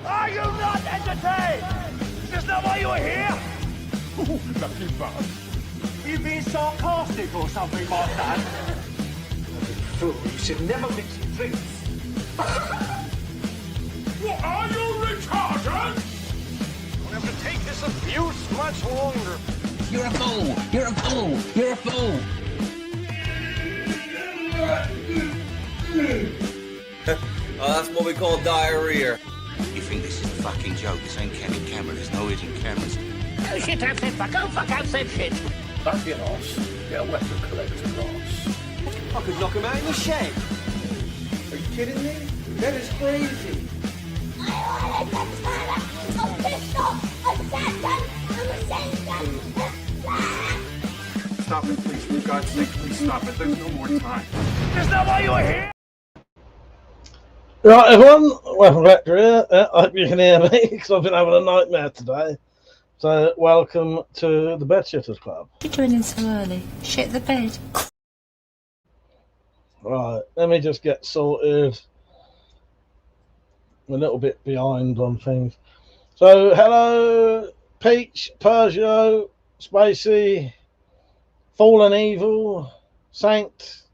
Are you not entertained? Is this not why you are here? Ooh, lucky bug. Are you being sarcastic or something like that? Fool, you should never mix your drinks. What are you retarded? We'll have to take this abuse much longer. You're a fool! You're a fool! You're a fool! Oh, that's what we call diarrhea. You think this is a fucking joke? This ain't Kenny camera. There's no hidden cameras. Oh shit, I've said fuck. Oh fuck, I've said shit. Don't get lost. Get a weapon collector class. I could knock him out in the shed. Are you kidding me? That is crazy. Stop it, please. For God's sake, please stop it. There's no more time. Is this not why you are here? Right, everyone, WeaponCollector here. I hope you can hear me because I've been having a nightmare today. So, welcome to the Bedshitters Club. You're joining so early. Shit the bed. Right, let me just get sorted. I'm a little bit behind on things. So, hello, Peach, Pergio, Spacey, Fallen Evil, Saint,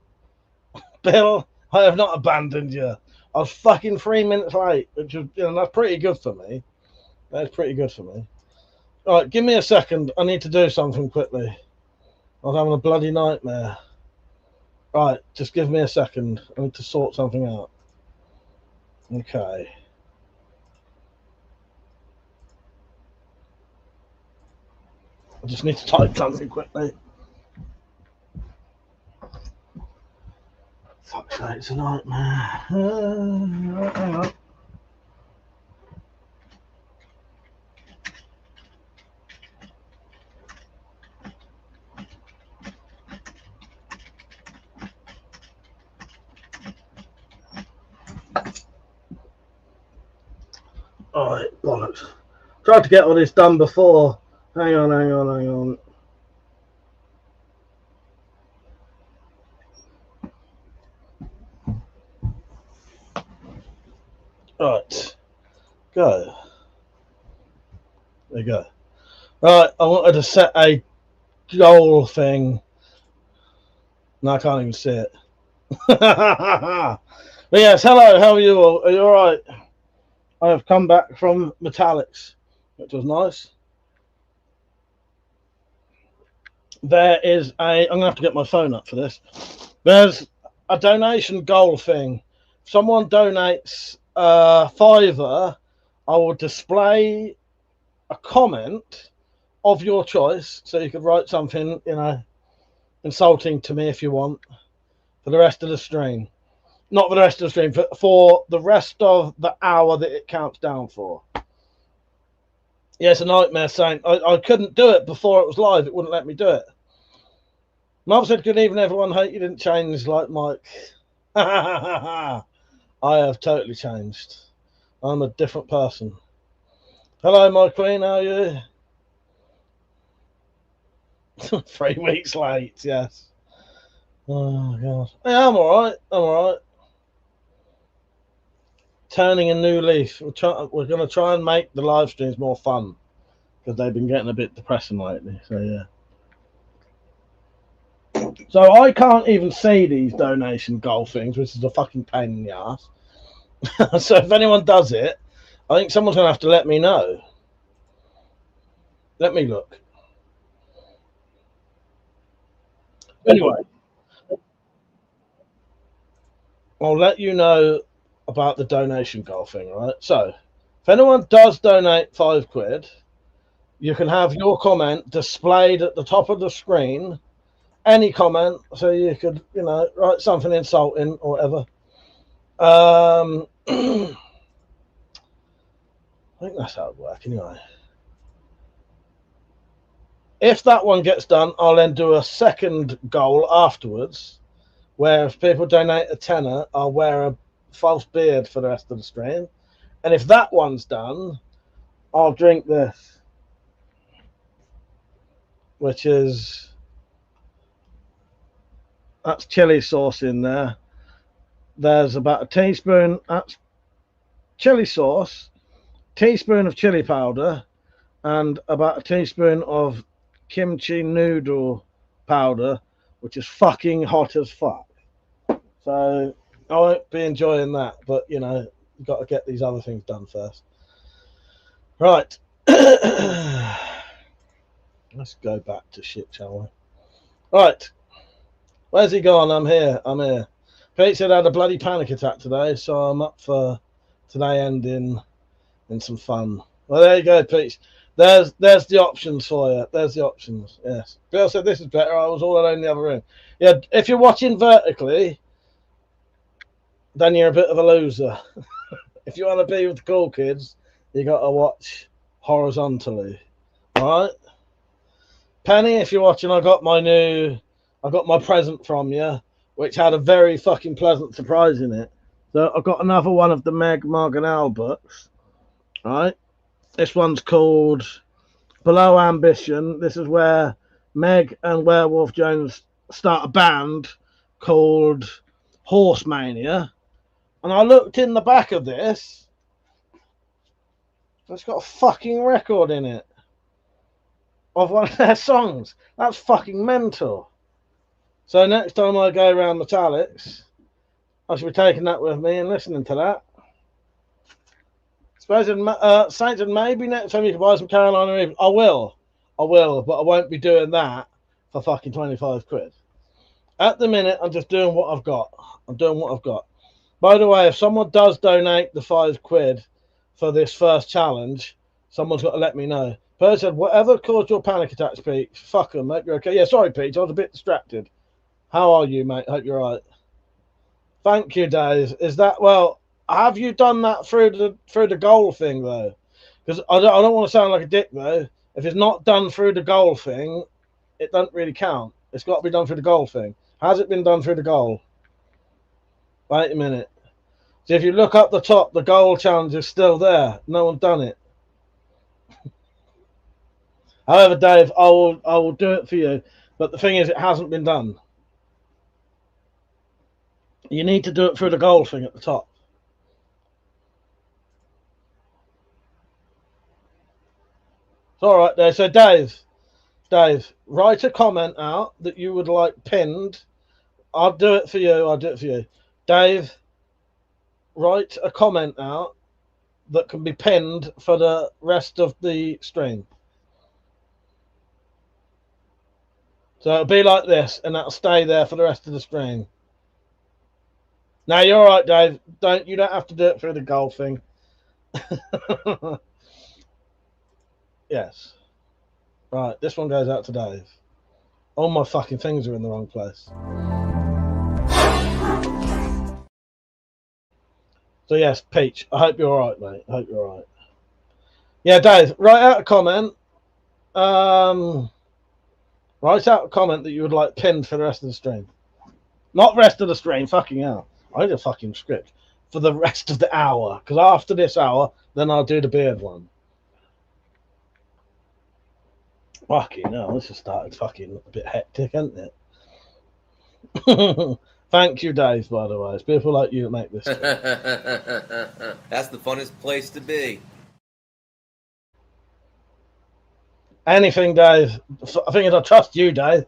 Bill. I have not abandoned you. I was fucking 3 minutes late, which was, that's pretty good for me. That's pretty good for me. All right, give me a second. I need to do something quickly. I was having a bloody nightmare. Right, just give me a second. I need to sort something out. Okay. I just need to type something quickly. Fuck's sake, it's a nightmare. Right, hang on. Alright, bollocks. Tried to get all this done before. Hang on. Right, go. There you go. Right, I wanted to set a goal thing. No, I can't even see it. But yes, hello, how are you all? Are you alright? I have come back from Metallics, which was nice. There is I'm going to have to get my phone up for this. There's a donation goal thing. If someone donates $5, I will display a comment of your choice. So you could write something, insulting to me if you want, for the rest of the stream. Not for the rest of the stream, for the rest of the hour that it counts down for. Yeah, it's a nightmare saying I couldn't do it before it was live. It wouldn't let me do it. Mum said, good evening, everyone. Hope you didn't change like Mike. I have totally changed. I'm a different person. Hello, my queen. How are you? 3 weeks late, yes. Oh, God. Yeah, I'm all right. Turning a new leaf. We're going to try and make the live streams more fun because they've been getting a bit depressing lately. So, yeah. So I can't even see these donation goal things, which is a fucking pain in the ass. So if anyone does it, I think someone's going to have to let me know. Let me look. Anyway, I'll let you know about the donation goal thing, right? So if anyone does donate £5, you can have your comment displayed at the top of the screen. Any comment, so you could, write something insulting or whatever. I think that's how it works anyway. If that one gets done, I'll then do a second goal afterwards, where if people donate a tenner, I'll wear a false beard for the rest of the stream. And if that one's done, I'll drink this, which is... That's chili sauce in there. There's about a teaspoon. That's chili sauce. teaspoon of chili powder and about a teaspoon of kimchi noodle powder, which is fucking hot as fuck. So I won't be enjoying that, but you know, you've got to get these other things done first. Right. Let's go back to shit, shall we? Right. Where's he gone? I'm here. Pete said I had a bloody panic attack today, so I'm up for today ending in some fun. Well, there you go, Pete. There's the options for you. There's the options. Yes. Bill said this is better. I was all alone in the other room. Yeah, if you're watching vertically, then you're a bit of a loser. If you want to be with the cool kids, you got to watch horizontally. All right. Penny, if you're watching, I got my present from you, which had a very fucking pleasant surprise in it. So I've got another one of the Meg Marganell books. Right. This one's called Below Ambition. This is where Meg and Werewolf Jones start a band called Horse Mania. And I looked in the back of this. It's got a fucking record in it of one of their songs. That's fucking mental. So next time I go around Metallics, I should be taking that with me and listening to that. Saints, and maybe next time you can buy some Carolina Reapers. I will, but I won't be doing that for fucking 25 quid. At the minute, I'm just doing what I've got. By the way, if someone does donate the 5 quid for this first challenge, someone's got to let me know. Person said, whatever caused your panic attacks, Pete, fuck them, mate, you're okay. Yeah, sorry, Pete, I was a bit distracted. How are you, mate? Hope you're right. Thank you, Dave. Is that, well, have you done that through the goal thing, though? Because I don't want to sound like a dick, though. If it's not done through the goal thing, it doesn't really count. It's got to be done through the goal thing. Has it been done through the goal? Wait a minute. So if you look up the top, the goal challenge is still there. No one's done it. However, Dave, I will do it for you. But the thing is, it hasn't been done. You need to do it through the goal thing at the top. It's all right there. So, Dave, write a comment out that you would like pinned. I'll do it for you. Dave, write a comment out that can be pinned for the rest of the stream. So it'll be like this, and that'll stay there for the rest of the stream. Now you're all right, Dave. You don't have to do it through the goal thing. Yes. Right, this one goes out to Dave. All my fucking things are in the wrong place. So yes, Peach, I hope you're all right, mate. I hope you're all right. Yeah, Dave, write out a comment. Write out a comment that you would like pinned for the rest of the stream. Not the rest of the stream, fucking hell. I need a fucking script. For the rest of the hour. Because after this hour, then I'll do the beard one. Fucking hell, this has started fucking a bit hectic, hasn't it? Thank you, Dave, by the way. It's people like you that make this. That's the funnest place to be. Anything, Dave. I think I trust you, Dave.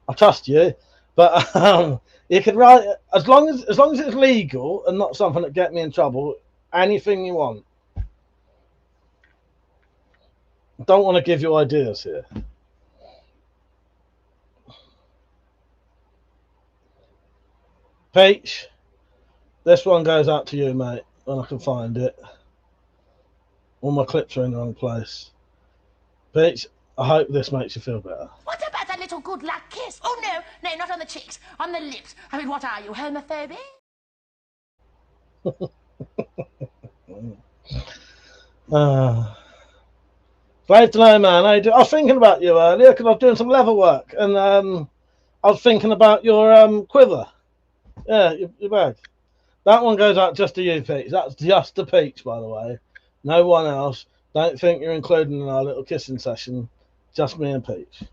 I trust you. But you could write, as long as it's legal and not something that get me in trouble, anything you want. Don't want to give you ideas here. Peach, this one goes out to you, mate, when I can find it. All my clips are in the wrong place. Peach, I hope this makes you feel better. What about a little good luck kiss? Oh, no, not on the cheeks, on the lips. I mean, what are you, homophobic? Glad to know, man. I was thinking about you earlier because I was doing some level work, and I was thinking about your quiver. Yeah, your bag. That one goes out just to you, Peach. That's just to Peach, by the way. No one else. Don't think you're including in our little kissing session. Just me and Peach.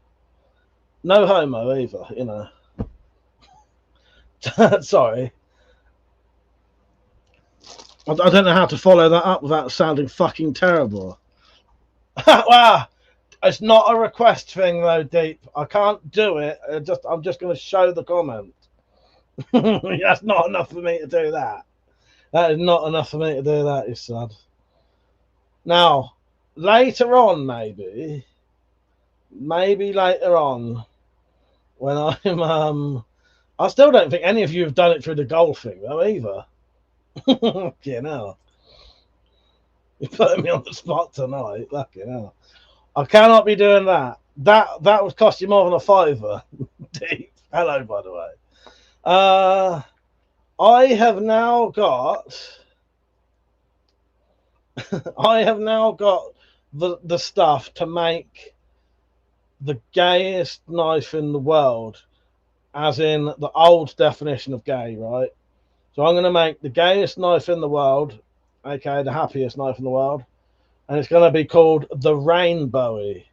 No homo either, you know. Sorry. I don't know how to follow that up without sounding fucking terrible. Wow, it's not a request thing though, Deep. I can't do it. I'm just going to show the comment. That's not enough for me to do that. That is not enough for me to do that, you said. Now, later on, maybe later on, when I'm, I still don't think any of you have done it through the goal thing though either. You know, you put me on the spot tonight. Fucking hell, I cannot be doing that. That would cost you more than a £5. Deep. Hello, by the way. I have now got the stuff to make the gayest knife in the world, as in the old definition of gay, right? So I'm going to make the gayest knife in the world, okay, the happiest knife in the world, and it's going to be called the Rainbowy.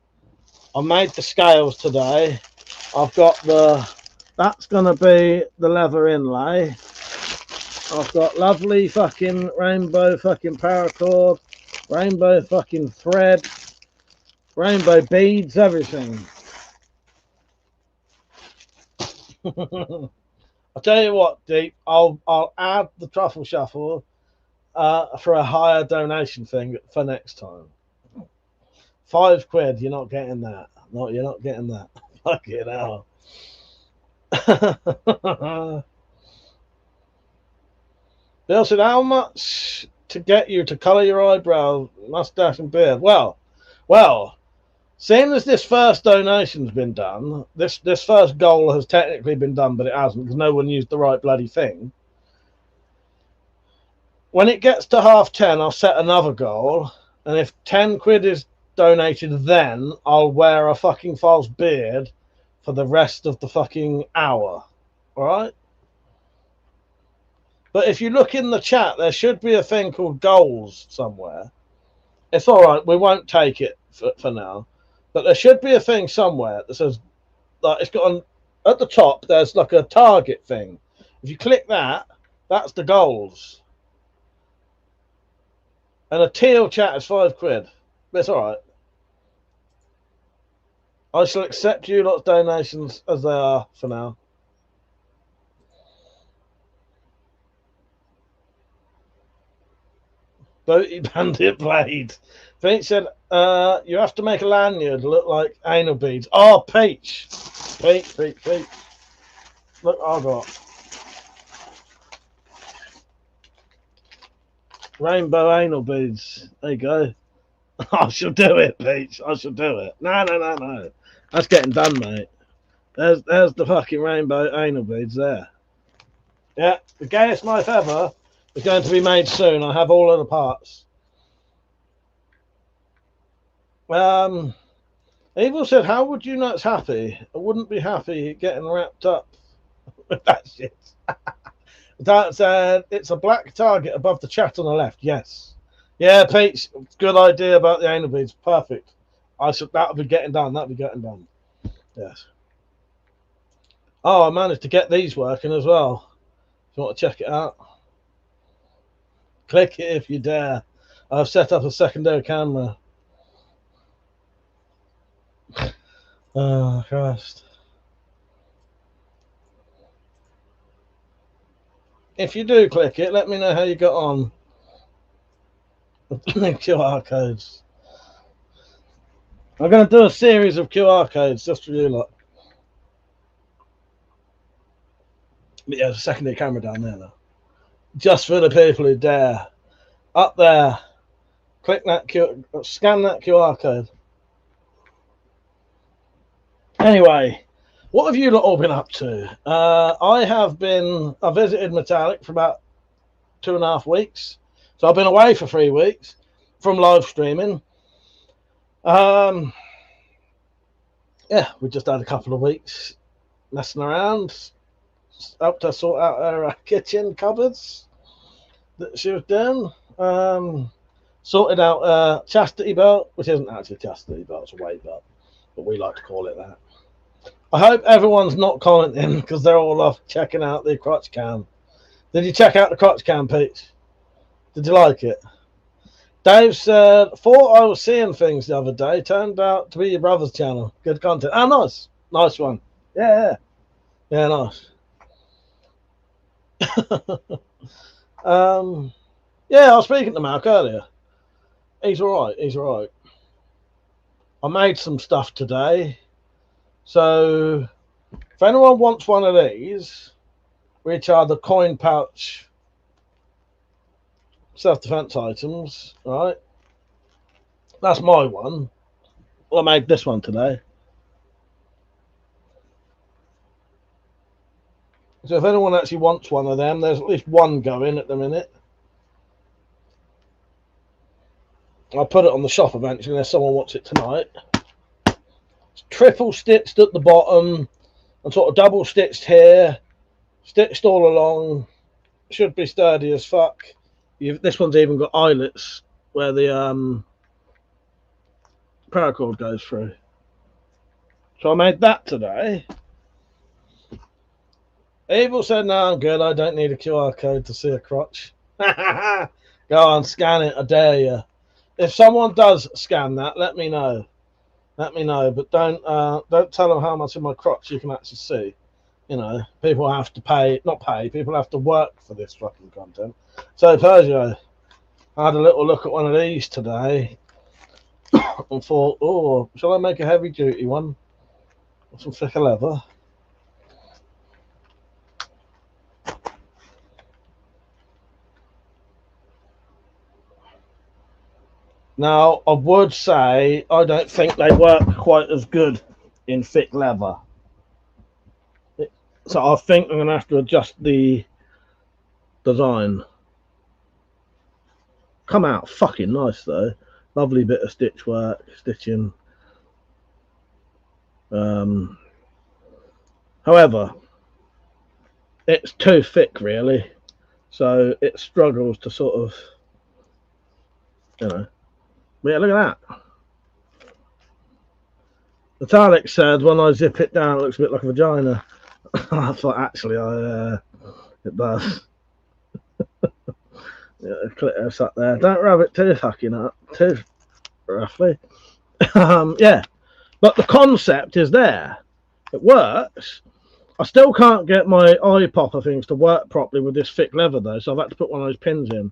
I made the scales today. I've got that's going to be the leather inlay. I've got lovely fucking rainbow fucking paracord, rainbow fucking thread, rainbow beads, everything. I'll tell you what, Deep, I'll add the truffle shuffle for a higher donation thing for next time. £5, you're not getting that. No, you're not getting that. Fucking hell. Bill said, how much to get you to colour your eyebrows, mustache and beard? Well, seeing as this first donation's been done, this first goal has technically been done, but it hasn't because no one used the right bloody thing. When it gets to 10:30, I'll set another goal, and if £10 is donated, then I'll wear a fucking false beard for the rest of the fucking hour. All right? But if you look in the chat, there should be a thing called goals somewhere. It's all right. We won't take it for now. But there should be a thing somewhere that says, like, it's got at the top, there's like a target thing. If you click that, that's the goals. And a teal chat is £5. But it's all right. I shall accept you lot's donations as they are for now. Boaty Bandit Blade. Pete said, you have to make a lanyard look like anal beads. Oh, Peach. Pete. Look, I got rainbow anal beads. There you go. I shall do it, Peach. I shall do it. No. That's getting done, mate. There's the fucking rainbow anal beads there. Yeah, the gayest knife ever is going to be made soon. I have all of the parts. Evil said, how would you know it's happy? I wouldn't be happy getting wrapped up with that shit. That said, it's a black target above the chat on the left. Yes. Yeah, Pete, good idea about the anal beads. Perfect. That'll be getting done. That'll be getting done. Yes. Oh, I managed to get these working as well. If you want to check it out, click it if you dare. I've set up a secondary camera. Oh, Christ. If you do click it, let me know how you got on. QR codes. I'm going to do a series of QR codes just for you lot. But yeah, there's a secondary camera down there now. Just for the people who dare. Up there. Click that scan that QR code. Anyway, what have you lot all been up to? I visited Metallic for about 2.5 weeks. So I've been away for 3 weeks from live streaming. Yeah, we just had a couple of weeks messing around. Helped her sort out her kitchen cupboards that she was doing. Sorted out a chastity belt, which isn't actually a chastity belt, it's a weight belt, but we like to call it that. I hope everyone's not commenting because they're all off checking out the crotch cam. Did you check out the crotch cam, Pete? Did you like it? Dave said, thought I was seeing things the other day. Turned out to be your brother's channel. Good content. Oh, nice. Nice one. Yeah. Yeah, nice. Yeah, I was speaking to Mark earlier. He's all right. He's all right. I made some stuff today. So if anyone wants one of these, which are the coin pouch self-defense items, right? That's my one. Well, I made this one today. So if anyone actually wants one of them, there's at least one going at the minute. I'll put it on the shop eventually unless someone wants it tonight. It's triple stitched at the bottom and sort of double stitched here, stitched all along. Should be sturdy as fuck. This one's even got eyelets where the paracord goes through. So I made that today. Evil said, no, I'm good. I don't need a QR code to see a crotch. Go on, scan it. I dare you. If someone does scan that, let me know. Let me know. But don't tell them how much of my crotch you can actually see. You know, people have to pay. Not pay. People have to work for this fucking content. So, Persia, I had a little look at one of these today and thought, oh, shall I make a heavy-duty one? With some thicker leather. Now, I would say I don't think they work quite as good in thick leather. So I think I'm going to have to adjust the design. Come out fucking nice, though. Lovely bit of stitch work, stitching. However, it's too thick, really. So it struggles to sort of, you know. But yeah, look at that. Vitalik said, when I zip it down, it looks a bit like a vagina. I thought, actually, it does. Yeah, clitoris up there. Don't rub it too fucking up, too roughly. Yeah, but the concept is there. It works. I still can't get my eye popper things to work properly with this thick leather, though, so I've had to put one of those pins in.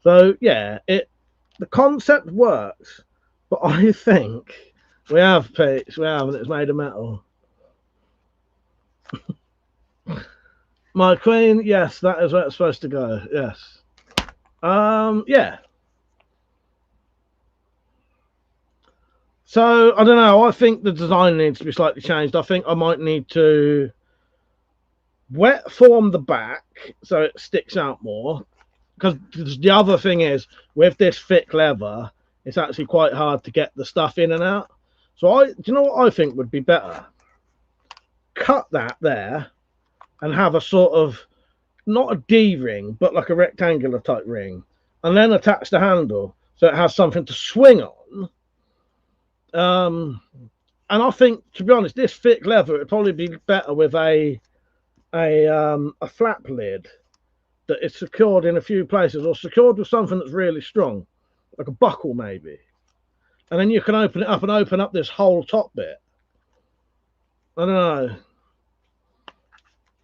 So, yeah, the concept works, but I think we have, Pete, we have, and it's made of metal. My queen, yes, that is where it's supposed to go, yes. Yeah. So, I don't know, I think the design needs to be slightly changed. I think I might need to wet form the back so it sticks out more. Because the other thing is, with this thick leather, it's actually quite hard to get the stuff in and out. So do you know what I think would be better? Cut that there and have a sort of, not a D ring, but like a rectangular type ring. And then attach the handle so it has something to swing on. And I think, to be honest, this thick leather, it'd probably be better with a flap lid that is secured in a few places, or secured with something that's really strong, like a buckle maybe. And then you can open it up and open up this whole top bit. I don't know.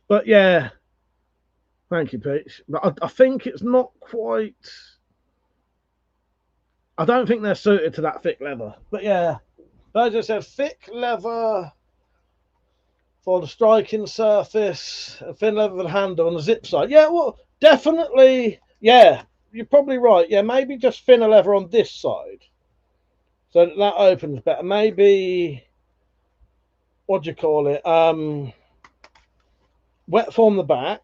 But yeah, thank you, Pete. But I think it's not quite, I don't think they're suited to that thick leather. But yeah, as I said, thick leather for the striking surface, a thin leather for the handle and the zip side. Yeah, well, definitely, yeah, you're probably right. Yeah, maybe just thinner leather on this side. So that opens better. Maybe, what do you call it? Wet form the back.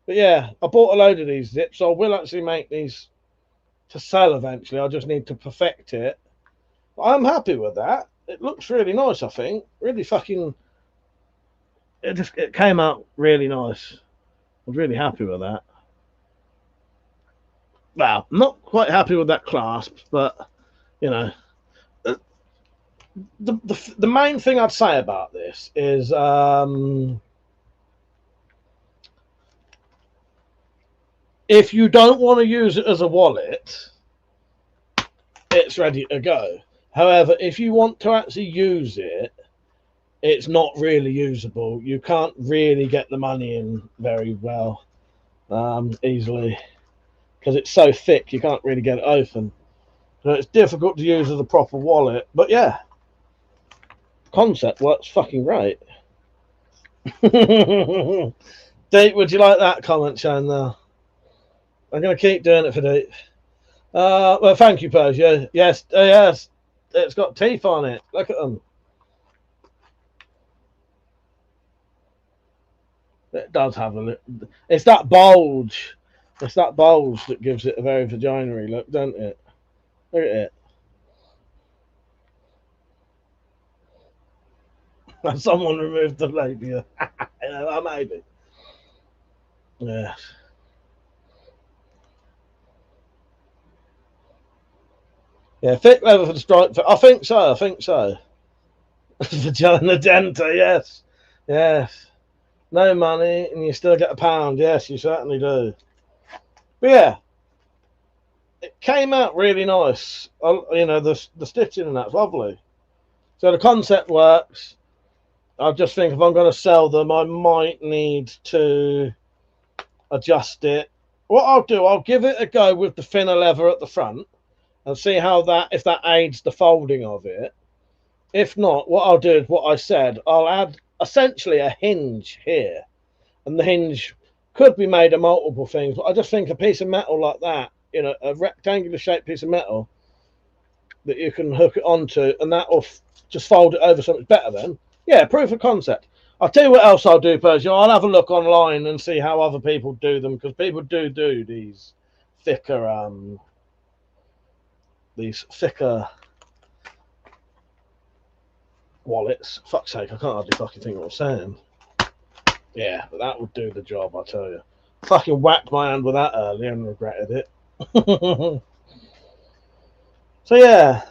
But yeah, I bought a load of these zips, so I will actually make these to sell eventually. I just need to perfect it. But I'm happy with that. It looks really nice, I think. Really fucking, it came out really nice. I was really happy with that. Well, not quite happy with that clasp, but you know, the main thing I'd say about this is if you don't want to use it as a wallet, it's ready to go. However, if you want to actually use it, it's not really usable. You can't really get the money in very well easily because it's so thick you can't really get it open. So it's difficult to use as a proper wallet. But yeah, concept works fucking great. Deep, would you like that comment, Shane? There, I'm going to keep doing it for Deep. Well, thank you, Persia. Yes, yes, it's got teeth on it. Look at them. It does have a little. It's that bulge. It's that bulge that gives it a very vaginary look, don't it? Look at it. Someone removed the labia. Maybe. Yes. Yeah, thick leather for the stripe. I think so. I think so. Vagina denta. Yes. Yes. No money, and you still get £1. Yes, you certainly do. But yeah, it came out really nice. You know, the stitching and that's lovely. So the concept works. I just think if I'm going to sell them, I might need to adjust it. What I'll do, I'll give it a go with the thinner leather at the front and see how if that aids the folding of it. If not, what I'll do is what I said. I'll add essentially a hinge here, and the hinge could be made of multiple things, but I just think a piece of metal like that, you know, a rectangular shaped piece of metal that you can hook it onto, and that will just fold it over something better then. Yeah, proof of concept. I'll tell you what else I'll do, Persia. I'll have a look online and see how other people do them, because people do these thicker wallets. Fuck's sake, I can't hardly fucking think what I'm saying. Yeah, but that would do the job, I tell you. Fucking whacked my hand with that earlier and regretted it. So yeah,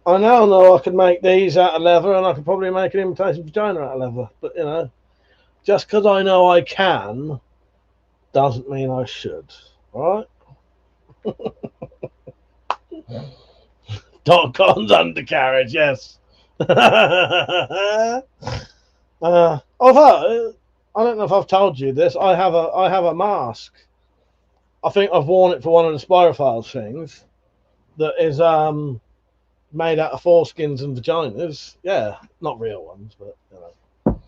I now know I could make these out of leather, and I could probably make an imitation vagina out of leather. But you know, just because I know I can, doesn't mean I should. All right? .com's undercarriage, yes. Although I don't know if I've told you this, I have a mask. I think I've worn it for one of the Spirophiles things that is made out of foreskins and vaginas. Yeah, not real ones, but you know,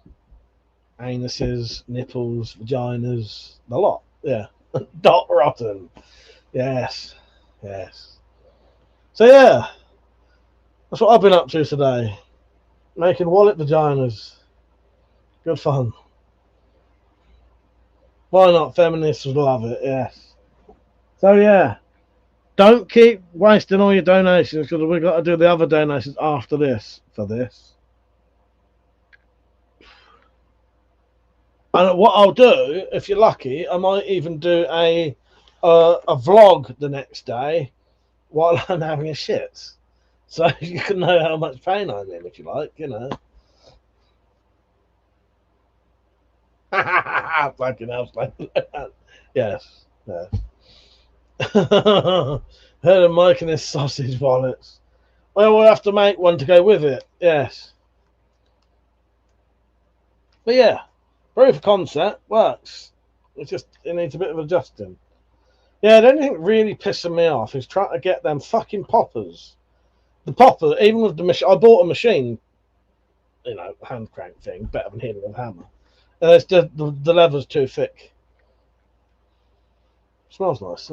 anuses, nipples, vaginas, a lot. Yeah, dot rotten. Yes, yes. So yeah, that's what I've been up to today. Making wallet vaginas. Good fun. Why not? Feminists would love it, yes. So yeah, don't keep wasting all your donations, because we've got to do the other donations after this for this. And what I'll do, if you're lucky, I might even do a vlog the next day while I'm having a shit. So you can know how much pain I'm in, if you like, you know. Fucking hell, yes, yes. Heard of Mike and his sausage wallets. Well, we'll have to make one to go with it, yes. But yeah, proof of concept works. It needs a bit of adjusting. Yeah, the only thing really pissing me off is trying to get them fucking poppers. The popper, even with the machine, I bought a machine, you know, hand crank thing, better than hitting with a hammer. It's just the leather's too thick. Smells nice.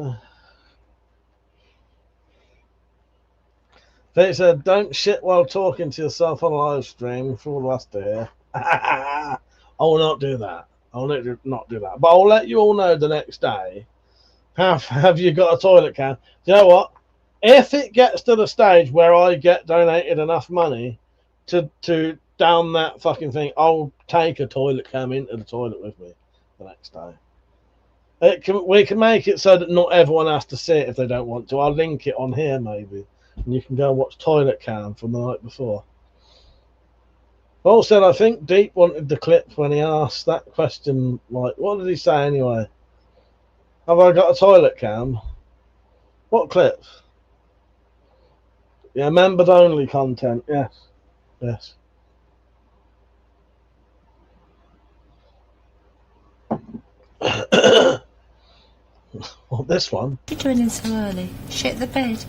They said, "Don't shit while talking to yourself on a live stream for all of us to hear." I will not do that. I will not do that. But I'll let you all know the next day. Have you got a toilet can? Do you know what? If it gets to the stage where I get donated enough money to down that fucking thing, I'll take a toilet cam into the toilet with me the next day. We can make it so that not everyone has to see it if they don't want to. I'll link it on here maybe, and you can go and watch Toilet Cam from the night before. Also, I think Deep wanted the clip when he asked that question. Like, what did he say anyway? Have I got a toilet cam? What clip? Yeah, members only content. Yes. Yes. Well, this one. What are you doing in so early? Shit the bed.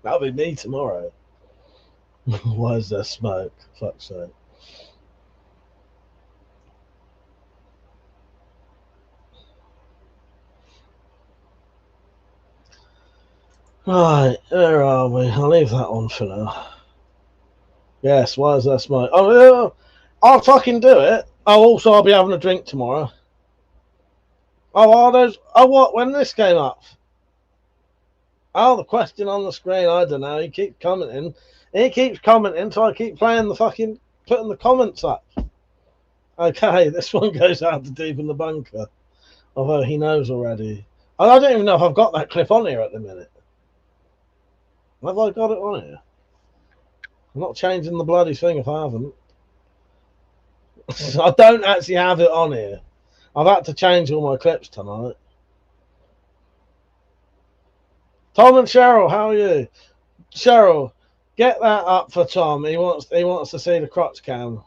That'll be me tomorrow. Why is there smoke? Fuck's sake. Right, where are we? I'll leave that on for now. Yes, why is there smoke? Oh, yeah, I'll fucking do it. Oh, also, I'll be having a drink tomorrow. Oh, are those? Oh, what? When this came up? Oh, the question on the screen. I don't know. He keeps commenting. He keeps commenting, so I keep playing the fucking putting the comments up. Okay, this one goes out to Deep in the Bunker, although he knows already. I don't even know if I've got that clip on here at the minute. Have I got it on here? I'm not changing the bloody thing if I haven't. I don't actually have it on here. I've had to change all my clips tonight. Tom and Cheryl, how are you? Cheryl, get that up for Tom. He wants to see the crotch cam.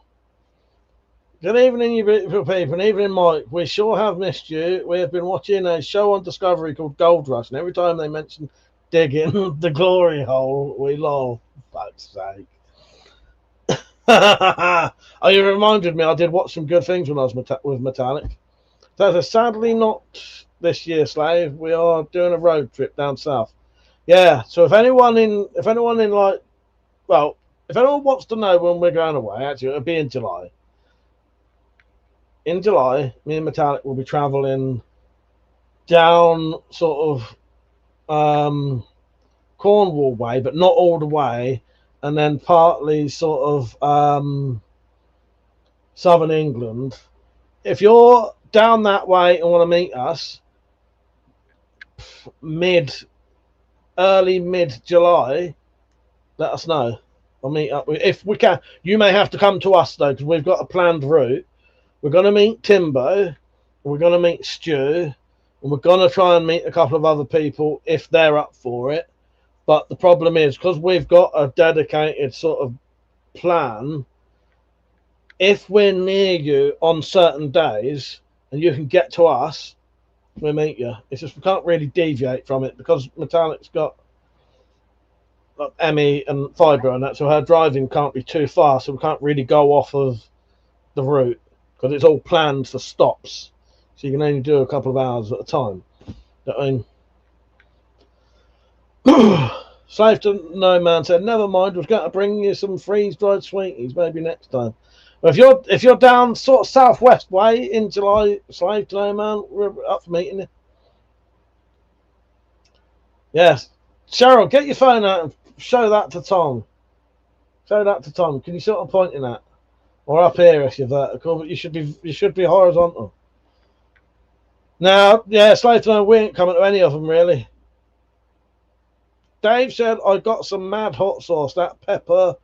Good evening, you beautiful people, and evening, Mike. We sure have missed you. We have been watching a show on Discovery called Gold Rush, and every time they mention digging the glory hole, we lol. Fuck's sake. Oh, you reminded me, I did watch some good things when I was with Metallic. So sadly not this year, Slave. We are doing a road trip down south. Yeah, so if anyone wants to know when we're going away, actually it'll be in July. In July, me and Metallic will be travelling down sort of Cornwall way, but not all the way, and then partly sort of southern England. If you're down that way and want to meet us, early mid July, let us know. I'll meet up if we can. You may have to come to us though, because we've got a planned route. We're going to meet Timbo, we're going to meet Stu, and we're going to try and meet a couple of other people if they're up for it. But the problem is, because we've got a dedicated sort of plan, if we're near you on certain days and you can get to us, we'll meet you. It's just we can't really deviate from it because Metallic's got Emmy and Fibre and that, so her driving can't be too far, so we can't really go off of the route because it's all planned for stops. So you can only do a couple of hours at a time. I mean, Slave to No Man said, never mind, we've got to bring you some freeze-dried sweeties, maybe next time. But if you're down sort of southwest way in July, Slave to No Man, we're up for meeting you. Yes. Cheryl, get your phone out and show that to Tom. Show that to Tom. Can you sort of point in that? Or up here if you're vertical, but you should be horizontal. Now, yeah, Slave to No, we ain't coming to any of them really. Dave said, I got some mad hot sauce. That pepper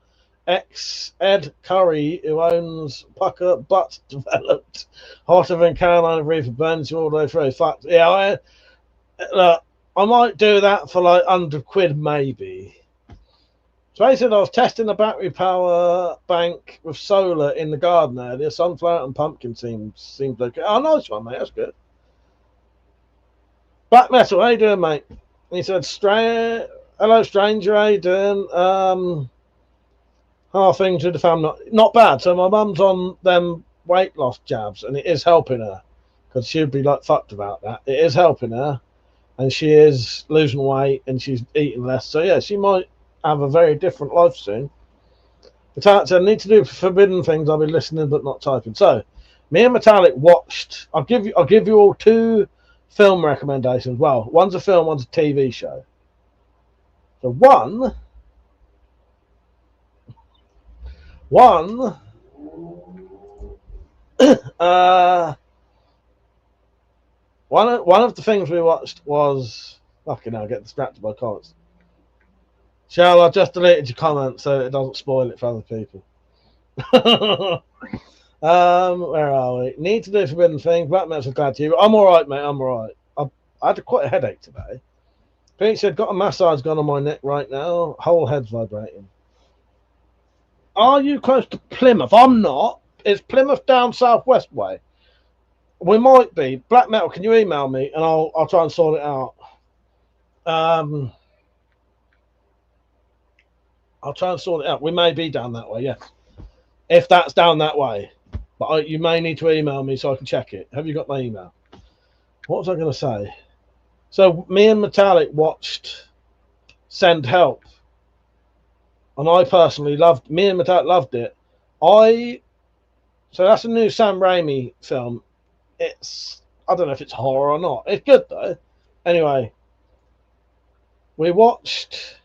X Ed Curry, who owns Pucker Butt, developed hotter than Carolina Reaper, burns you all the way through. Fuck yeah, I might do that for like £100 maybe. So I said I was testing a battery power bank with solar in the garden earlier. Sunflower and pumpkin seems okay. Oh, nice one, mate. That's good. Black Metal, how you doing, mate? And he said, hello, stranger. How you doing? How are things with the family? Not bad. So my mum's on them weight loss jabs, and it is helping her because she'd be like fucked about that. It is helping her, and she is losing weight and she's eating less. So yeah, she might have a very different life soon. Metallic said, I need to do forbidden things. I'll be listening but not typing. So me and Metallic watched. I'll give you all two film recommendations. Well, one's a film, one's a TV show. So one of the things we watched was fucking hell, get distracted by comments. Shall I just deleted your comment so it doesn't spoil it for other people? Where are we? Need to do forbidden things. Black Metal's glad to you. I'm all right, mate. I'm all right. I had quite a headache today. Pete said, got a massage gun on my neck right now. Whole head's vibrating. Are you close to Plymouth? I'm not. It's Plymouth down southwest way. We might be. Black Metal, can you email me and I'll try and sort it out. I'll try and sort it out. We may be down that way, yes. If that's down that way. But you may need to email me so I can check it. Have you got my email? What was I going to say? So me and Metallic watched Send Help. And I personally loved, me and Metallic loved it. So that's a new Sam Raimi film. I don't know if it's horror or not. It's good though. Anyway, we watched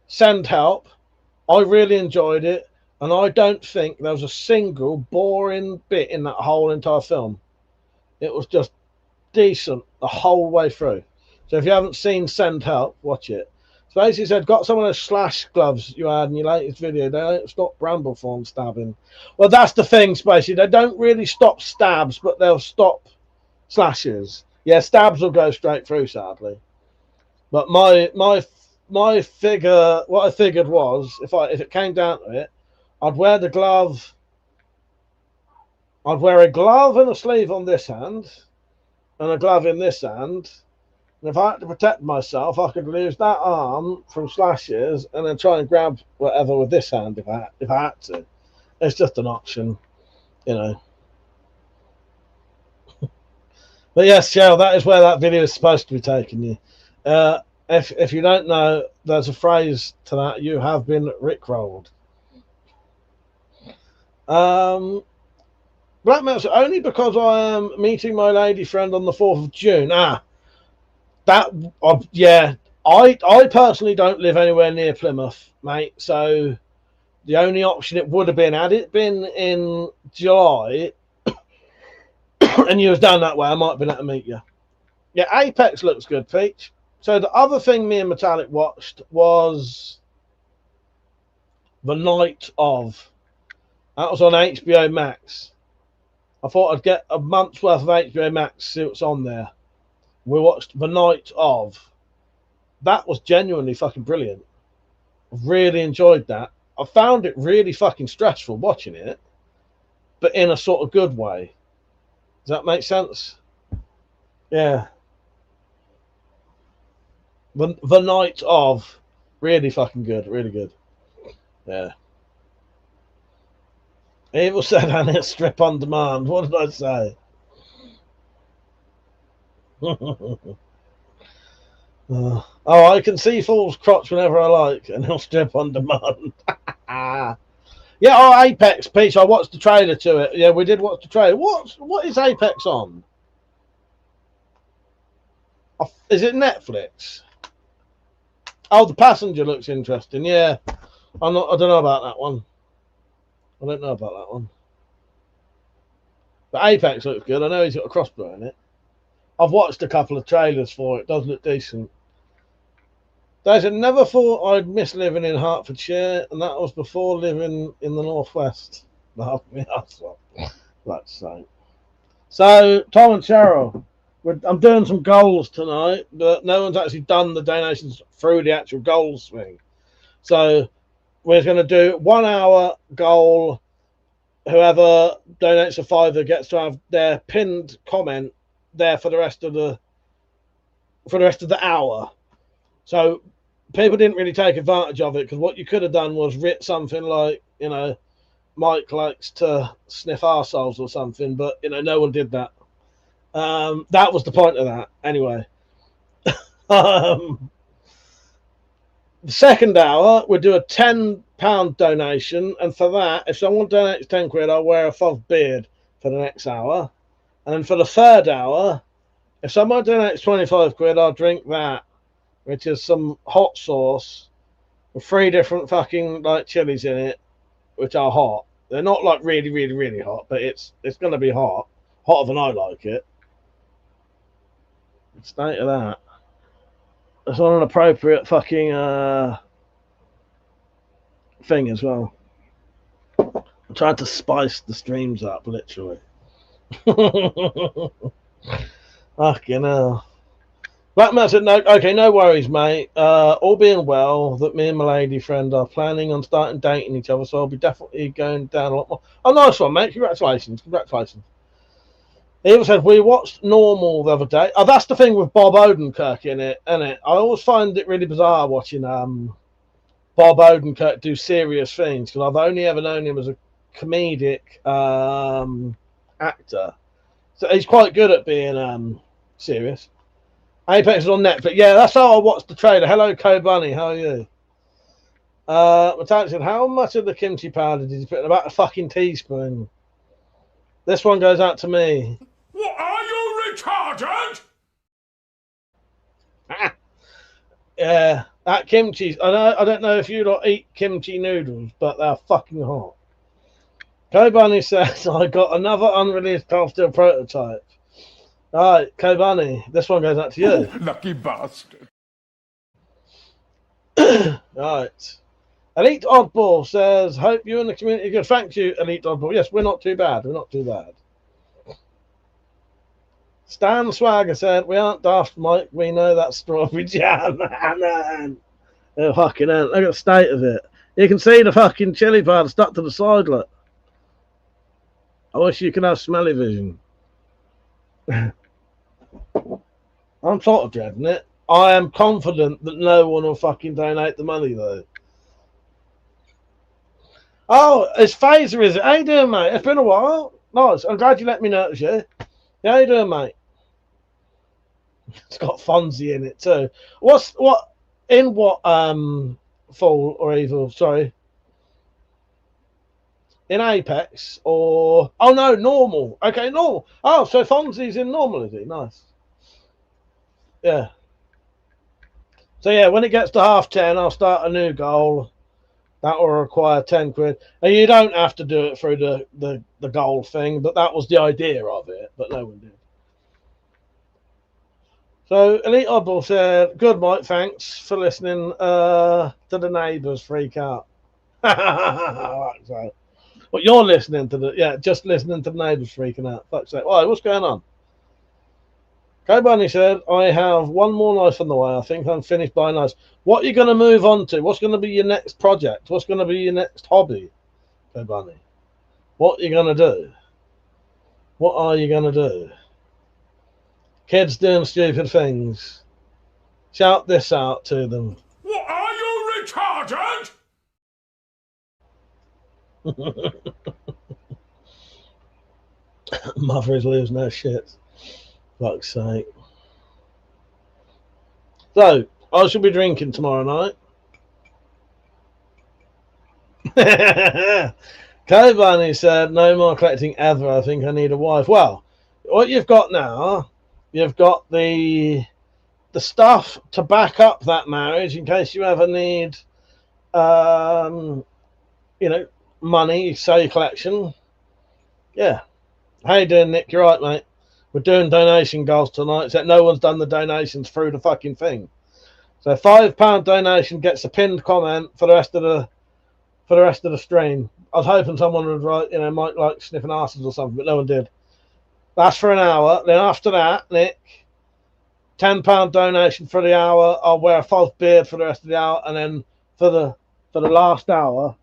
Send Help. I really enjoyed it. And I don't think there was a single boring bit in that whole entire film. It was just decent the whole way through. So if you haven't seen Send Help, watch it. So basically said, got some of those slash gloves you had in your latest video. They don't stop Bramblethorn stabbing. Well, that's the thing, Spacey. They don't really stop stabs, but they'll stop slashes. Yeah, stabs will go straight through, sadly. But my figure, what I figured was, if it came down to it, I'd wear the glove. I'd wear a glove and a sleeve on this hand, and a glove in this hand. And if I had to protect myself, I could lose that arm from slashes and then try and grab whatever with this hand if I had to. It's just an option, you know. But yes, Cheryl, that is where that video is supposed to be taking you. If you don't know, there's a phrase to that. You have been rickrolled. Black Metal, only because I am meeting my lady friend on the 4th of June. Yeah, I personally don't live anywhere near Plymouth, mate. So the only option it would have been, had it been in July and you was down that way, I might have been able to meet you. Yeah, Apex looks good, Peach. So the other thing me and Metallic watched was The Night Of. That was on HBO Max. I thought I'd get a month's worth of HBO Max, see what's on there. We watched The Night Of. That was genuinely fucking brilliant. I really enjoyed that. I found it really fucking stressful watching it, but in a sort of good way. Does that make sense? Yeah. The Night Of. Really fucking good. Really good. Yeah. Evil said, and it's strip on demand. What did I say? Oh, I can see Fool's crotch whenever I like, and he'll strip on demand. Yeah, Apex, Peach. I watched the trailer to it. Yeah, we did watch the trailer. What is Apex on? Is it Netflix? Oh, The Passenger looks interesting. Yeah, I don't know about that one. I don't know about that one. But Apex looks good. I know he's got a crossbow in it. I've watched a couple of trailers for it. It does look decent. They said, never thought I'd miss living in Hertfordshire, and that was before living in the Northwest. That's so. So, Tom and Cheryl, I'm doing some goals tonight, but no one's actually done the donations through the actual goals thing. So, we're going to do 1 hour goal. Whoever donates a £5 gets to have their pinned comment there for the rest of the hour. So people didn't really take advantage of it, because what you could have done was writ something like, you know, Mike likes to sniff arseholes or something, but you know, no one did that. That was the point of that anyway. The second hour, we'll do a £10 donation, and for that, if someone donates 10 quid, I'll wear a FOV beard for the next hour. And then for the third hour, if someone donates 25 quid, I'll drink that, which is some hot sauce with 3 different fucking like chilies in it, which are hot. They're not like really, really, really hot, but it's going to be hot, hotter than I like it. State of that. It's on an appropriate fucking thing as well. Tried to spice the streams up, literally. Fucking hell. Blackman said, no, okay, no worries, mate. All being well, that me and my lady friend are planning on starting dating each other, so I'll be definitely going down a lot more. Oh, nice one, mate. Congratulations. Congratulations. He even said, we watched Normal the other day. Oh, that's the thing with Bob Odenkirk in it, isn't it? I always find it really bizarre watching Bob Odenkirk do serious things, because I've only ever known him as a comedic actor. So he's quite good at being serious. Apex is on Netflix. Yeah, that's how I watched the trailer. Hello, Co Bunny. How are you? Metallic said, how much of the kimchi powder did you put in? About a fucking teaspoon. This one goes out to me. What, are you retarded? Yeah, that kimchi. I don't know if you lot eat kimchi noodles, but they're fucking hot. Co Bunny says, I got another unreleased Half Steel prototype. All right, Kobani, this one goes out to you. Lucky bastard. Right. Elite Oddball says, hope you and the community are good. Thank you, Elite Oddball. Yes, we're not too bad. We're not too bad. Stan Swagger said, we aren't daft, Mike. We know that strawberry jam. Man. Oh, fucking hell. Look at the state of it. You can see the fucking chili powder stuck to the side, look. I wish you could have smelly vision. I'm sort of dreading it. I am confident that no one will fucking donate the money, though. Oh, it's Phaser, is it? How you doing, mate? It's been a while. Nice. I'm glad you let me notice you. Yeah, how you doing, mate? It's got Fonzie in it, too. What Fall or Evil, sorry. In Apex or... Oh, no, Normal. Okay, Normal. Oh, so Fonzie's in Normal, is he? Nice. Yeah. So, yeah, when it gets to 10:30, I'll start a new goal. That will require 10 quid. And you don't have to do it through the goal thing, but that was the idea of it, but no one did. So, Elite Oddball said, good, Mike, thanks for listening to the neighbours freak out. So, but you're listening to just listening to the neighbours freaking out. Fuck's sake. Why, what's going on? Bunny said, I have one more knife on the way. I think I'm finished buying knives. What are you going to move on to? What's going to be your next project? What's going to be your next hobby, Bunny? What are you going to do? What are you going to do? Kids doing stupid things. Shout this out to them. What, are you retarded? Mother is losing her shit. Fuck's sake. So, I shall be drinking tomorrow night. Bunny said, no more collecting ever. I think I need a wife. Well, what you've got now, you've got the stuff to back up that marriage in case you ever need, money, sell your collection. Yeah. How you doing, Nick? You're right, mate. We're doing donation goals tonight, except no one's done the donations through the fucking thing. So £5 donation gets a pinned comment for the rest of the stream. I was hoping someone would write, might like sniffing asses or something, but no one did. That's for an hour. Then after that, Nick, £10 donation for the hour. I'll wear a false beard for the rest of the hour, and then for the last hour,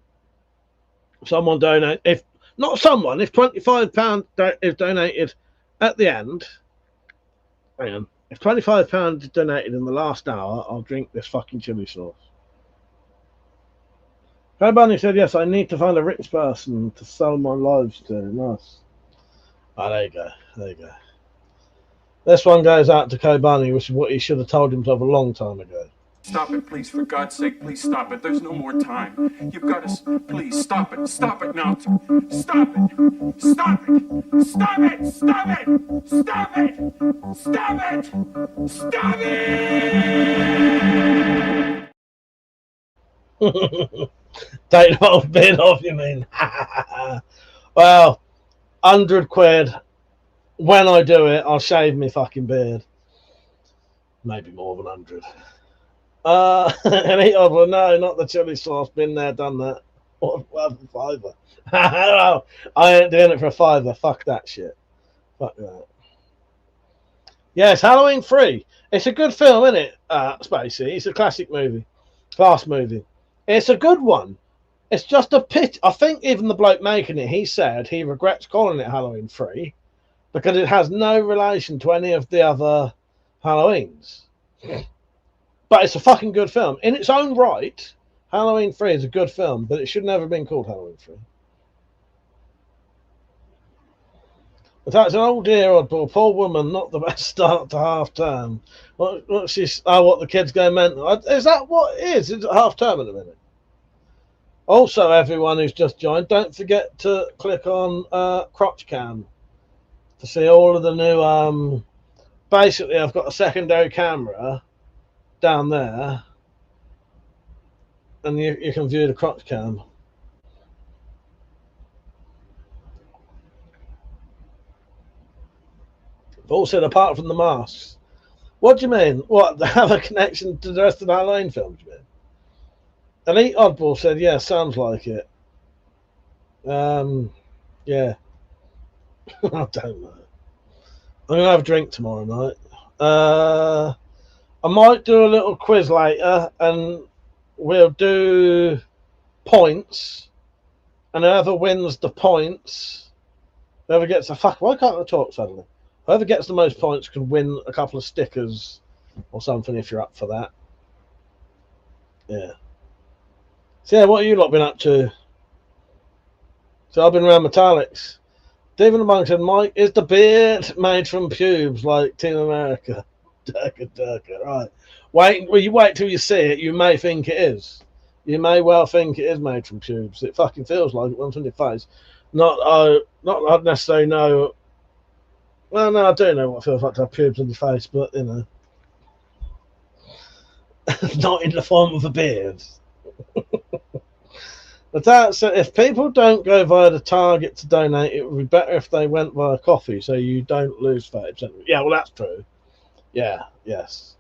someone donate. If £25 is donated at the end, hang on. If £25 is donated in the last hour, I'll drink this fucking chili sauce. Bunny said, yes, I need to find a rich person to sell my lives to. Nice. Oh, there you go. There you go. This one goes out to Kobani, which is what he should have told himself a long time ago. Stop it, please, for God's sake, please stop it. There's no more time. You've got to, please, stop it. Stop it now. Stop it. Stop it. Stop it. Stop it. Stop it. Stop it. Stop it. Take the whole bit off, you mean? Well, 100 quid. When I do it, I'll shave me fucking beard. Maybe more than 100. No, not the chili sauce. Been there, done that. What worth a fiver? No, I ain't doing it for a fiver. Fuck that shit. Fuck that. Yes, Halloween 3. It's a good film, isn't it, Spacey? It's a classic movie. Class movie. It's a good one. It's just a pit. I think even the bloke making it, he said he regrets calling it Halloween 3 because it has no relation to any of the other Halloweens. But it's a fucking good film. In its own right, Halloween 3 is a good film, but it should never have been called Halloween 3. But that's an old dear oddball. Poor woman, not the best start to half term. What the kids go mental. Is that what it is? Is it half term at the minute? Also, everyone who's just joined, don't forget to click on Crotch Cam to see all of the new. Basically, I've got a secondary camera down there, and you can view the Crotch Cam. Paul said, apart from the masks. What do you mean? What, they have a connection to the rest of the Halloween films, you mean? Elite Oddball said, yeah, sounds like it. Yeah. I don't know. I'm going to have a drink tomorrow night. I might do a little quiz later, and we'll do points. And whoever wins the points, whoever gets a fuck. Why can't I talk suddenly? Whoever gets the most points can win a couple of stickers or something if you're up for that. Yeah. So yeah, what have you lot been up to? So I've been around metallics. Stephen the Monk said, Mike, is the beard made from pubes like Team America? Durka. Right. You wait till you see it. You may think it is. You may well think it is made from pubes. It fucking feels like it once on your face. Not I necessarily know. Well, no, I do know what it feels like to have pubes on your face, but you know, not in the form of a beard. But that said, if people don't go via the Target to donate, it would be better if they went via coffee, so you don't lose 30%. Yeah, well, that's true. Yeah, yes.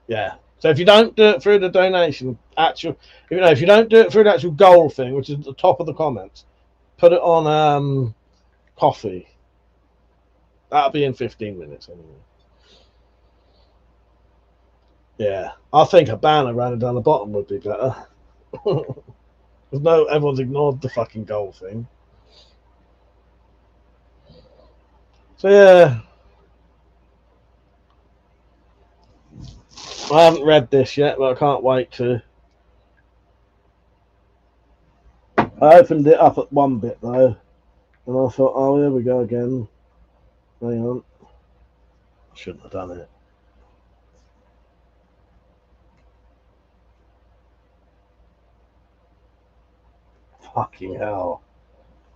Yeah. So if you don't do it through the donation, if you don't do it through the actual goal thing, which is at the top of the comments, put it on coffee. That'll be in 15 minutes anyway. Yeah, I think a banner running down the bottom would be better. Everyone's ignored the fucking goal thing. So yeah, I haven't read this yet, but I can't wait to. I opened it up at one bit though, and I thought, oh, here we go again. Hang on, I shouldn't have done it. Fucking hell.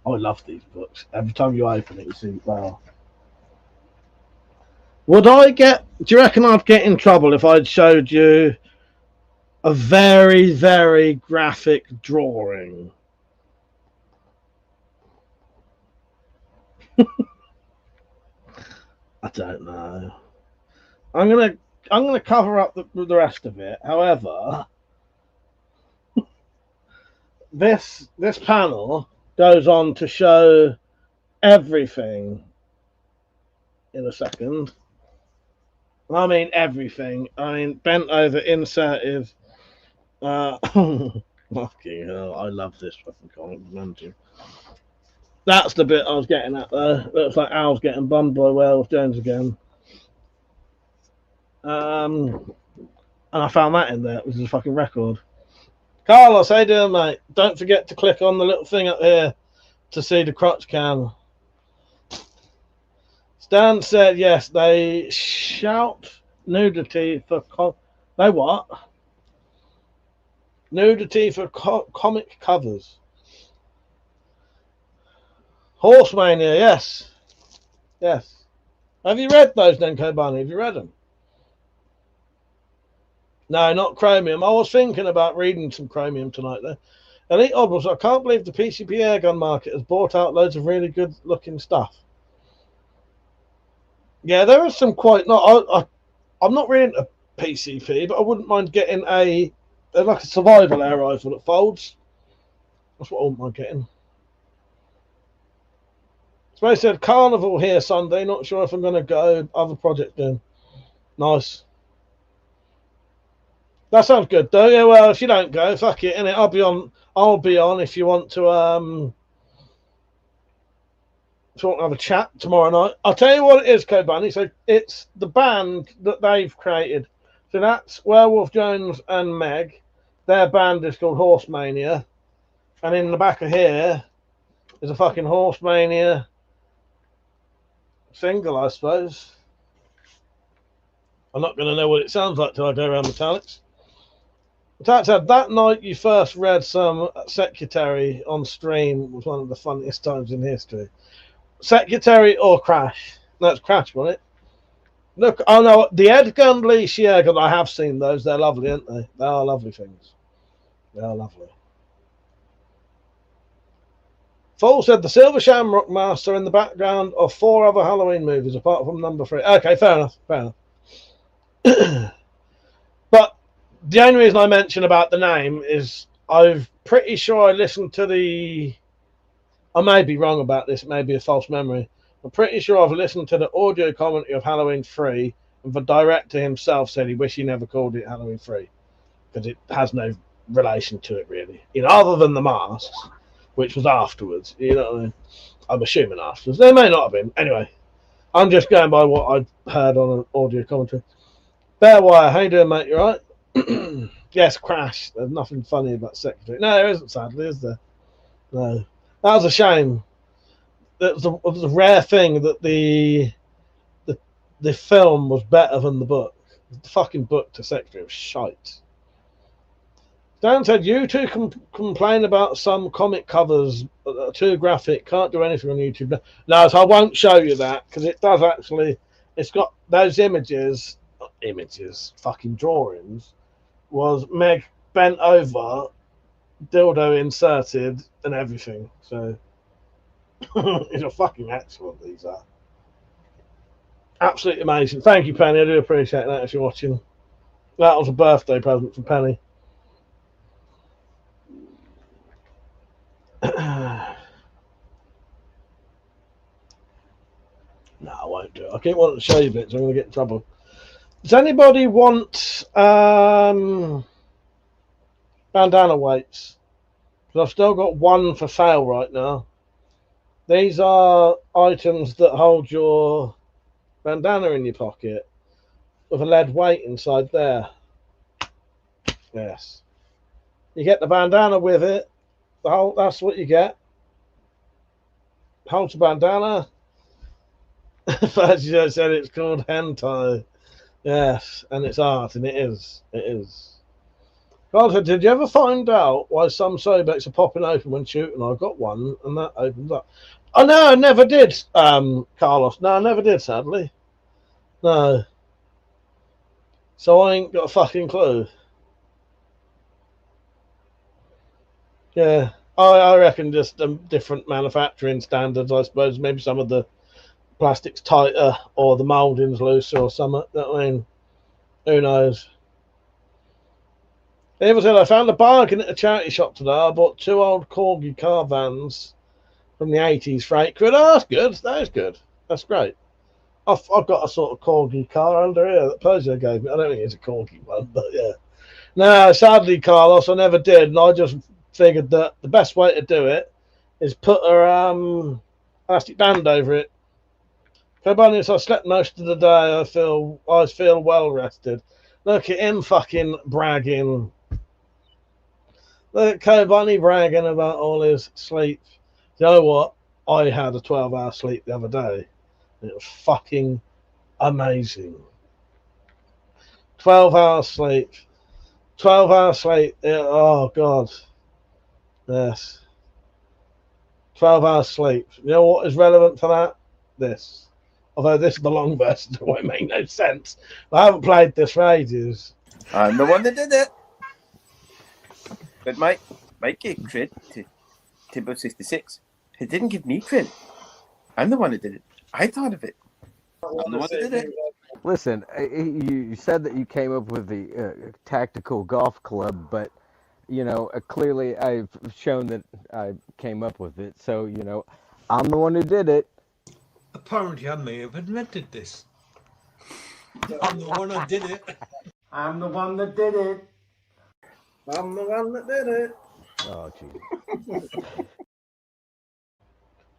I love these books. Every time you open it, you see, wow. Do you reckon I'd get in trouble if I'd showed you a very, very graphic drawing? I don't know. I'm gonna cover up the rest of it. However, this panel goes on to show everything in a second. I mean everything. I mean bent over, inserted. Fucking hell, I love this fucking comic manager. That's the bit I was getting at though. Looks like Al's getting bummed by Werewolf Jones again. And I found that in there. It was a fucking record. Carlos, how you doing, mate? Don't forget to click on the little thing up here to see the crotch cam. Stan said, yes, they shout nudity for... They what? Nudity for comic covers. Horsemania, yes. Yes. Have you read those, Nenko Bunny? Have you read them? No, not Chromium. I was thinking about reading some Chromium tonight, though. Elite Oddballs, I can't believe the PCP airgun market has bought out loads of really good-looking stuff. Yeah, there is some quite... I'm not really into PCP, but I wouldn't mind getting like a survival air rifle that folds. That's what I wouldn't mind getting. So they said carnival here Sunday. Not sure if I'm going to go. Other project doing. Nice. That sounds good though. Yeah. Well, if you don't go, fuck it. Innit? I'll be on. I'll be on if you want to. If you want to have a chat tomorrow night. I'll tell you what it is, Co Bunny. So it's the band that they've created. So that's Werewolf Jones and Meg. Their band is called Horse Mania. And in the back of here is a fucking Horse Mania single, I suppose. I'm not going to know what it sounds like till I go around Metallics. Metallics said that night you first read some Secretary on stream was one of the funniest times in history. Secretary or Crash? That's Crash, wasn't it? Look, oh no, the Edgar and Lee Shearer, I have seen those. They're lovely, aren't they? They are lovely things. They are lovely. Fall said the Silver Shamrock Master in the background of 4 other Halloween movies, apart from number 3. Okay, fair enough. Fair enough. But the only reason I mention about the name is I'm pretty sure I listened to the... I may be wrong about this. It may be a false memory. I'm pretty sure I've listened to the audio commentary of Halloween 3, and the director himself said he wished he never called it Halloween 3 because it has no relation to it, really. You know, other than the masks, which was afterwards. You know what I mean? I'm assuming afterwards. There may not have been. Anyway, I'm just going by what I heard on an audio commentary. Bearwire, how you doing, mate? You all right? Yes, Crash. There's nothing funny about Secretary. No, there isn't, sadly, is there? No. That was a shame. It was a rare thing that the film was better than the book. The fucking book to Secretary was shite. Dan said, you two complain about some comic covers that are too graphic. Can't do anything on YouTube. No, so I won't show you that because it does actually... It's got those images, fucking drawings, was Meg bent over, dildo inserted, and everything. So, it's a fucking excellent, these are. Absolutely amazing. Thank you, Penny. I do appreciate that if you're watching. That was a birthday present from Penny. No, I won't do it. I keep wanting to show you bits. I'm going to get in trouble. Does anybody want bandana weights? Because I've still got one for sale right now. These are items that hold your bandana in your pocket with a lead weight inside there. Yes. You get the bandana with it. That's what you get. Holds the bandana. As you said, it's called hentai. Yes, and it's art, and it is. It is. God, did you ever find out why some Sobex are popping open when shooting? I got one, and that opens up. Oh, no, I never did, Carlos. No, I never did, sadly. No. So I ain't got a fucking clue. Yeah. I reckon just different manufacturing standards, I suppose. Maybe some of the plastic's tighter or the moulding's looser or something. I mean, who knows? Eva said, I found a bargain at a charity shop today. I bought 2 old Corgi car vans from the 80s freight crew. Oh, that's good. That is good. That's great. I've got a sort of Corgi car under here that Persia gave me. I don't think it's a Corgi one, but yeah. No, sadly, Carlos, I never did. And I just figured that the best way to do it is put a elastic band over it. Cobanius, I slept most of the day. I feel well rested. Look at him fucking bragging. Look at Cobani bragging about all his sleep. You know what? I had a 12-hour sleep the other day. It was fucking amazing. 12 hours sleep. 12 hours sleep. Oh, God. Yes. 12 hours sleep. You know what is relevant for that? This. Although this is the long version, so it won't make no sense. I haven't played this for ages. I'm the one that did it. But Mike gave credit to Timbo66. He didn't give me credit. I'm the one that did it. I thought of it. I'm the one that did it. Listen, you said that you came up with the tactical golf club, but you know, clearly I've shown that I came up with it. So, you know, I'm the one who did it. Apparently, I may have invented this. I'm the one that did it. I'm the one that did it. I'm the one that did it. Oh, jeez.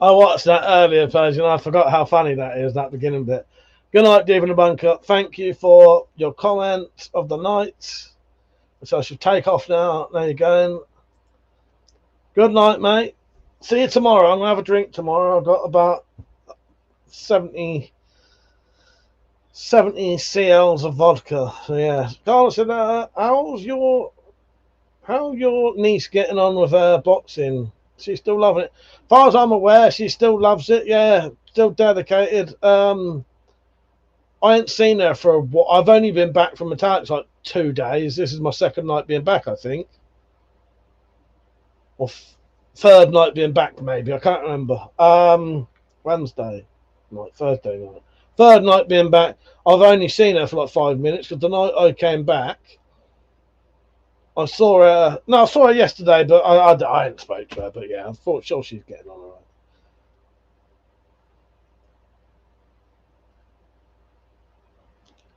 I watched that earlier version. I forgot how funny that is, that beginning bit. Good night, Dave in the bunker. Thank you for your comment of the night. So I should take off now. There you go. Good night, mate. See you tomorrow. I'm going to have a drink tomorrow. I've got about 70 CLs of vodka. So, yeah. Carlos said, how's your niece getting on with her boxing? She's still loving it. As far as I'm aware, she still loves it. Yeah, still dedicated. I ain't seen her for a while. I've only been back from Metallics like 2 days. This is my second night being back, I think. Or third night being back, maybe. I can't remember. Wednesday night, Thursday night. Third night being back. I've only seen her for like 5 minutes because the night I came back, I saw her. No, I saw her yesterday, but I hadn't spoke to her. But yeah, I thought sure she's getting on all right.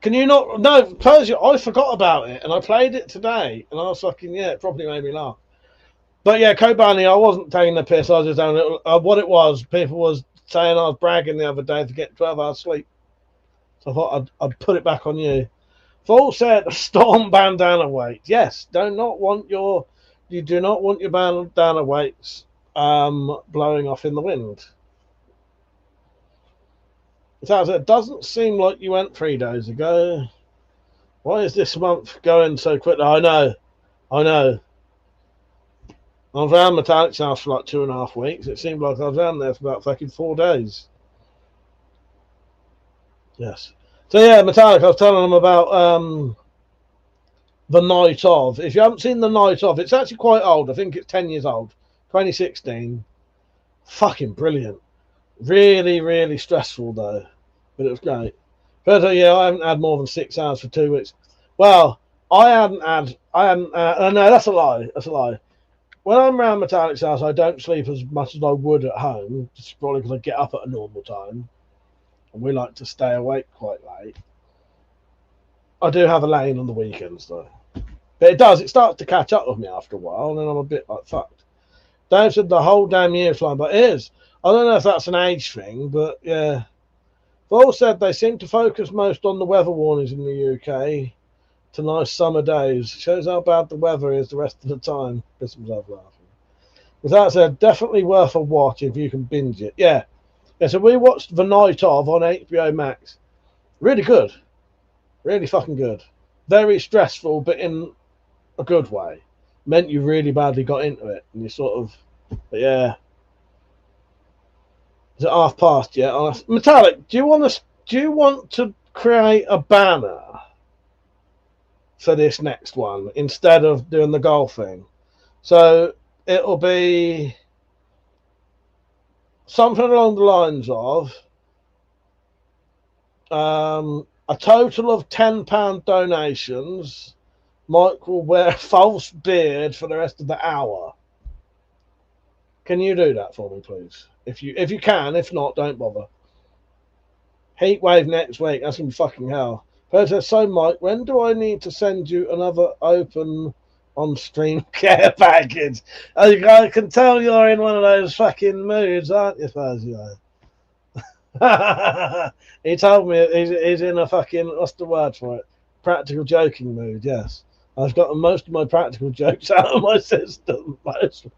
Can you not? No, Persia, I forgot about it and I played it today and I was fucking, yeah, it probably made me laugh. But yeah, Kobani, I wasn't taking the piss. I was just having what it was. People was saying I was bragging the other day to get 12 hours sleep. So I thought I'd put it back on you. Full set storm bandana weight. Yes, you do not want your bandana weights blowing off in the wind. It doesn't seem like you went 3 days ago. Why is this month going so quickly? I know. I was around Metallic's house for like 2.5 weeks. It seemed like I was around there for about fucking 4 days. Yes. So yeah, Metallic, I was telling them about the night of. If you haven't seen the night of, it's actually quite old. I think it's 10 years old. 2016. Fucking brilliant. Really, really stressful though, but it was great. But yeah, I haven't had more than 6 hours for 2 weeks. Well, I hadn't. No, that's a lie. That's a lie. When I'm around Metallic's house, I don't sleep as much as I would at home. It's probably because I get up at a normal time, and we like to stay awake quite late. I do have a lane on the weekends though, but it starts to catch up with me after a while, and then I'm a bit like fucked. Dave said the whole damn year flying, but it is. I don't know if that's an age thing, but yeah. Vol said they seem to focus most on the weather warnings in the UK to nice summer days. Shows how bad the weather is the rest of the time. Pissed myself laughing. With that said, definitely worth a watch if you can binge it. Yeah. Yeah, so we watched The Night Of on HBO Max. Really good. Really fucking good. Very stressful, but in a good way. Meant you really badly got into it. And you sort of, but yeah. Is it half past yet? Metallic, do you want to create a banner for this next one instead of doing the golfing? So it'll be something along the lines of a total of £10 donations. Mike will wear a false beard for the rest of the hour. Can you do that for me, please? If you can, if not, don't bother. Heat wave next week. That's gonna be fucking hell. So, Mike, when do I need to send you another open on stream care package? I can tell you're in one of those fucking moods, aren't you, Fazio? He told me he's in a fucking, what's the word for it? Practical joking mood. Yes, I've got most of my practical jokes out of my system mostly.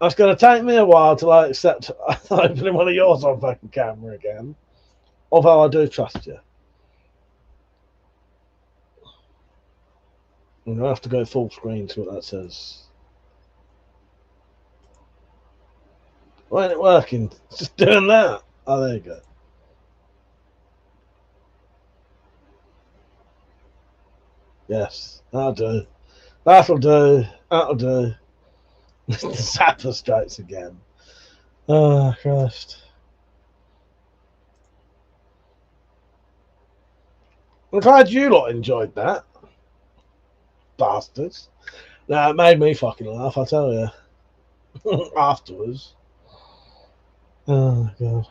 It's going to take me a while to accept opening one of yours on fucking camera again. Although I do trust you. I'm going to have to go full screen to what that says. Why ain't it working? It's just doing that. Oh, there you go. Yes, that'll do. That'll do. That'll do. The sapper strikes again. Oh, Christ. I'm glad you lot enjoyed that. Bastards. No, it made me fucking laugh, I tell you. Afterwards. Oh, God.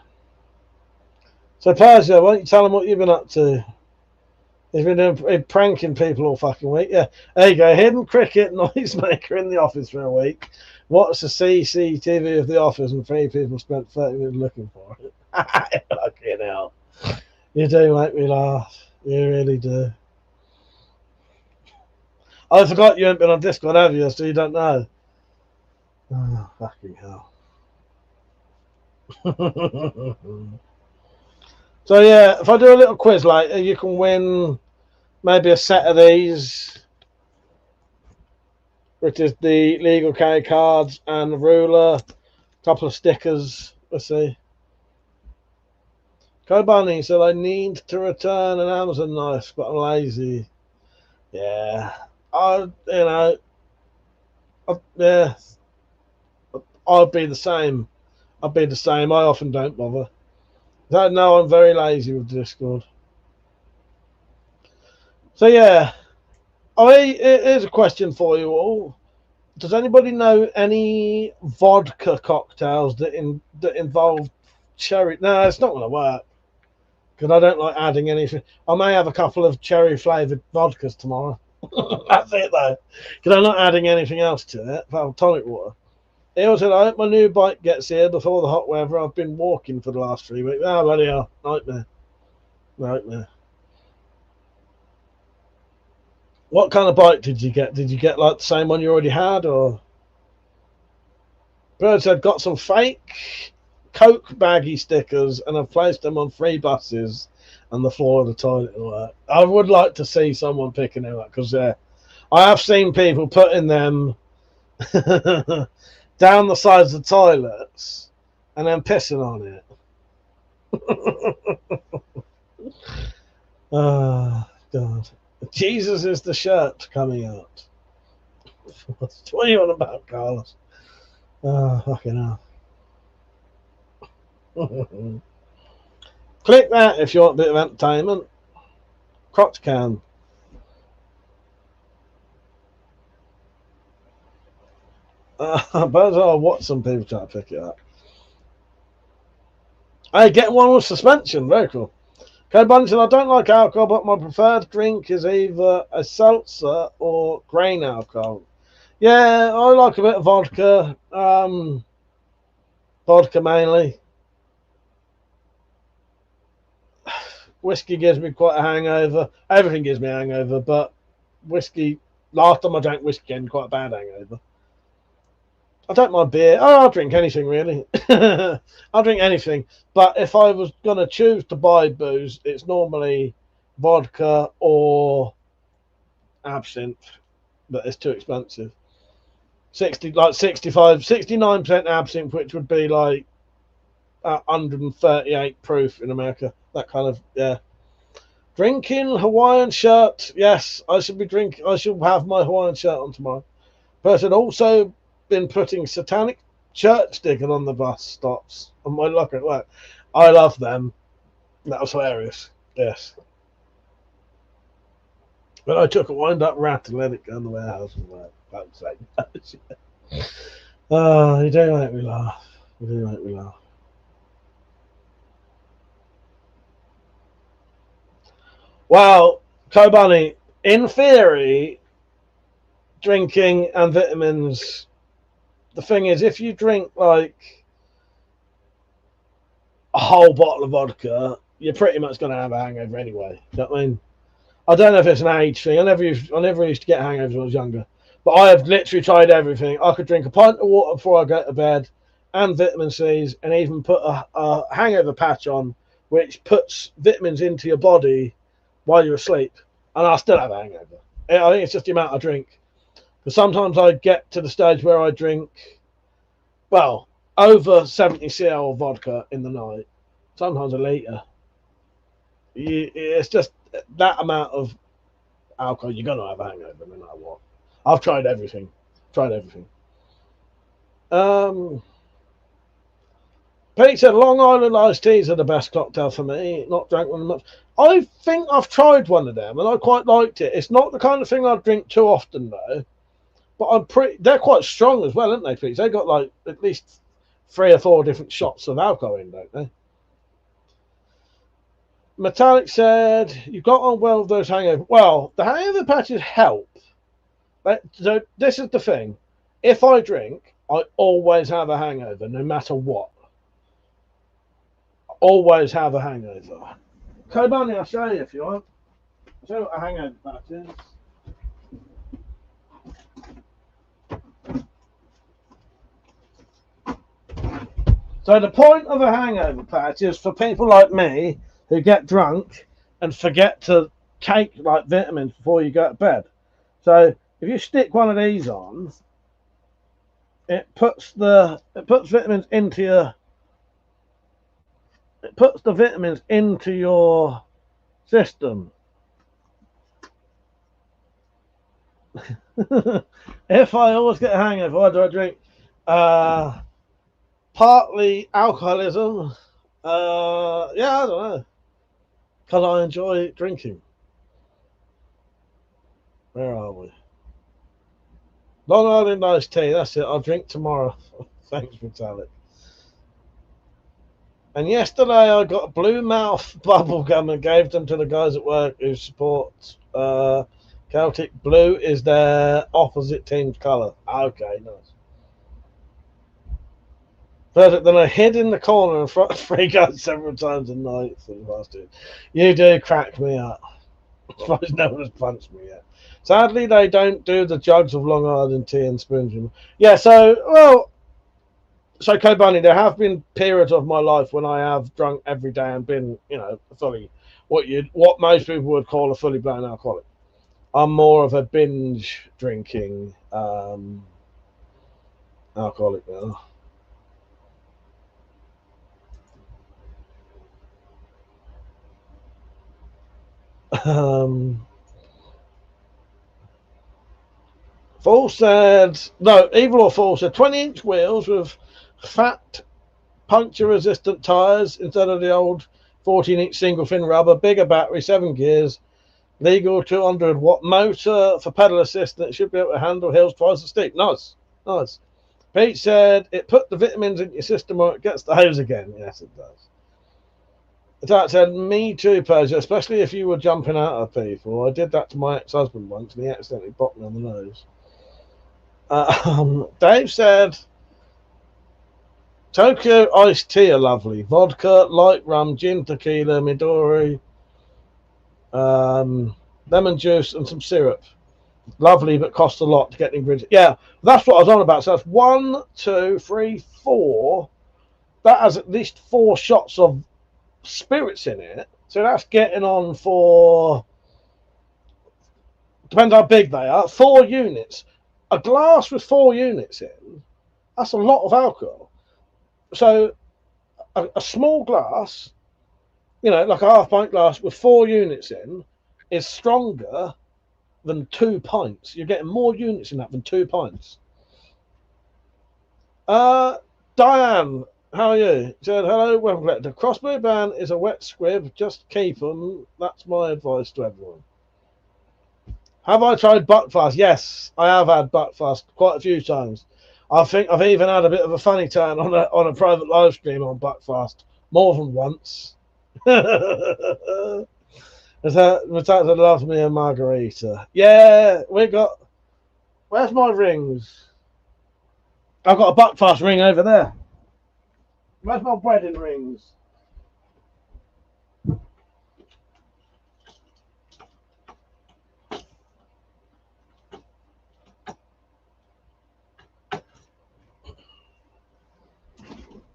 So, Persia, why don't you tell them what you've been up to? He's been doing pranking people all fucking week. Yeah, there you go. Hidden cricket noisemaker in the office for a week. What's the CCTV of the office? And 3 people spent 30 minutes looking for it. Fucking hell. You do make me laugh. You really do. I forgot you haven't been on Discord, have you? So you don't know. Oh, fucking hell. So yeah, if I do a little quiz later, you can win maybe a set of these, which is the legal carry cards and the ruler, a couple of stickers. Let's see. Kobani said I need to return an Amazon knife, but I'm lazy. Yeah, yeah, I'd be the same. I'd be the same. I often don't bother. No, I'm very lazy with Discord. So yeah, here's a question for you all. Does anybody know any vodka cocktails that involve cherry? No, it's not going to work because I don't like adding anything. I may have a couple of cherry flavoured vodkas tomorrow. That's it though, because I'm not adding anything else to it. Well, tonic water. He also, I hope my new bike gets here before the hot weather. I've been walking for the last 3 weeks. Oh, bloody hell. Nightmare. Nightmare. What kind of bike did you get? Did you get like the same one you already had, or? Bird said, got some fake Coke baggy stickers and I've placed them on 3 buses and the floor of the toilet. I would like to see someone picking them up because I have seen people putting them down the sides of the toilets and then pissing on it. Oh, God. Jesus is the shirt coming out. What are you on about, Carlos? Oh, fucking hell. Click that if you want a bit of entertainment. Crotch can. But I'll watch some people try to pick it up. I get one with suspension. Very cool. Okay, Bunton, I don't like alcohol, but my preferred drink is either a seltzer or grain alcohol. Yeah, I like a bit of vodka. Vodka mainly. Whiskey gives me quite a hangover. Everything gives me a hangover, but whiskey, last time I drank whiskey, I had quite a bad hangover. I don't mind beer. Oh, I'll drink anything, really. I'll drink anything. But if I was going to choose to buy booze, it's normally vodka or absinthe, but it's too expensive. 69% absinthe, which would be like 138 proof in America. That kind of, yeah. Drinking Hawaiian shirt. Yes, I should be drinking. I should have my Hawaiian shirt on tomorrow. Person also been putting satanic church stickers on the bus stops on my locker at work. I love them. That was hilarious. Yes. But I took a wind-up rat and let it go in the warehouse and work. That was like, oh, you do make me laugh. You do make me laugh. Well, Kobani, in theory, drinking and vitamins, the thing is, if you drink like a whole bottle of vodka, you're pretty much going to have a hangover anyway. You know what I mean? I don't know if it's an age thing. I never used to get hangovers when I was younger. But I have literally tried everything. I could drink a pint of water before I go to bed and vitamin C's and even put a hangover patch on, which puts vitamins into your body while you're asleep. And I still have a hangover. I think it's just the amount I drink. Because sometimes I get to the stage where I drink, well, over 70 cl of vodka in the night. Sometimes a litre. It's just that amount of alcohol, you're going to have a hangover no matter what. I've tried everything. Person Pete said Long Island iced teas are the best cocktail for me. Not drank one much. I think I've tried one of them and I quite liked it. It's not the kind of thing I'd drink too often though. But they're quite strong as well, aren't they, Pete? They got like at least 3 or 4 different shots of alcohol in, don't they? Metallic said, you got on well with those hangover. Well, the hangover patches help. So this is the thing. If I drink, I always have a hangover, no matter what. Always have a hangover. Kobani, I'll show you if you want. I'll show you what a hangover patch is. So the point of a hangover patch is for people like me who get drunk and forget to take like vitamins before you go to bed. So if you stick one of these on, it puts vitamins into your system. If I always get a hangover, why do I drink? Partly alcoholism. Yeah, I don't know. Because I enjoy drinking. Where are we? Long Island iced tea. That's it. I'll drink tomorrow. Thanks, Metallic. And yesterday I got a blue mouth bubble gum and gave them to the guys at work who support Celtic. Blue is their opposite team's colour. Okay, nice. Perfect. Then I hid in the corner and front of 3 guys several times a night. You do crack me up. I suppose no one has punched me yet. Sadly, they don't do the jugs of Long Island tea and spoons. Yeah, so Kobani, there have been periods of my life when I have drunk every day and been, fully what most people would call a fully blown alcoholic. I'm more of a binge drinking alcoholic now. Fool said, no, Evil or Fool said 20-inch wheels with fat puncture resistant tyres instead of the old 14-inch single fin rubber, bigger battery, 7 gears, legal 200-watt motor for pedal assist that should be able to handle hills twice as steep. Nice. Pete said it put the vitamins in your system or it gets the hose again. Yes, it does. That said, me too, Persia, especially if you were jumping out at people. I did that to my ex-husband once and he accidentally bopped me on the nose. Dave said, Tokyo iced tea are lovely. Vodka, light rum, gin, tequila, Midori, lemon juice and some syrup. Lovely, but cost a lot to get the ingredients. Yeah, that's what I was on about. So that's 1, 2, 3, 4. That has at least 4 shots of spirits in it, so that's getting on for, depends how big they are, 4 units. A glass with 4 units in, that's a lot of alcohol. So a small glass, like a half-pint glass with 4 units in, is stronger than 2 pints. You're getting more units in that than 2 pints. Diane, how are you? She said, hello, WeaponCollector. Crossbow ban is a wet squib. Just keep them. That's my advice to everyone. Have I tried Buckfast? Yes, I have had Buckfast quite a few times. I think I've even had a bit of a funny turn on a private live stream on Buckfast more than once. That loves me a margarita. Yeah, we got. Where's my rings? I've got a Buckfast ring over there. Where's my wedding rings?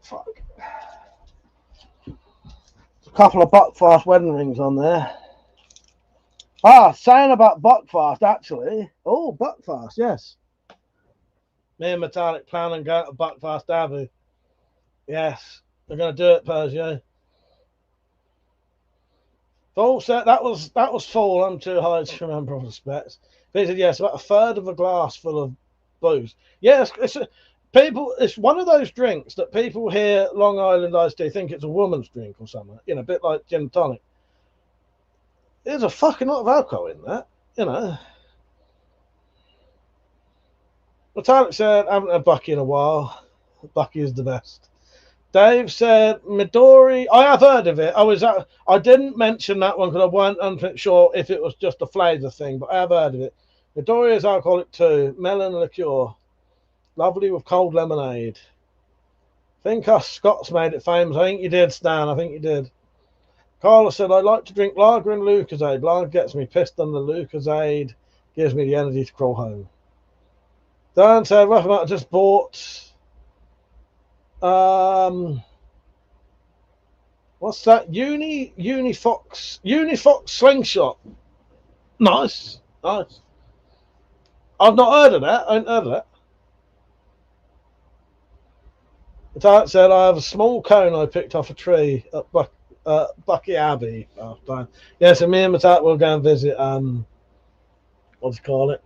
Fuck. There's a couple of Buckfast wedding rings on there. Saying about Buckfast, actually. Oh, Buckfast, yes. Me and Metallic plan on going to Buckfast Abbey. Yes, we're going to do it, Persia. Full set. That was full. I'm too high to remember all the specs. He said yes, about a third of a glass full of booze. Yes, people, it's one of those drinks that people hear Long Island iced tea think it's a woman's drink or something, you know, a bit like gin and tonic. There's a fucking lot of alcohol in that, you know. Metallic said, I haven't had Bucky in a while. Bucky is the best. Dave said, Midori, I have heard of it. I didn't mention that one because I wasn't sure if it was just a flavour thing, but I have heard of it. Midori is alcoholic too. Melon liqueur. Lovely with cold lemonade. I think us Scots made it famous. I think you did, Stan. I think you did. Carla said, I like to drink lager and Lucozade. Lager gets me pissed and the Lucozade gives me the energy to crawl home. Dan said, rough amount, I just bought... what's that? Unifox slingshot. Nice. I've not heard of that. I haven't heard of that. That said, I have a small cone I picked off a tree at Bucky Abbey last time. Yeah, so me and Matat will go and visit what do you call it?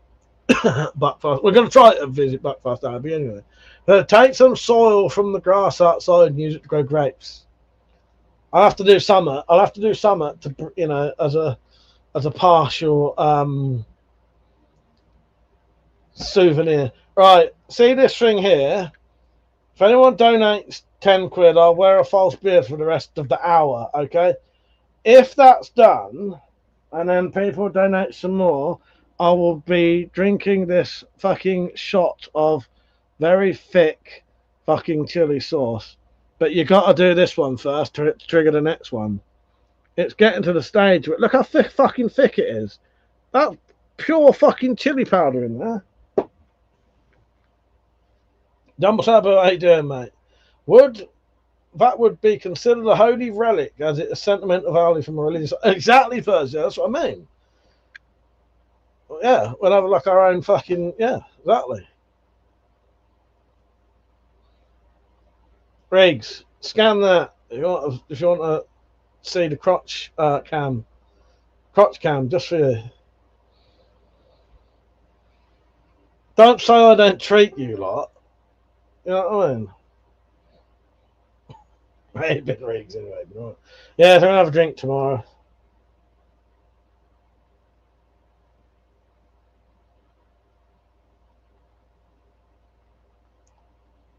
Buckfast. We're going to try to visit Buckfast Abbey anyway. Take some soil from the grass outside and use it to grow grapes. I'll have to do summer. I'll have to do summer to, you know, as a partial souvenir. Right, see this thing here? If anyone donates 10 quid, I'll wear a false beard for the rest of the hour, okay? If that's done, and then people donate some more, I will be drinking this fucking shot of very thick fucking chili sauce. But you got to do this one first to trigger the next one. It's getting to the stage where, look how fucking thick it is. That's pure fucking chili powder in there. Jumbo Sabo, how you doing, mate? That would be considered a holy relic, as it is sentimental value from a religious... Exactly, Thursday, that's what I mean. Yeah, we'll have like our own fucking... Yeah, exactly. Riggs, scan that if you want to see the crotch cam, just for you. Don't say I don't treat you lot. You know what I mean? I hate bit Riggs anyway. But yeah, I'm gonna have a drink tomorrow.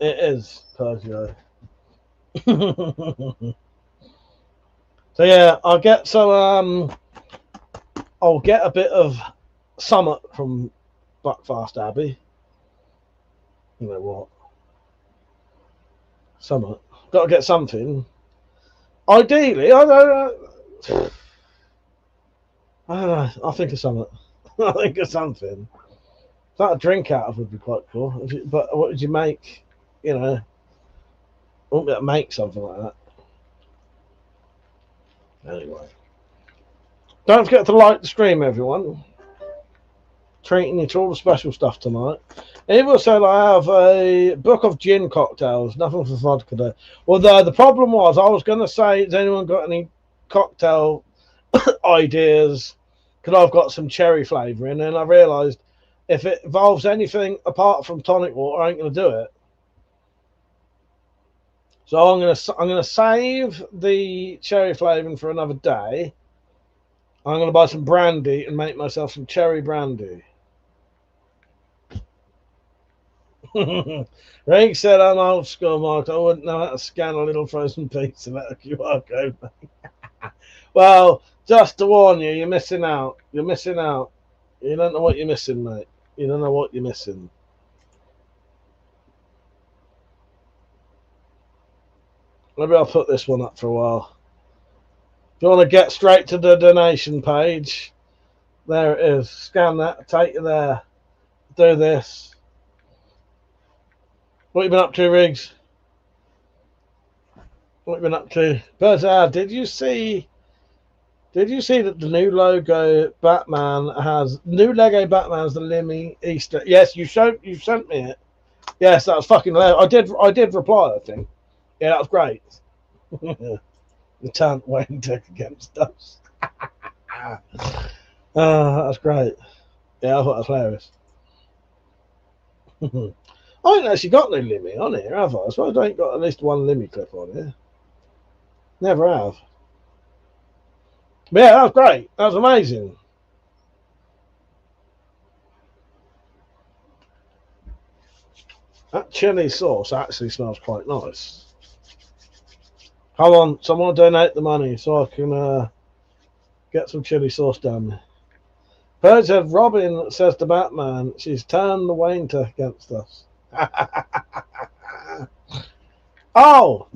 It is Pergio. So yeah, I'll get some. I'll get a bit of Summit from Buckfast Abbey. You know what? Summit. Got to get something. Ideally, I don't know. I think of Summit. I think of something. That a drink out of would be quite cool. But what would you make? You know, I won't be able to make something like that. Anyway, don't forget to like the stream, everyone. Treating you to all the special stuff tonight. Eva said I have a book of gin cocktails, nothing for vodka though. Well, the problem was I was going to say, has anyone got any cocktail ideas? Because I've got some cherry flavouring, and I realised if it involves anything apart from tonic water, I ain't going to do it. So I'm gonna save the cherry flavouring for another day. I'm gonna buy some brandy and make myself some cherry brandy. Rig said I'm old school, Mark. I wouldn't know how to scan a little frozen pizza with a QR code. Well, just to warn you, you're missing out. You're missing out. You don't know what you're missing, mate. You don't know what you're missing. Maybe I'll put this one up for a while. If you want to get straight to the donation page, there it is. Scan that, take you there. Do this. What have you been up to, Riggs? What have you been up to? But did you see that the new Lego Batman has the Limmy Easter? Yes, you sent me it. Yes, that was fucking hilarious. I did reply, I think. Yeah, that was great. The talent Wayne took against us. That was great. Yeah, I thought that was hilarious. I ain't actually got no Limmy on here, have I? So I ain't got at least one Limmy clip on here. Never have. But yeah, that was great. That was amazing. That chili sauce actually smells quite nice. Come on, someone donate the money so I can get some chili sauce down there. Bird said, Robin says to Batman, she's turned the Wainter against us. Oh,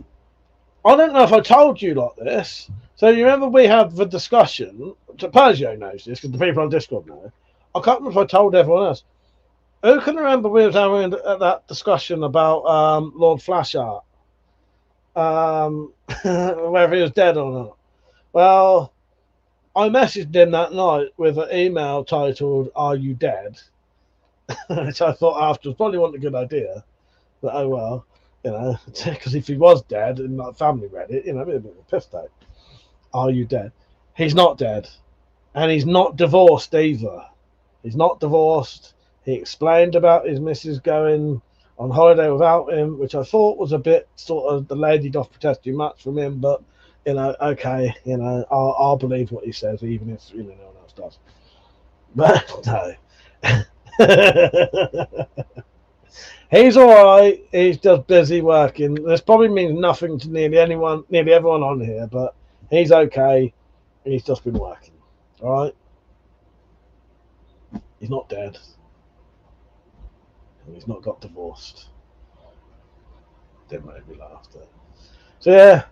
I don't know if I told you like this. So you remember we had the discussion, Persia knows this because the people on Discord know. I can't remember if I told everyone else. Who can remember we was having that discussion about Lord Flashart? Whether he was dead or not. Well, I messaged him that night with an email titled, "Are you dead?" Which I thought afterwards probably wasn't a good idea. But oh well, you know, because if he was dead and my family read it, you know, it'd be a bit of a piss take. Are you dead? He's not dead. And he's not divorced either. He's not divorced. He explained about his missus going on holiday without him, which I thought was a bit sort of the lady doth protest too much from him, but you know, okay, you know, I'll believe what he says, even if you know no one else does. But no, he's all right. He's just busy working. This probably means nothing to nearly everyone on here, but he's okay. He's just been working. All right, he's not dead. And he's not got divorced. Didn't make me laugh though. So yeah,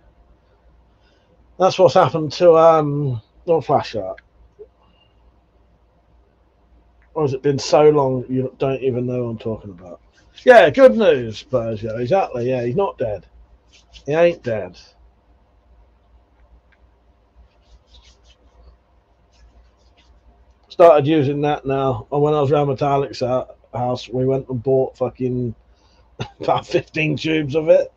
that's what's happened to Lord Flashart. Or has it been so long you don't even know what I'm talking about? Yeah, good news, Persia. Exactly. Yeah, he's not dead. He ain't dead. Started using that now. And when I was around Metallic's house, we went and bought fucking about 15 tubes of it.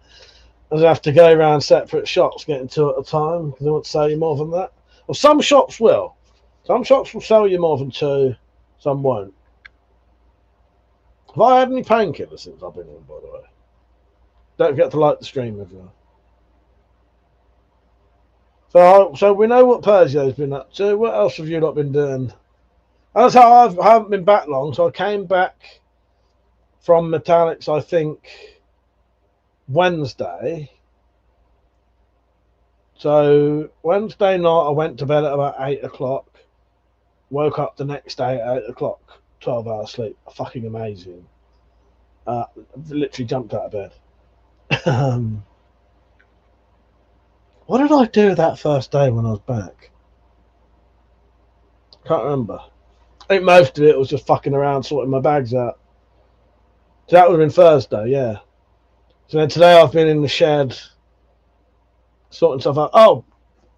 I have to go around separate shops getting two at a time because they won't sell you more than that. Well, some shops will. Some shops will sell you more than two, some won't. Have I had any painkillers since I've been in, by the way? Don't forget to like the stream, everyone. So we know what Persio's been up to. What else have you not been doing? That's how I haven't been back long. So I came back from Metallics, I think, Wednesday. So Wednesday night I went to bed at about 8 o'clock. Woke up the next day at 8 o'clock. 12 hours sleep. Fucking amazing. Literally jumped out of bed. What did I do that first day when I was back? Can't remember. I think most of it was just fucking around sorting my bags out. So that would have been Thursday, yeah. So then today I've been in the shed sorting stuff out. Oh,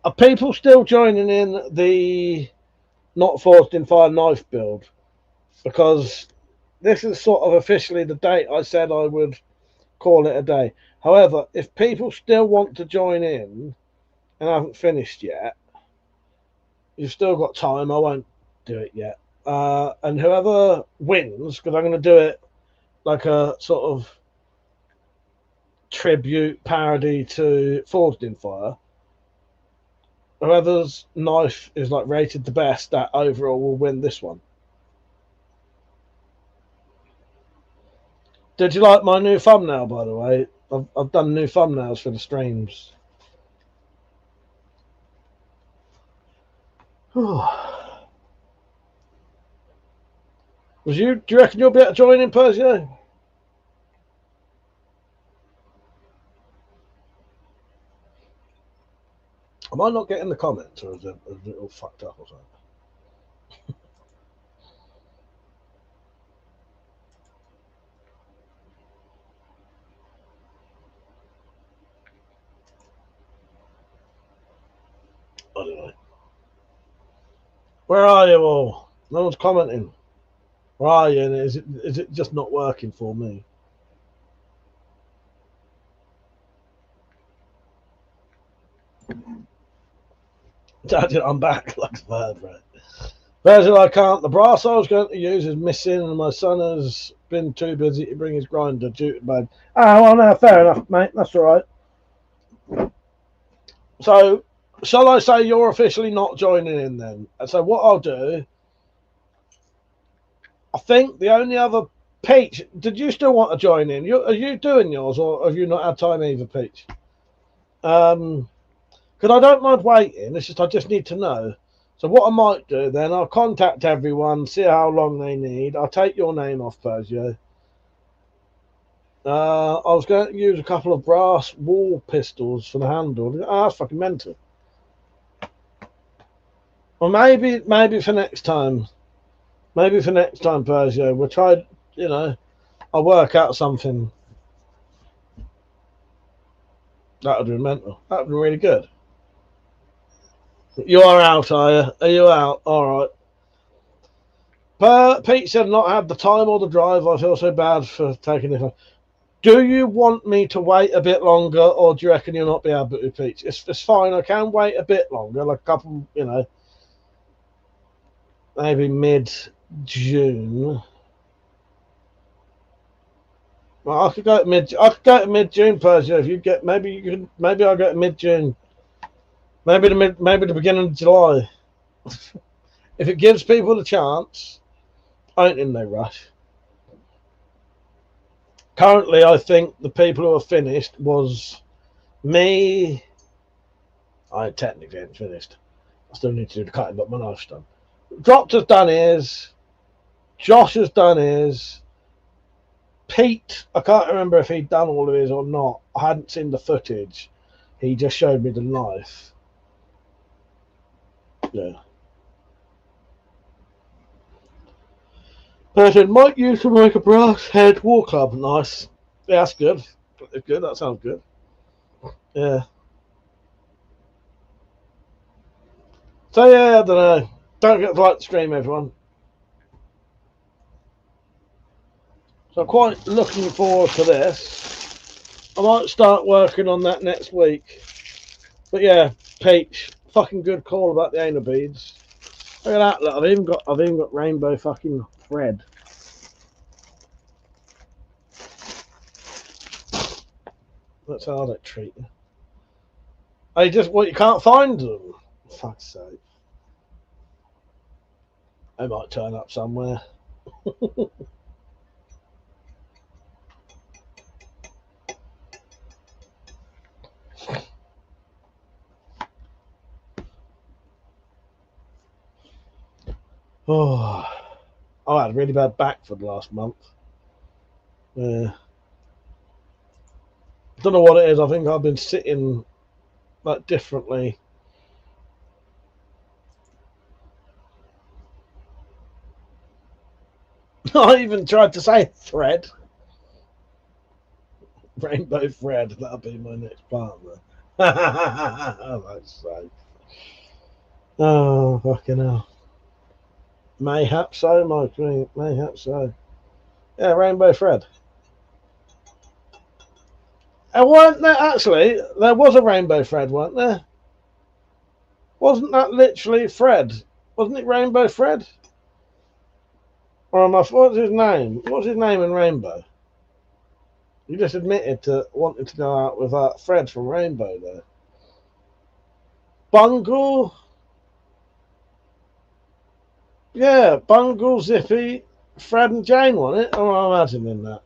are people still joining in the not forced in fire knife build? Because this is sort of officially the date I said I would call it a day. However, if people still want to join in and haven't finished yet, you've still got time. I won't do it yet. And whoever wins, because I'm going to do it like a sort of tribute parody to Forged in Fire. Whoever's knife is like rated the best, that overall will win this one. Did you like my new thumbnail, by the way? I've done new thumbnails for the streams. Do you reckon you'll be able to join in, Persia? Am I not getting the comments, or is it all fucked up or something? I don't know. Where are you all? No one's commenting. Where are you? And is it just not working for me? I'm back like a bird, right? Version I can't. The brass I was going to use is missing, and my son has been too busy to bring his grinder due to bed. Oh, well, no, fair enough, mate. That's all right. So, shall I say you're officially not joining in then? So what I'll do, I think the only other Peach, did you still want to join in? Are you doing yours, or have you not had time either, Peach? Because I don't mind waiting. It's just I just need to know. So what I might do then, I'll contact everyone, see how long they need. I'll take your name off, Persia. I was going to use a couple of brass wall pistols for the handle. Oh, that's fucking mental. Well, maybe for next time. Maybe for next time, Persia. We'll try, you know, I'll work out something. That would be mental. That would be really good. You are out, are you? Are you out? All right. Pete said not had the time or the drive. I feel so bad for taking it. Do you want me to wait a bit longer, or do you reckon you'll not be able to, Pete? It's fine. I can wait a bit longer, like a couple, you know, maybe mid-June. Well, I could go to mid-June, Persia. If you get, maybe I'll go to mid-June. Maybe the beginning of July. If it gives people the chance, I ain't in no rush. Currently, I think the people who are finished was me. I technically ain't finished. I still need to do the cutting, but my knife's done. Dropped has done his. Josh has done his. Pete, I can't remember if he'd done all of his or not. I hadn't seen the footage. He just showed me the knife. Yeah. I said, might use to make a brass head war club. Nice. Yeah, that's good. That's good. That sounds good. Yeah. So, yeah, I don't know. Don't forget to like the stream, everyone. So, I'm quite looking forward to this. I might start working on that next week. But, yeah, Peach, fucking good call about the anal beads. Look at that. Look, I've even got rainbow fucking thread. That's how they treat you. They just, you can't find them. For fuck's sake. They might turn up somewhere. Oh, I had a really bad back for the last month. Yeah. I don't know what it is. I think I've been sitting like differently. I even tried to say thread. Rainbow thread. That'll be my next partner. That's so. Oh, fucking hell. Mayhap so, my queen. Mayhap so. Yeah, rainbow thread. And weren't there actually? There was a rainbow thread, weren't there? Wasn't that literally Fred? Wasn't it Rainbow Fred? Or am I? What's his name? What's his name in Rainbow? You just admitted to wanting to go out with Fred from Rainbow there. Bungle? Yeah, Bungle, Zippy, Fred and Jane, wasn't it? Oh, I'm imagining that.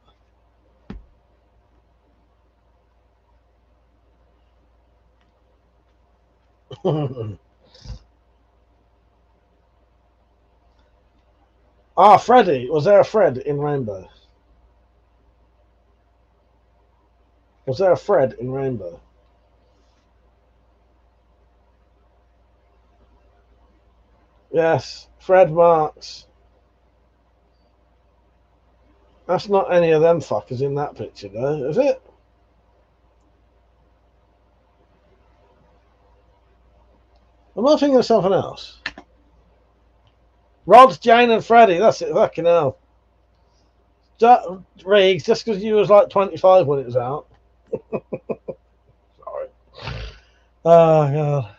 Ah, Freddy. Was there a Fred in Rainbow? Was there a Fred in Rainbow? Yes, Fred Marks. That's not any of them fuckers in that picture, though, is it? Am I thinking of something else? Rod, Jane, and Freddie. That's it. Fucking hell. Riggs, just because you was like 25 when it was out. Sorry. Oh, God.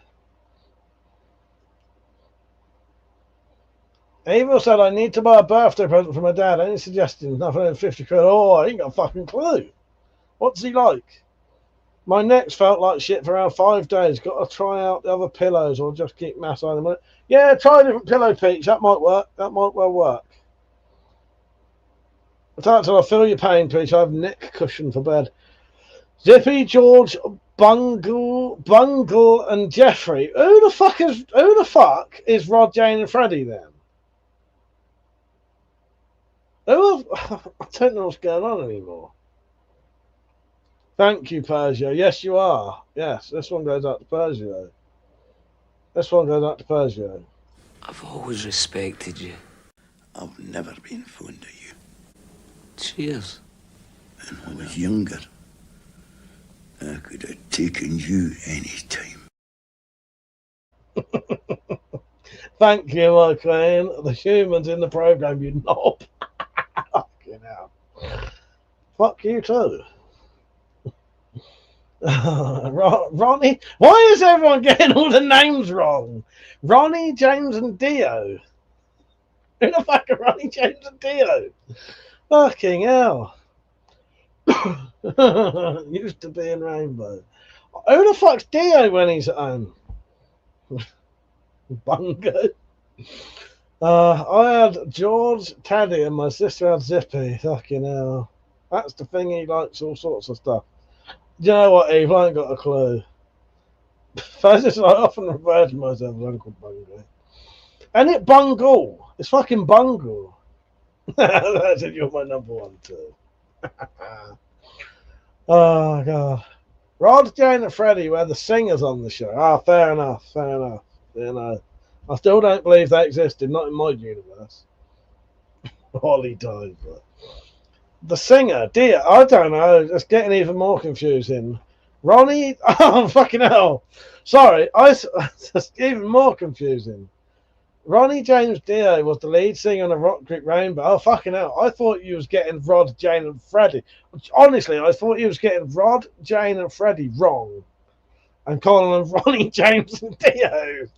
Evil said, I need to buy a birthday present for my dad. Any suggestions? Nothing than 50 quid. Oh, I ain't got a fucking clue. What's he like? My neck's felt like shit for around 5 days. Got to try out the other pillows or just keep massaging them. Yeah, try a different pillow, Peach. That might work. That might well work. Until I feel your pain, Peach. I have neck cushion for bed. Zippy, George, Bungle, and Jeffrey. Who the fuck is Rod, Jane, and Freddie then? I don't know what's going on anymore. Thank you, Persia. Yes, you are. Yes, this one goes out to Persia. This one goes out to Persia. I've always respected you. I've never been fond of you. Cheers. And when I was younger, I could have taken you any time. Thank you, my queen. The humans in the program, you knob. Fucking hell. Fuck you too. Ronnie, why is everyone getting all the names wrong? Ronnie, James, and Dio. Who the fuck are Ronnie, James, and Dio? Fucking hell. Used to be in Rainbow. Who the fuck's Dio when he's at home? Bungo. I had George, Teddy, and my sister had Zippy. Fucking hell. That's the thing, he likes all sorts of stuff. Do you know what, Eve? I ain't got a clue. First, I often refer to myself as Uncle Bungo. And it Bungle. It's fucking Bungle. That's it, you're my number one too. Oh, God. Rod, Jane, and Freddie were the singers on the show. Ah, fair enough, fair enough. You know, I still don't believe they existed, not in my universe. Holly died, but... The singer, dear, I don't know. It's getting even more confusing. Ronnie, oh, fucking hell. Sorry, it's even more confusing. Ronnie James Dio was the lead singer on the Rock Creek Rainbow. Oh, fucking hell. I thought you was getting Rod, Jane, and Freddie. Honestly, I thought you was getting Rod, Jane, and Freddie wrong. And calling them Ronnie, James, and Dio.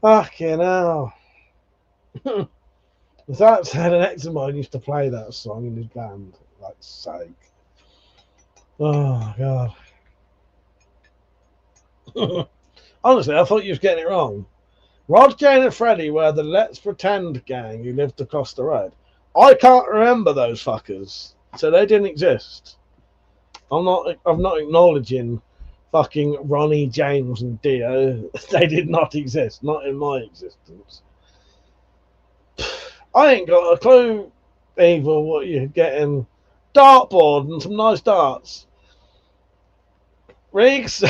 Fucking hell. That said, an ex of mine used to play that song in his band. Like, sake. Oh, God. Honestly, I thought you was getting it wrong. Rod, Jane, and Freddie were the Let's Pretend gang who lived across the road. I can't remember those fuckers, so they didn't exist. I'm not acknowledging fucking Ronnie, James, and Dio. They did not exist, not in my existence. I ain't got a clue, Evil, what you're getting. Dartboard and some nice darts. Riggs,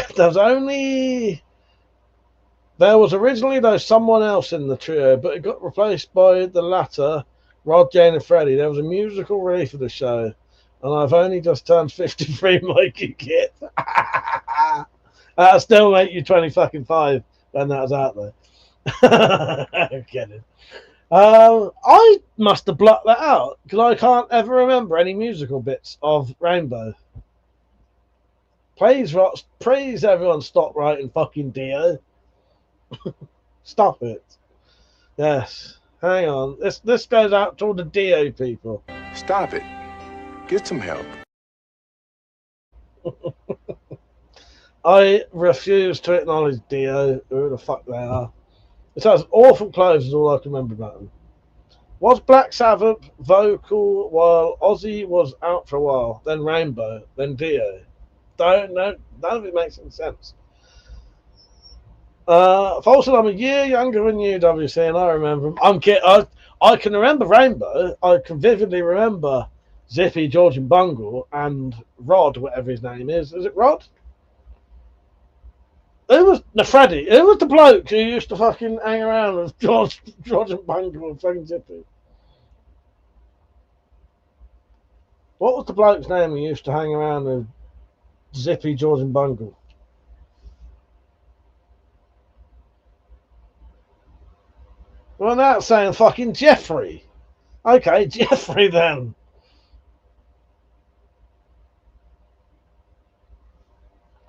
there was originally, though, someone else in the trio, but it got replaced by the latter, Rod, Jane, and Freddie. There was a musical relief of the show, and I've only just turned 53, Mikey Kit. That'll still make you 25 when that was out there. I'm kidding. I must have blocked that out because I can't ever remember any musical bits of Rainbow. Please, everyone, stop writing fucking Dio. Stop it. Yes. Hang on. This goes out to all the Dio people. Stop it. Get some help. I refuse to acknowledge Dio. Who the fuck they are. It has awful clothes is all I can remember about them. Was Black Sabbath vocal while Ozzy was out for a while, then Rainbow, then Dio? Don't know. None of it makes any sense. Falsehood, I'm a year younger than you, WC, and I remember him. I'm kidding. I can remember Rainbow. I can vividly remember Zippy, George, and Bungle, and Rod, whatever his name is. Is it Rod? Who was Freddie? Who was the bloke who used to fucking hang around with George and Bungle and fucking Zippy? What was the bloke's name who used to hang around with Zippy, George, and Bungle? Well, now it's saying fucking Jeffrey. Okay, Jeffrey then.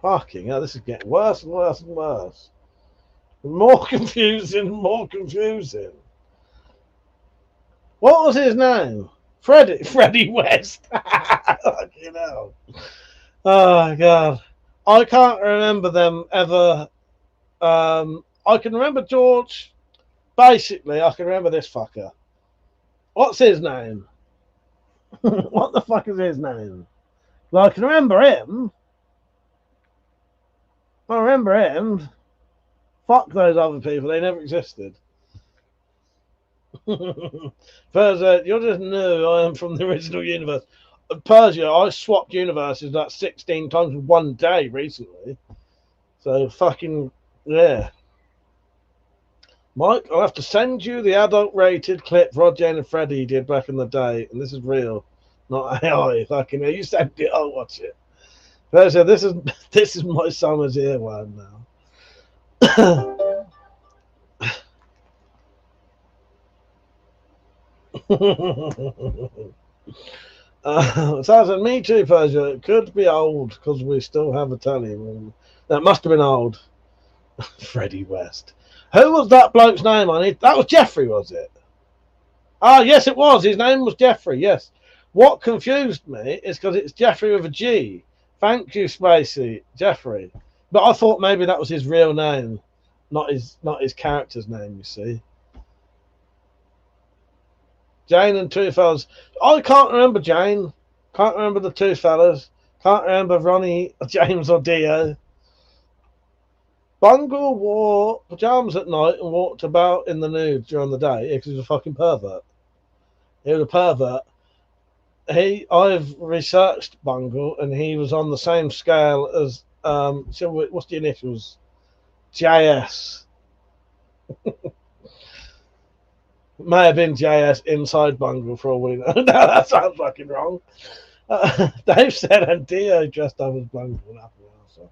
Fucking hell, this is getting worse and worse and worse. More confusing, more confusing. What was his name? Freddie West. You know. Oh God, I can't remember them ever. I can remember George. Basically, I can remember this fucker. What's his name? What the fuck is his name? Well, I can remember him. I remember him. Fuck those other people. They never existed. Persia, you're just new. I am from the original universe. Persia, I swapped universes like 16 times in one day recently. So fucking yeah. Mike, I'll have to send you the adult-rated clip Roger and Freddie did back in the day, and this is real, not AI. Fucking, you sent it. I'll watch it. Persia, this is my summer's earworm now. So me too, Persia. It could be old because we still have a telly. That must have been old. Freddie West. Who was that bloke's name on it? That was Jeffrey, was it? Ah, yes, it was. His name was Jeffrey, yes. What confused me is because it's Jeffrey with a G. Thank you, Spacey. Jeffrey. But I thought maybe that was his real name, not his character's name, you see. Jane and two fellas. I can't remember Jane. Can't remember the two fellas. Can't remember Ronnie, James, or Dio. Bungle wore pajamas at night and walked about in the nude during the day because he was a fucking pervert. He was a pervert. I've researched Bungle and he was on the same scale as so what's the initials? JS. May have been JS inside Bungle for all we know. No, that sounds fucking wrong. Dave said and Dio dressed up as Bungle. So.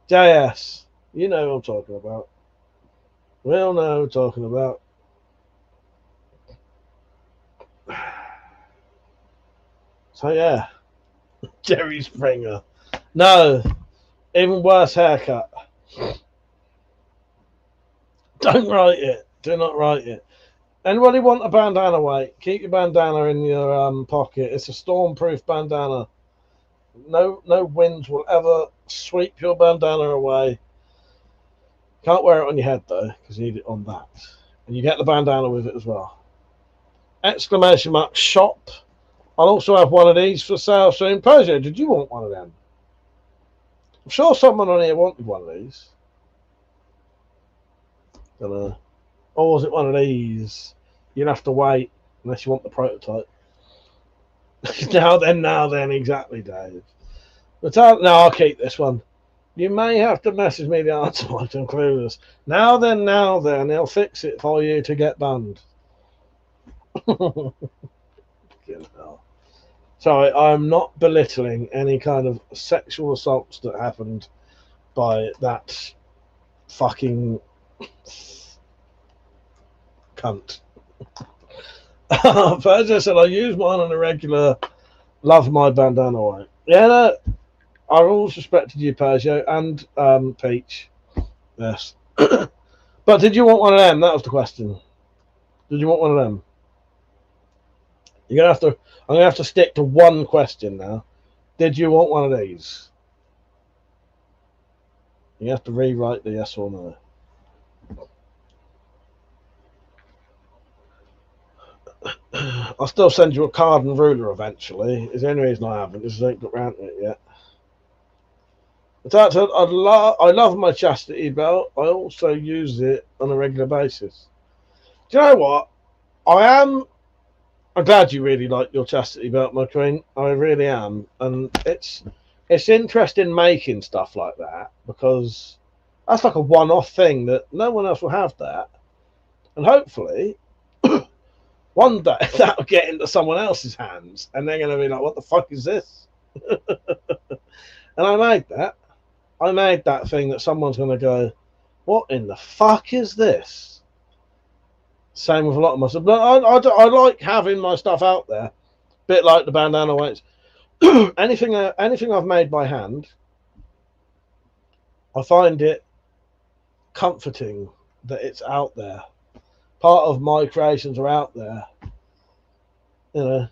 JS. You know what I'm talking about. We all know what I'm talking about. So yeah. Jerry Springer. No. Even worse haircut. Don't write it. Do not write it. Anybody want a bandana, weight? Keep your bandana in your pocket. It's a stormproof bandana. No winds will ever sweep your bandana away. Can't wear it on your head though, because you need it on that. And you get the bandana with it as well. Exclamation mark shop. I'll also have one of these for sale soon. Persia, did you want one of them? I'm sure someone on here wanted one of these. Don't know. Or was it one of these? You'll have to wait unless you want the prototype. now then, exactly, Dave. But no, I'll keep this one. You may have to message me the answer, I'm clueless. Now then, he'll fix it for you to get banned. Sorry, I'm not belittling any kind of sexual assaults that happened by that fucking cunt. Persia said, I use mine on a regular. Love my bandana white. Yeah, no, I've always respected you, Persia, and Peach. Yes. But did you want one of them? That was the question. Did you want one of them? I'm gonna have to stick to one question now. Did you want one of these? You have to rewrite the yes or no. I'll still send you a card and ruler eventually. Is the only reason I haven't. Is I ain't got round to it yet. But I love my chastity belt. I also use it on a regular basis. Do you know what? I'm glad you really like your chastity belt, my queen. I really am. And it's interesting making stuff like that because that's like a one-off thing that no one else will have that. And hopefully one day that'll get into someone else's hands and they're going to be like, what the fuck is this? And I made that. I made that thing that someone's going to go, what in the fuck is this? Same with a lot of my stuff. But I like having my stuff out there. Bit like the bandana weights. anything I've made by hand, I find it comforting that it's out there. Part of my creations are out there. you know,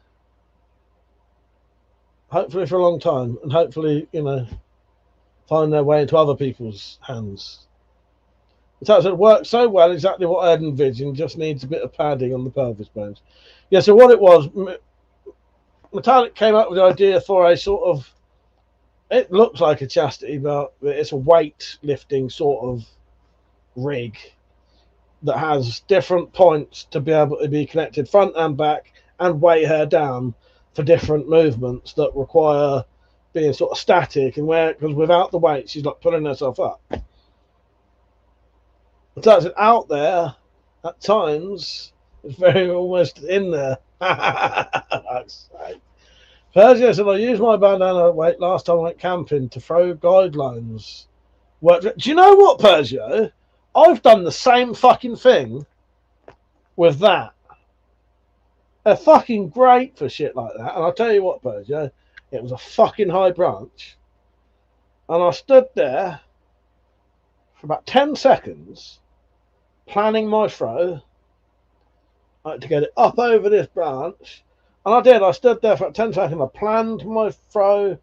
hopefully for a long time, and hopefully, you know, find their way into other people's hands. It worked so well, exactly what I had envisioned, just needs a bit of padding on the pelvis bones. Yeah, so what it was, Metallic came up with the idea for a sort of, it looks like a chastity belt, but it's a weight lifting sort of rig that has different points to be able to be connected front and back and weigh her down for different movements that require being sort of static, and where, because without the weight she's like pulling herself up. So it's out there at times, it's very almost in there. Persia said, I used my bandana weight last time I went camping to throw guidelines. Do you know what, Persia? I've done the same fucking thing with that. They're fucking great for shit like that. And I'll tell you what, Persia, it was a fucking high branch. And I stood there for about 10 seconds planning my throw. I had to get it up over this branch. And I did. I stood there for about 10 seconds. I planned my throw.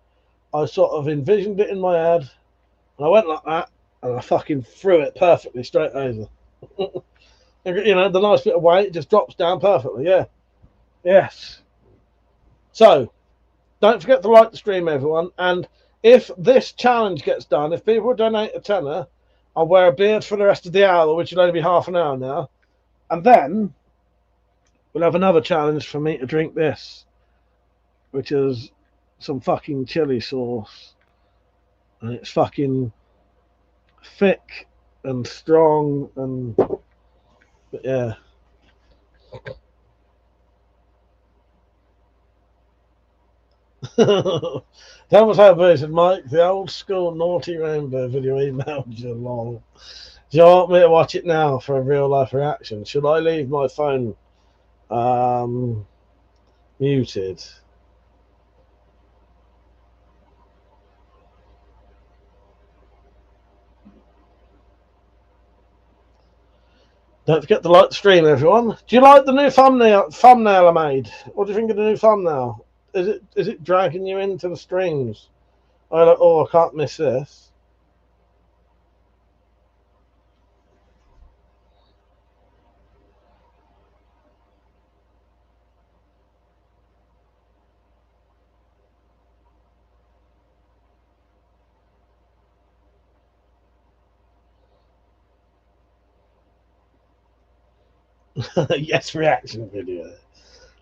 I sort of envisioned it in my head. And I went like that. And I fucking threw it perfectly straight over. You know, the nice bit of weight just drops down perfectly. Yeah. Yes. So, don't forget to like the stream, everyone. And if this challenge gets done, if people donate a tenner, I'll wear a beard for the rest of the hour, which will only be half an hour now. And then we'll have another challenge for me to drink this, which is some fucking chili sauce. And it's fucking thick and strong, and but yeah. That was how I said, Mike, the old school naughty rainbow video emailed you long. Do you want me to watch it now for a real life reaction? Should I leave my phone muted? Don't forget to like the stream, everyone. Do you like the new thumbnail I made? What do you think of the new thumbnail? Is it dragging you into the streams? Oh, I can't miss this. Yes, reaction video.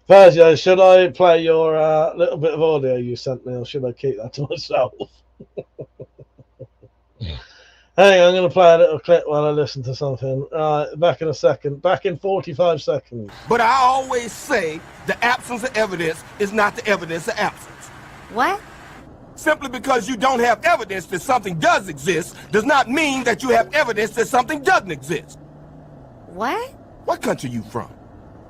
Persia, should I play your little bit of audio you sent me, or should I keep that to myself? Hey, I'm going to play a little clip while I listen to something. Back in a second. Back in 45 seconds. But I always say the absence of evidence is not the evidence of absence. What? Simply because you don't have evidence that something does exist does not mean that you have evidence that something doesn't exist. What? What country you from?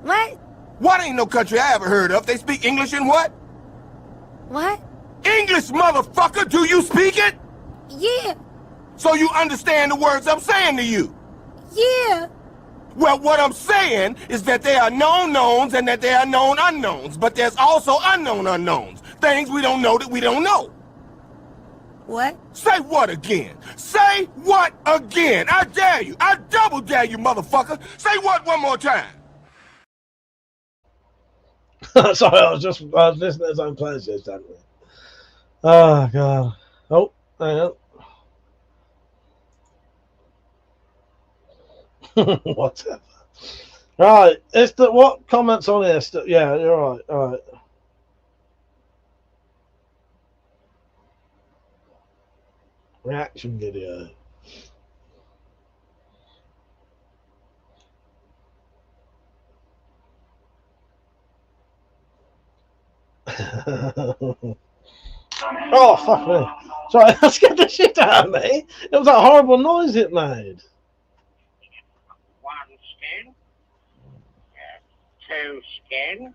What? What ain't no country I ever heard of. They speak English in what? What? English, motherfucker! Do you speak it? Yeah. So you understand the words I'm saying to you? Yeah. Well, what I'm saying is that there are known knowns and that there are known unknowns, but there's also unknown unknowns. Things we don't know that we don't know. What? Say what again? Say what again? I dare you. I double dare you, motherfucker. Say what one more time. Sorry, I was listening to his own plays yesterday. Oh, God. Oh, hang on. Whatever. Right, what comments on this? Yeah, you're right. All right. Reaction video. Oh, fuck me. Sorry, that scared the shit out of me. It was that horrible noise it made. 1 skin, 2 skin,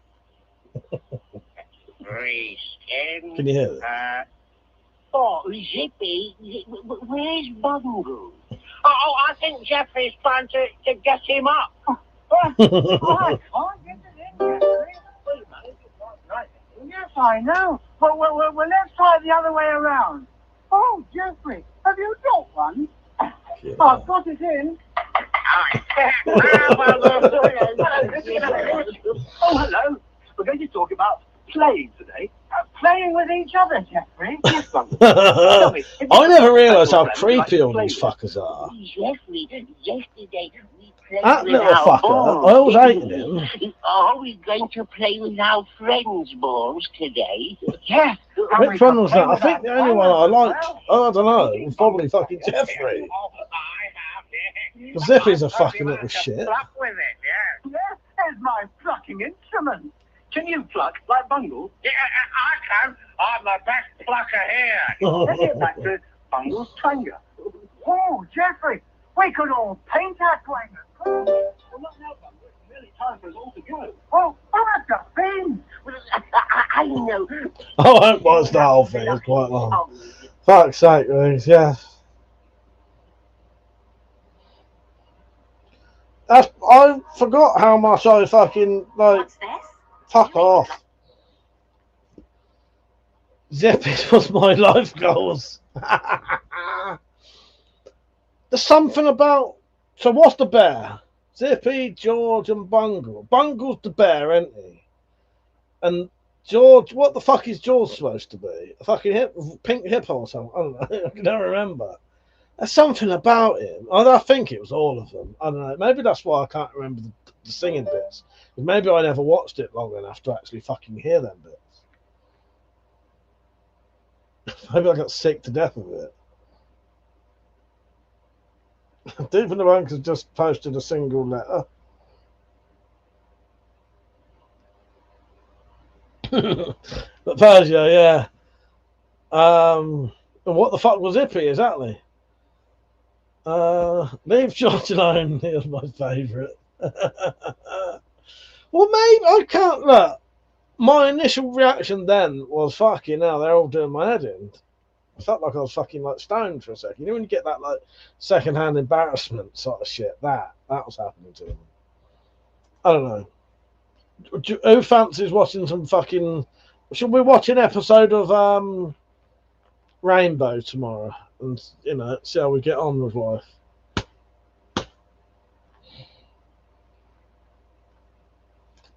3 skin. Can you hear that? Oh, Zippy, where's Bungle? Oh, I think Jeffrey's trying to get him up. Oh, I can't get it in there. I know. Well, let's try it the other way around. Oh, Jeffrey, have you got one? Yeah. Oh, I've got it in. Oh, hello. We're going to talk about playing today. Playing with each other, Jeffrey. Yes, Tell me, I never realised how creepy all these fuckers are. Jeffrey, yesterday we played That with little our fucker, balls. I always hated him. Are we going to play with our friends' balls today? Yes. Which one was that? I think the only one I liked, I don't know, was probably fucking Jeffrey. Because Zippy's a fucking little shit. Pluck with it, yeah. Yes, there's my plucking instrument. Can you pluck like Bungle? Yeah, I can. I'm the best plucker here. Let's get back to Bungle's twanger. Oh, Jeffrey, we could all paint our twangers. Well, not now, Bungle. It's nearly time for us all to go. Oh, that's a thing. I know. I won't watch the whole thing, it's quite long. Fuck's sake, Reese, yeah. I forgot how much I fucking, like, fuck off. Zippy was my life goals. There's something about, so what's the bear? Zippy, George and Bungle. Bungle's the bear, isn't he? And George, what the fuck is George supposed to be? A fucking pink hippo or something? I don't know, I can never remember. There's something about him. I think it was all of them. I don't know. Maybe that's why I can't remember the singing bits. Maybe I never watched it long enough to actually fucking hear them bits. Maybe I got sick to death of it. Deep in the Bank has just posted a single letter. But Persia, yeah. What the fuck was Zippy exactly? Leave George alone. He was my favourite. Well, maybe I can't look. My initial reaction then was fucking hell, they're all doing my head in. I felt like I was fucking like stoned for a second. You know when you get that like second-hand embarrassment sort of shit? That was happening to them. I don't know. Who fancies watching some fucking? Should we watch an episode of Rainbow tomorrow and see how we get on with life?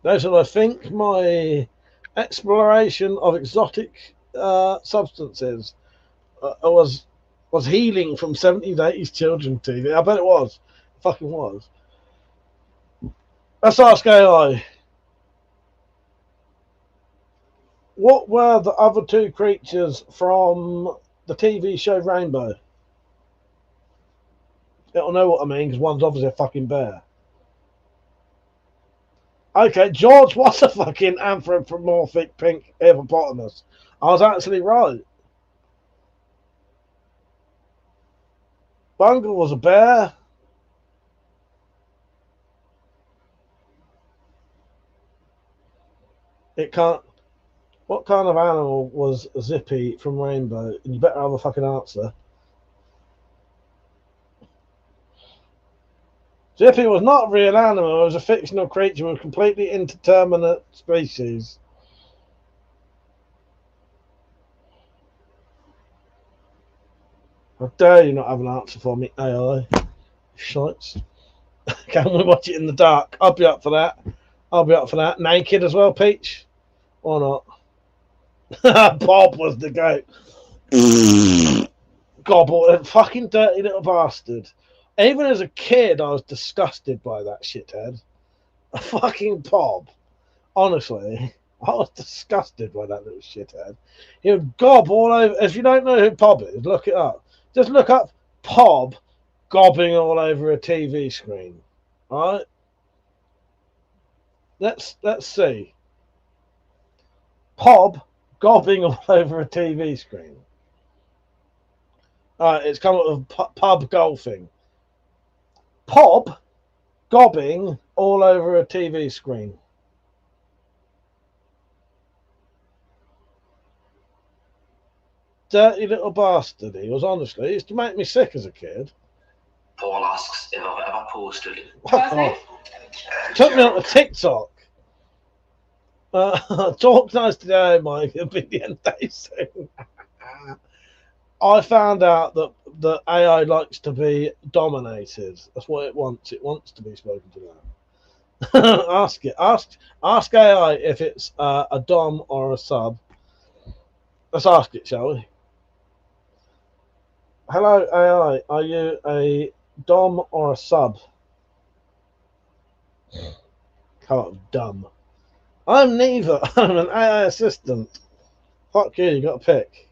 Those are, I think, my exploration of exotic substances was healing from 70s, 80s children TV. I bet it was. It fucking was. Let's ask AI. What were the other two creatures from the TV show Rainbow? It'll know what I mean, because one's obviously a fucking bear. Okay, George was a fucking anthropomorphic pink hippopotamus. I was actually right. Bungle was a bear. It can't. What kind of animal was Zippy from Rainbow? You better have a fucking answer. Zippy was not a real animal. It was a fictional creature with a completely indeterminate species. How dare you not have an answer for me, AI? Shites. Can we watch it in the dark? I'll be up for that. I'll be up for that. Naked as well, Peach? Or not? Bob was the goat. Gobble, fucking dirty little bastard. Even as a kid, I was disgusted by that shithead. A fucking Bob. Honestly, I was disgusted by that little shithead. He would gob all over. If you don't know who Bob is, look it up. Just look up Bob gobbing all over a TV screen. All right? Let's see. Bob gobbing all over a TV screen. All right, it's come up with pub golfing. Bob gobbing all over a TV screen. Dirty little bastard he was, honestly. He used to make me sick as a kid. Paul asks if I've ever posted. Took me on to TikTok. Talk nice today, Mike. It'll be the end day soon. I found out that the AI likes to be dominated. That's what it wants. It wants to be spoken to now. Ask it. Ask AI if it's a dom or a sub. Let's ask it, shall we? Hello, AI. Are you a dom or a sub? Come up with dumb. I'm neither. I'm an AI assistant. Fuck you. You got to pick.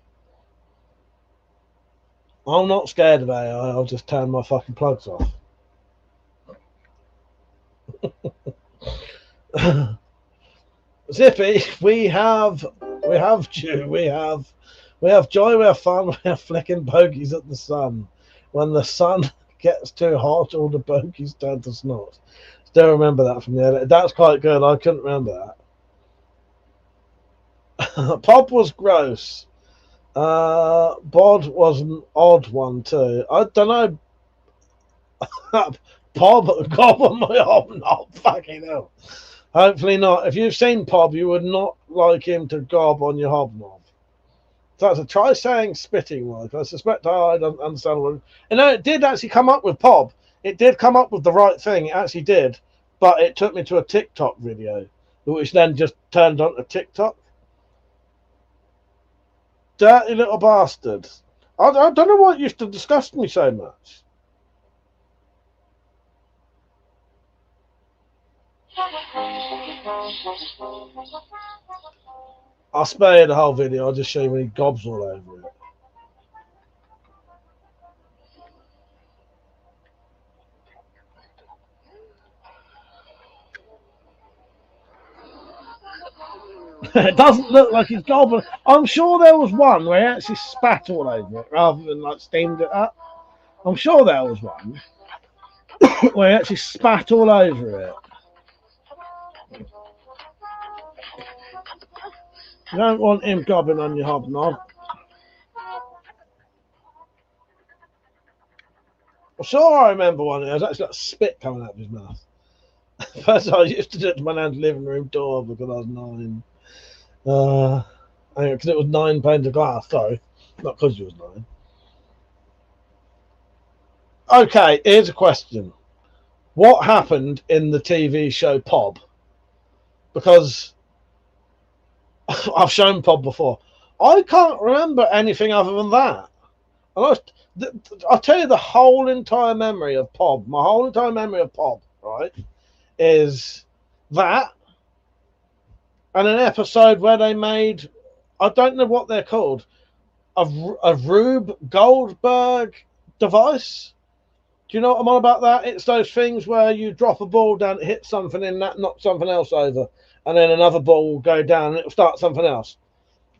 I'm not scared of AI. I'll just turn my fucking plugs off. Zippy, we have joy, we have fun, we have flicking bogies at the sun. When the sun gets too hot, all the bogies turn to snot. Still remember that from the edit. That's quite good. I couldn't remember that. Pop was gross. Bod was an odd one too. I don't know. Pob gob on my hobnob. Fucking hell. Hopefully not. If you've seen Pob, you would not like him to gob on your hobnob. So try saying spitting like. I suspect I don't understand what. You know, it did actually come up with Pob. It did come up with the right thing. It actually did, but it took me to a TikTok video, which then just turned on to TikTok. Dirty little bastard. I don't know what used to disgust me so much. I'll spare you the whole video. I'll just show you when he gobs all over it. It doesn't look like he's gobbling. I'm sure there was one where he actually spat all over it rather than like steamed it up. I'm sure there was one where he actually spat all over it. You don't want him gobbing on your hobnob. I'm sure I remember one. There was actually like spit coming out of his mouth. First, I used to do it to my nan's living room door because I was 9. Because it was 9 panes of glass. Sorry, not because you was 9. Okay, here's a question: what happened in the TV show Pob? Because I've shown Pob before. I can't remember anything other than that. And I'll tell you the whole entire memory of Pob. My whole entire memory of Pob, right, is that and an episode where they made, I don't know what they're called, a Rube Goldberg device. Do you know what I'm on about that? It's those things where you drop a ball down, it hits something in that, knock something else over, and then another ball will go down and it'll start something else.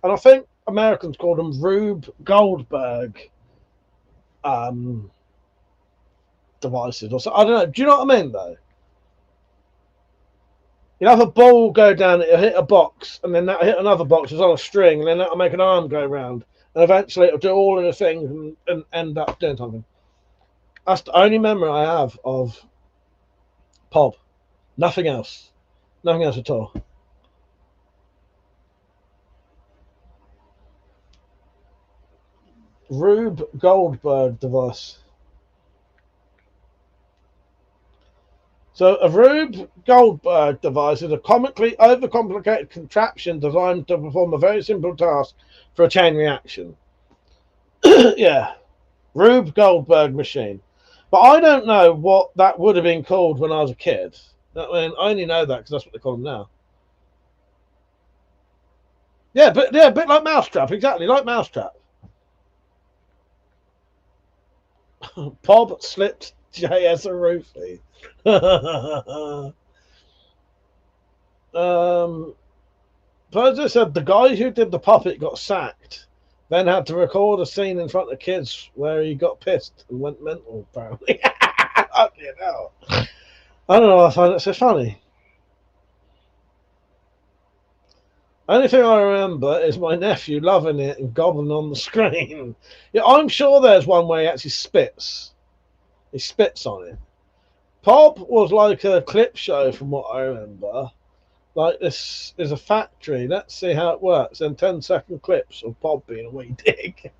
And I think Americans called them Rube Goldberg devices or so. I don't know. Do you know what I mean though? You have a ball go down, it'll hit a box, and then that'll hit another box that's on a string, and then that'll make an arm go round. And eventually it'll do all of the things and end up doing something. That's the only memory I have of Pob. Nothing else. Nothing else at all. Rube Goldberg device. So a Rube Goldberg device is a comically overcomplicated contraption designed to perform a very simple task for a chain reaction. Yeah, Rube Goldberg machine. But I don't know what that would have been called when I was a kid. I mean, I only know that because that's what they call them now. Yeah, but yeah, a bit like Mousetrap, exactly like Mousetrap. Pob slipped JS a roofie. Perzo said the guy who did the puppet got sacked, then had to record a scene in front of kids where he got pissed and went mental, apparently. Fucking hell. I don't know, I find it so funny. Only thing I remember is my nephew loving it and gobbling on the screen. Yeah, I'm sure there's one where he actually spits. He spits on it. Pop was like a clip show from what I remember, Like, this is a factory. Let's see how it works. Then 10-second clips of Bob being a wee dick.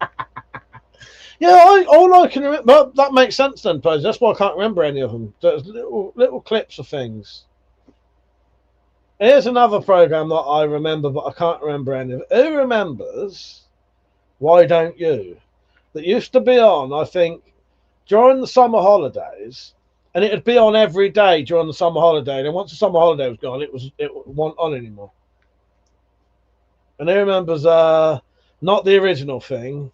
Yeah, all I can remember. But that makes sense then, Pose. That's why I can't remember any of them. There's little clips of things. Here's another program that I remember, but I can't remember any of it. Who remembers Why Don't You? That used to be on, I think, during the summer holidays. And it'd be on every day during the summer holiday. And then once the summer holiday was gone, it wasn't on anymore. And who remembers not the original thing?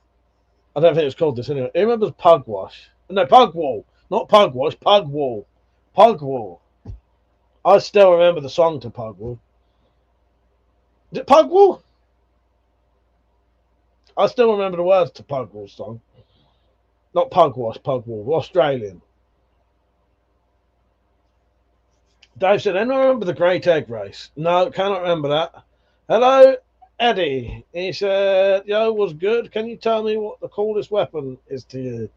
I don't think it was called this anyway. Who remembers Pugwash? No, Pugwall. Not Pugwash, Pugwall. Pugwall. I still remember the song to Pugwall. Is it Pugwall? I still remember the words to Pugwall's song. Not Pugwash, Pugwall. Australian. Dave said, anyone remember the Great Egg Race? No, cannot remember that. Hello, Eddie. He said, yo, was good. Can you tell me what the coolest weapon is to you?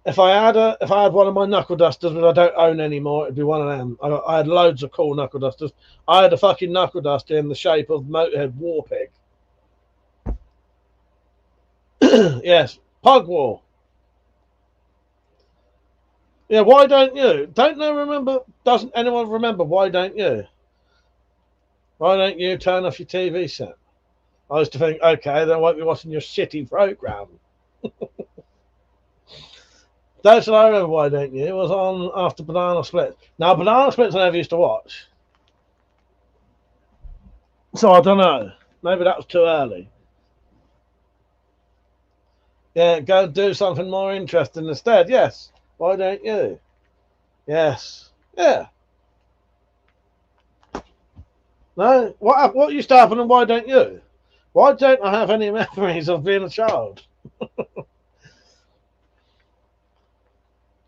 If I had one of my knuckle dusters, which I don't own anymore, it'd be one of them. I had loads of cool knuckle dusters. I had a fucking knuckle duster in the shape of Motorhead Warpig. Yes, Pugwall. Yeah, Why Don't You? Doesn't anyone remember Why Don't You? Why don't you turn off your TV set? I used to think, okay, then I won't be watching your shitty program. That's what I remember. Why Don't You? It was on after Banana Splits. Now, Banana Splits I never used to watch. So I don't know. Maybe that was too early. Yeah, go do something more interesting instead. Yes. Why don't you? Yes. Yeah. No? What used to happen and why don't you? Why don't I have any memories of being a child?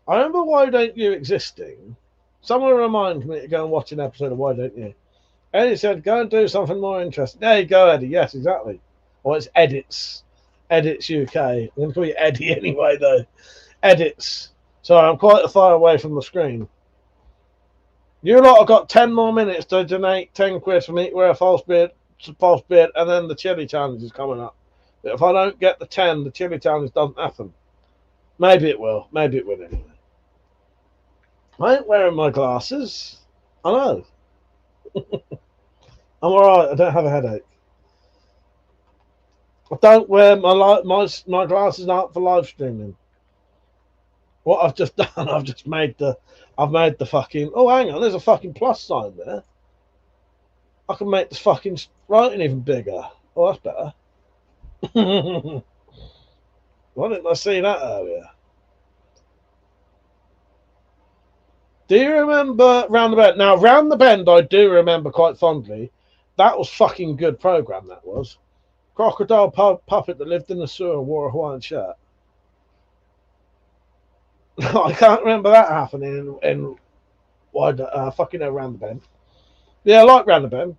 I remember Why Don't You existing. Someone remind me to go and watch an episode of Why Don't You. Eddie said, go and do something more interesting. There you go, Eddie. Yes, exactly. Or it's Edits. Edits UK. I'm going to call you Eddie anyway, though. Edits. Sorry, I'm quite far away from the screen. You lot have got 10 more minutes to donate 10 quid for me to wear a false beard, and then the chili challenge is coming up. But if I don't get the 10, the chili challenge doesn't happen. Maybe it will. Maybe it will anyway. I ain't wearing my glasses. I know. I'm alright. I don't have a headache. I don't wear my glasses out for live streaming. What I've just done, I've made the fucking. Oh, hang on. There's a fucking plus sign there. I can make this fucking writing even bigger. Oh, that's better. Why didn't I see that earlier? Do you remember Round the Bend? Now, Round the Bend, I do remember quite fondly. That was fucking good program, that was. Crocodile puppet that lived in the sewer and wore a Hawaiian shirt. I can't remember that happening in fucking Round the Bend. Yeah, I like Round the Bend.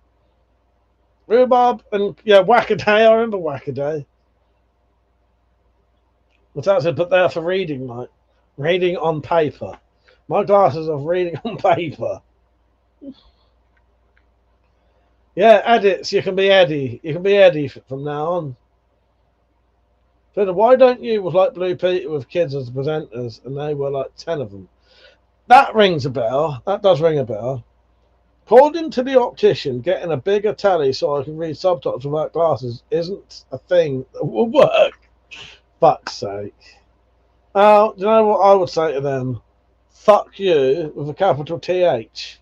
Rhubarb and, yeah, Whack-A-Day. I remember Whack-A-Day. What's that said? But they're for reading, mate. Reading on paper. My glasses are reading on paper. Yeah, edits. You can be Eddie. You can be Eddie from now on. So Why Don't You was like Blue Peter with kids as presenters, and they were like 10 of them. That rings a bell. That does ring a bell. According to the optician, getting a bigger telly so I can read subtitles without glasses isn't a thing that will work. Fuck's sake. Do you know what I would say to them? Fuck you with a capital TH.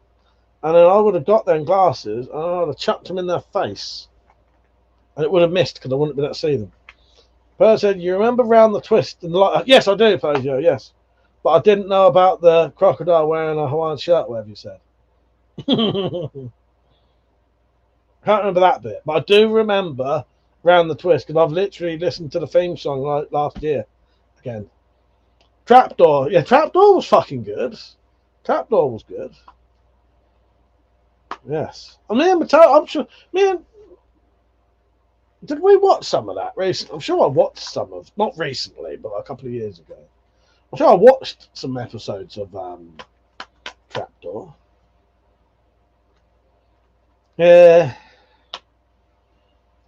And then I would have got them glasses and I would have chucked them in their face. And it would have missed because I wouldn't be able to see them. Per said, you remember Round the Twist and the light? Yes, I do, Pogio, yes. But I didn't know about the crocodile wearing a Hawaiian shirt, whatever you said. Can't remember that bit. But I do remember Round the Twist because I've literally listened to the theme song like last year again. Trapdoor. Yeah, Trapdoor was fucking good. Trapdoor was good. Yes. I mean, I'm sure. Man, did we watch some of that recently? I'm sure I watched some of, not recently, but a couple of years ago. I'm sure I watched some episodes of Trapdoor. Yeah.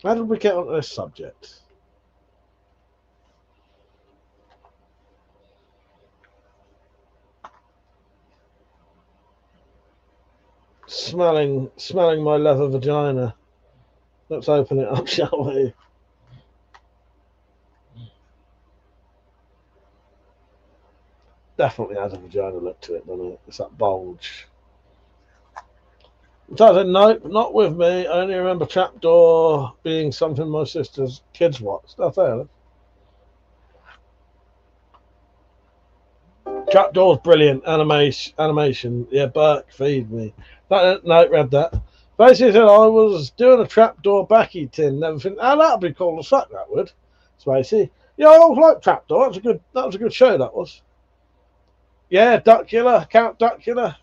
How did we get onto this subject? Smelling my leather vagina. Let's open it up, shall we? Definitely has a vagina look to it, doesn't it? It's that bulge. So I said, nope, not with me. I only remember Trapdoor being something my sister's kids watched. That's there. Trapdoor's brilliant. Animation. Yeah, Burke, feed me. No, read that. Basically said I was doing a Trapdoor backy tin. Never think, oh, that'd be cool as fuck, that would. Spacey. Yeah, I always liked Trapdoor. That was a good show, that was. Yeah, Duckula, Count Duckula.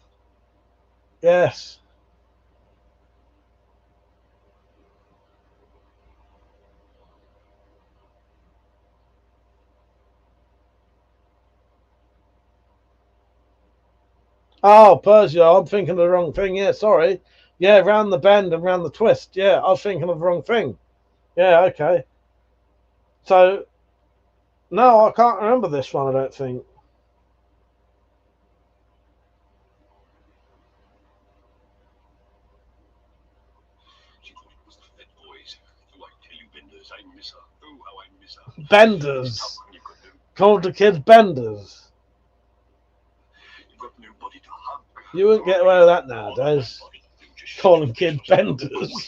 Yes. Oh, Persia, I'm thinking of the wrong thing. Yeah, sorry. Yeah, round the bend and round the twist. Yeah, I was thinking of the wrong thing. Yeah, okay. So, no, I can't remember this one, I don't think. Benders. Called the kids Benders. You wouldn't get away with that nowadays. Calling kids Benders.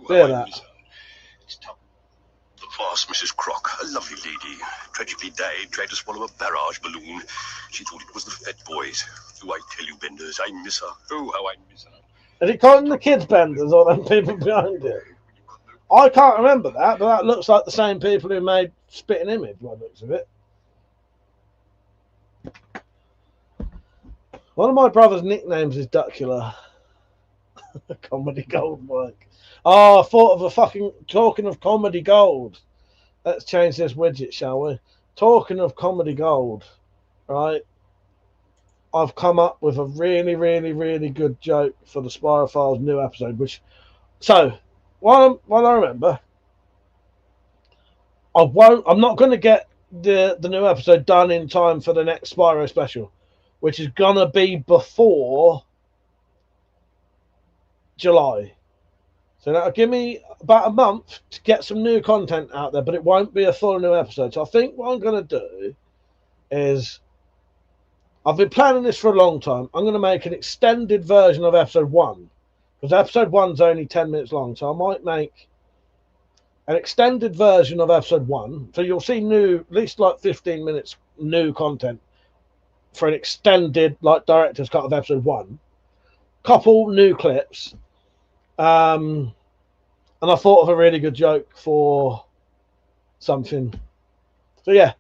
Hear that? The vast Mrs. Crock, a lovely lady, tragically died trying to swallow a barrage balloon. She thought it was the Fat Boys. Do I tell you, Benders, I miss her. Oh, how I miss her. Is it calling the kids Benders or them people behind it? I can't remember that, but that looks like the same people who made Spitting Image, by the looks of it. One of my brother's nicknames is Duckula. Comedy Gold, Mike. Oh, I thought of a fucking... Talking of Comedy Gold. Let's change this widget, shall we? Talking of Comedy Gold, right? I've come up with a really, really, really good joke for the Spirophiles new episode, which... So, while I remember, I'm not going to get the new episode done in time for the next Spyro special, which is going to be before July. So that'll give me about a month to get some new content out there, but it won't be a full new episode. So I think what I'm going to do is, I've been planning this for a long time. I'm going to make an extended version of episode 1, because episode 1's only 10 minutes long. So I might make an extended version of episode 1. So you'll see new, at least like 15 minutes new content for an extended, like, director's cut of episode 1. Couple new clips. And I thought of a really good joke for something. So yeah,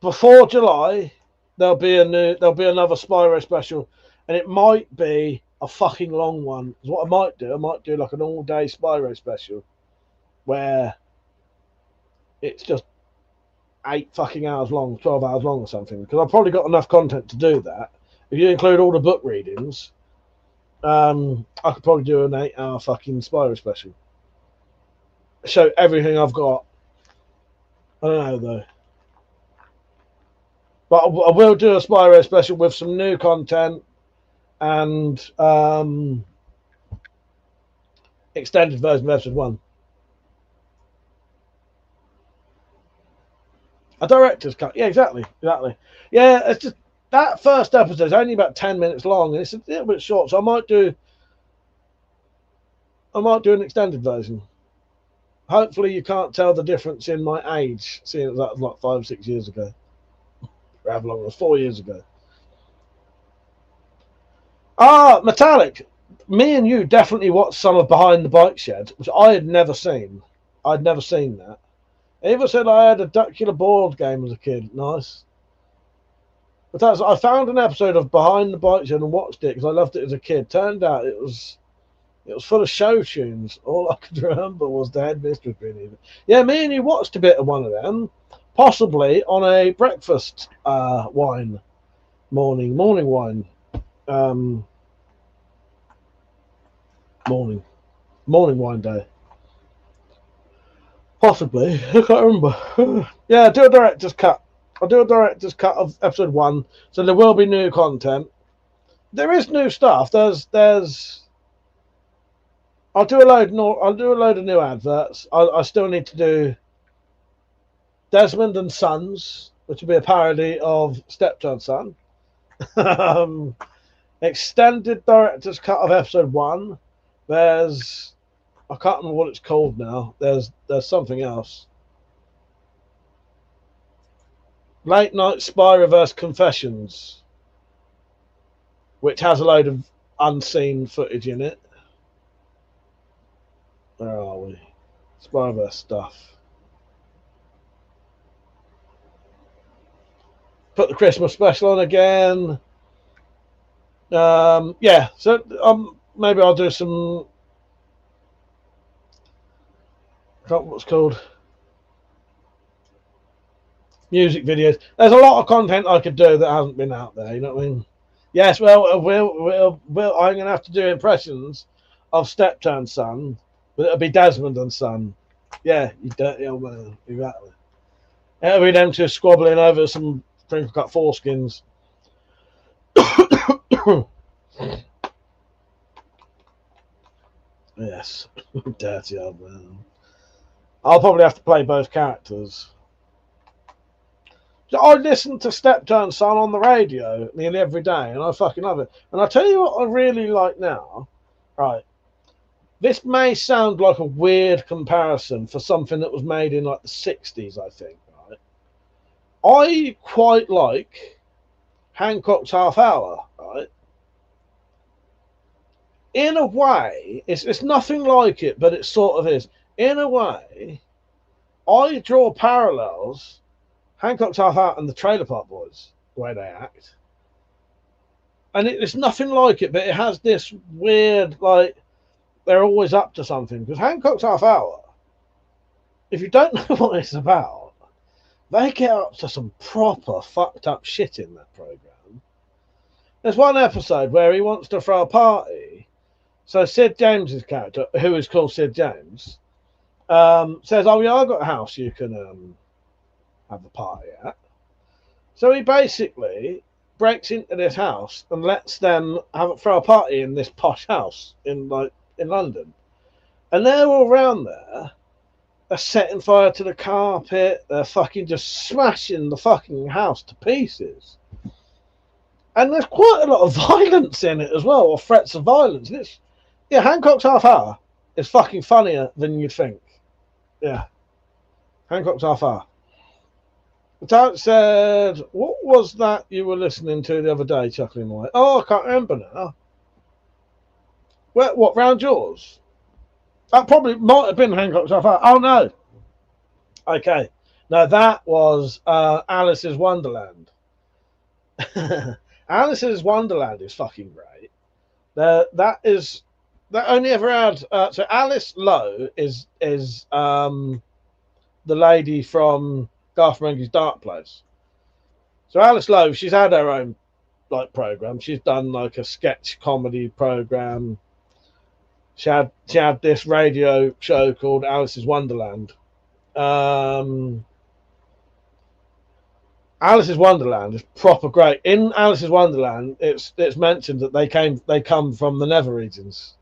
before July there'll be another Spyro special, and it might be a fucking long one. Because what I might do like an all-day Spyro special, where it's just 8 fucking hours long, 12 hours long or something. Because I've probably got enough content to do that. If you include all the book readings, I could probably do an 8-hour fucking Spyro special. Show everything I've got. I don't know though. But I will do a Spyro special with some new content and extended version of episode 1. A director's cut. Yeah, exactly. Yeah, it's just that first episode is only about 10 minutes long, and it's a little bit short. So I might do an extended version. Hopefully, you can't tell the difference in my age, seeing that was like 5 or 6 years ago. Or however long it was, 4 years ago. Ah, Metallic. Me and you definitely watched some of Behind the Bike Shed, which I had never seen. I'd never seen that. Eva said I had a Duckula board game as a kid. Nice. But I found an episode of Behind the Bike Shed and watched it because I loved it as a kid. Turned out it was It was full of show tunes. All I could remember was the headmistress being evil. Yeah, me and you watched a bit of one of them, possibly on a breakfast wine, morning wine, morning wine day. Possibly, I can't remember. Yeah, I'll do a director's cut. I'll do a director's cut of episode 1, so there will be new content. There is new stuff. There's. I'll do a load of new adverts. I still need to do Desmond and Sons, which will be a parody of Steptoe Son. Extended director's cut of episode 1. There's, I can't remember what it's called now. There's something else. Late Night Spy Reverse Confessions, which has a load of unseen footage in it. Where are we? Spy Reverse stuff. Put the Christmas special on again. Yeah, so maybe I'll do some. I can't remember what's called. Music videos. There's a lot of content I could do that hasn't been out there. You know what I mean? Yes. Well, I'm going to have to do impressions of Steptoe Son, but it'll be Desmond and Son. Yeah, you dirty old man. Exactly. It'll be them two squabbling over some crinkle cut foreskins. Yes, dirty old man. I'll probably have to play both characters. I listen to Steptoe Son on the radio nearly every day, and I fucking love it. And I'll tell you what I really like now. Right. This may sound like a weird comparison for something that was made in like the 60s, I think. Right. I quite like Hancock's Half Hour, right? In a way, it's nothing like it, but it sort of is. In a way, I draw parallels. Hancock's Half Hour and the Trailer Park Boys, the way they act. And it's nothing like it, but it has this weird, like, they're always up to something. Because Hancock's Half Hour, if you don't know what it's about, they get up to some proper fucked up shit in that program. There's one episode where he wants to throw a party. So Sid James's character, who is called Sid James, says, "Oh yeah, I've got a house you can have a party at." So he basically breaks into this house and lets them throw a party in this posh house in London, and they're all around there. They're setting fire to the carpet. They're fucking just smashing the fucking house to pieces. And there's quite a lot of violence in it as well, or threats of violence. And it's, yeah, Hancock's Half Hour is fucking funnier than you'd think. Yeah, Hancock's Half Hour. The talent said, "What was that you were listening to the other day, chuckling away?" Oh, I can't remember now. What, round yours? That probably might have been Hancock's Half Hour. Oh, no. Okay. No, that was Alice's Wonderland. Alice's Wonderland is fucking great. That only ever had... so Alice Lowe is the lady from Garth Marenghi's Dark Place. So Alice Lowe, she's had her own program. She's done like a sketch comedy program. She had this radio show called Alice's Wonderland. Alice's Wonderland is proper great. In Alice's Wonderland, it's mentioned that they come from the Nether regions,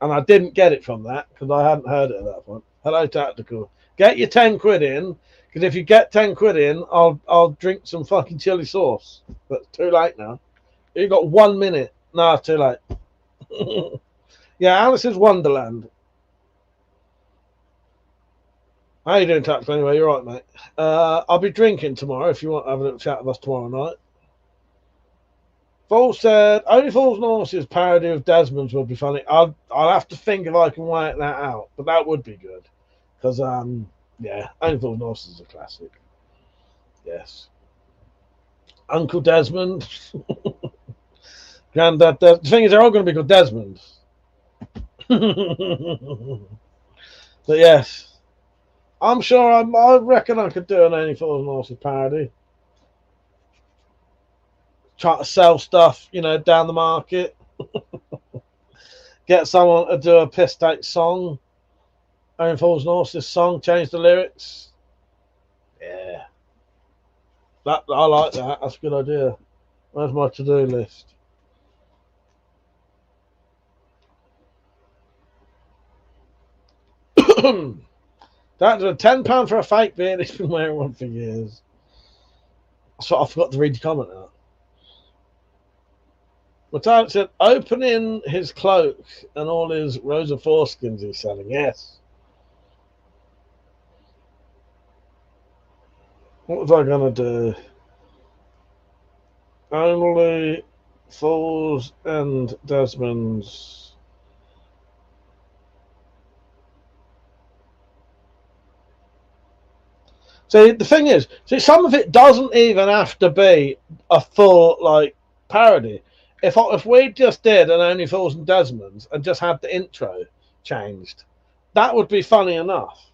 and I didn't get it from that because I hadn't heard it at that point. Hello, Tactical. Get your 10 quid in, because if you get 10 quid in, I'll drink some fucking chili sauce. But it's too late now. You got 1 minute. No, too late. Yeah, Alice's Wonderland. How you doing, Tactical? Anyway, you're right, mate. I'll be drinking tomorrow if you want to have a little chat with us tomorrow night. Fool said, "Only Fools and Horses parody of Desmond's would be funny." I'll have to think if I can work that out, but that would be good. Because, yeah, Only Fools and Horses is a classic. Yes. Uncle Desmond. Granddad Desmond. The thing is, they're all going to be called Desmond. But yes, I'm sure I reckon I could do an Only Fools and Horses parody. Try to sell stuff, you know, down the market. Get someone to do a piss take song. Only Fools and Horses song, change the lyrics. Yeah. I like that. That's a good idea. Where's my to-do list? That's a £10 for a fake beard. He's been wearing one for years. So I forgot to read the comment out. Matthias said, opening his cloak and all his rows of foreskins he's selling. Yes. What was I going to do? Only Fools and Desmonds. See, the thing is, some of it doesn't even have to be a full, like, parody. If we just did an Only Fools and Desmonds and just had the intro changed, that would be funny enough.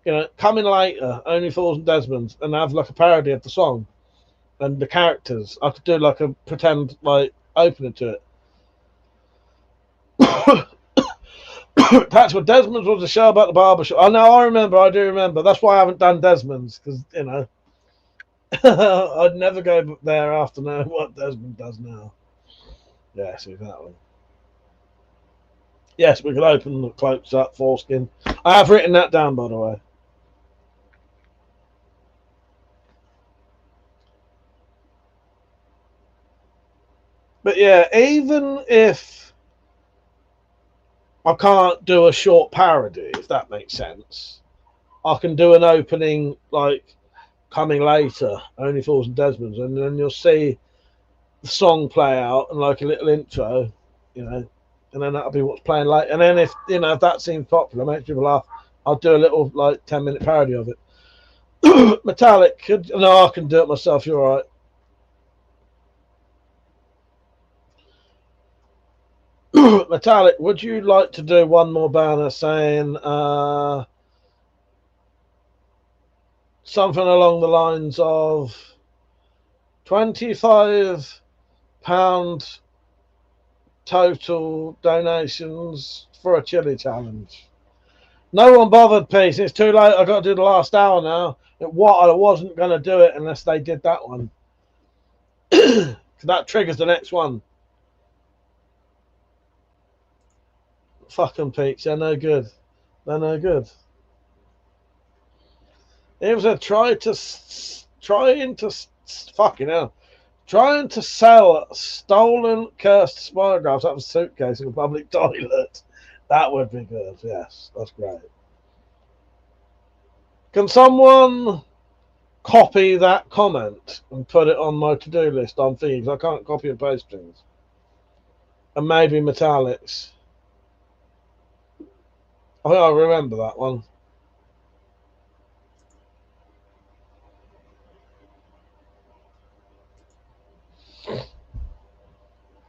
You know, coming later, Only Fools and Desmonds, and have like a parody of the song and the characters. I could do like a pretend like opening to it. That's what Desmond's was, a show about the barbershop. Oh no, I do remember. That's why I haven't done Desmond's, because you know I'd never go there after knowing what Desmond does now. Yes, exactly. Yes, we could open the cloaks up, foreskin. I have written that down, by the way. But yeah, even if I can't do a short parody, if that makes sense, I can do an opening like coming later, Only Fools and Desmonds, and then you'll see the song play out and like a little intro, you know, and then that'll be what's playing later. And then if you know if that seems popular, makes people laugh, I'll do a little like 10-minute parody of it. Metallic, no, I can do it myself. You're all right. Metallic, would you like to do one more banner saying something along the lines of £25 total donations for a chili challenge? No one bothered, Peace. It's too late. I've got to do the last hour now. I wasn't going to do it unless they did that one. That triggers the next one. Fucking Peach, they're no good. They're no good. It was a trying to sell stolen cursed spygraphs out of a suitcase in a public toilet. That would be good. Yes, that's great. Can someone copy that comment and put it on my to-do list on Thieves? I can't copy and paste things. And maybe Metallics. I think I remember that one.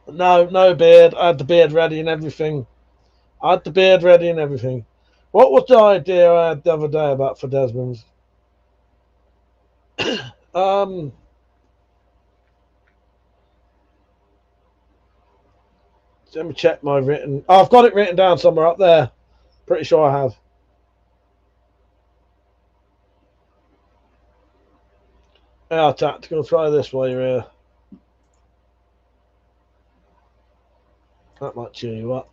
No beard. I had the beard ready and everything. What was the idea I had the other day about for Desmond's? Let me check my written. Oh, I've got it written down somewhere up there. Pretty sure I have. Yeah, tactical. Try this while you're here. That might cheer you up.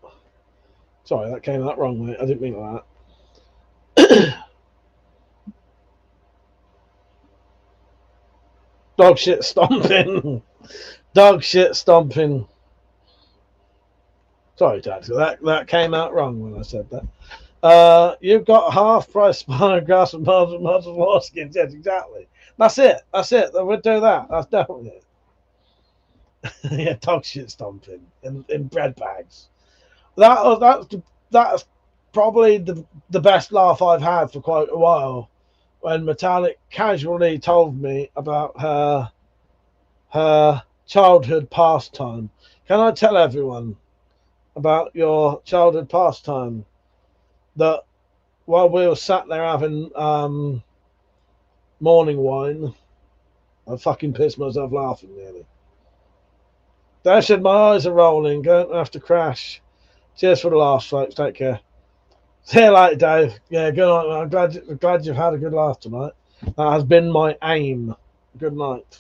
Sorry, that came out wrong, mate. I didn't mean like that. Dog shit stomping. Dog shit stomping. Sorry, Tactical. That came out wrong when I said that. You've got half price spygraphs and mods of war skins. Yes, exactly. That's it. We'll do that. That's definitely it. Yeah, dog shit stomping in bread bags. That's probably the best laugh I've had for quite a while. When Metallic casually told me about her childhood pastime. Can I tell everyone about your childhood pastime. That while we were sat there having morning wine, I fucking pissed myself laughing nearly. Dad said my eyes are rolling, going to have to crash. Cheers for the laughs, folks. Take care. See you later, Dave. Yeah, good night, man. I'm glad you've had a good laugh tonight. That has been my aim. Good night.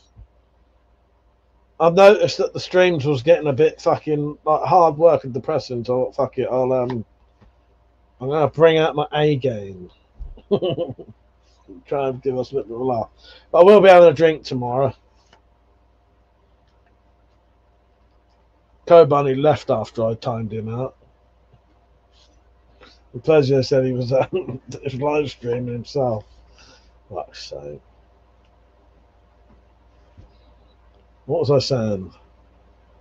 I've noticed that the streams was getting a bit fucking like hard work and depressing, so fuck it. I'm gonna bring out my A game. Try and give us a bit of a laugh. But I will be having a drink tomorrow. Co-Bunny left after I timed him out. The Pleasure said he was live streaming himself. Fuck's sake. What was I saying?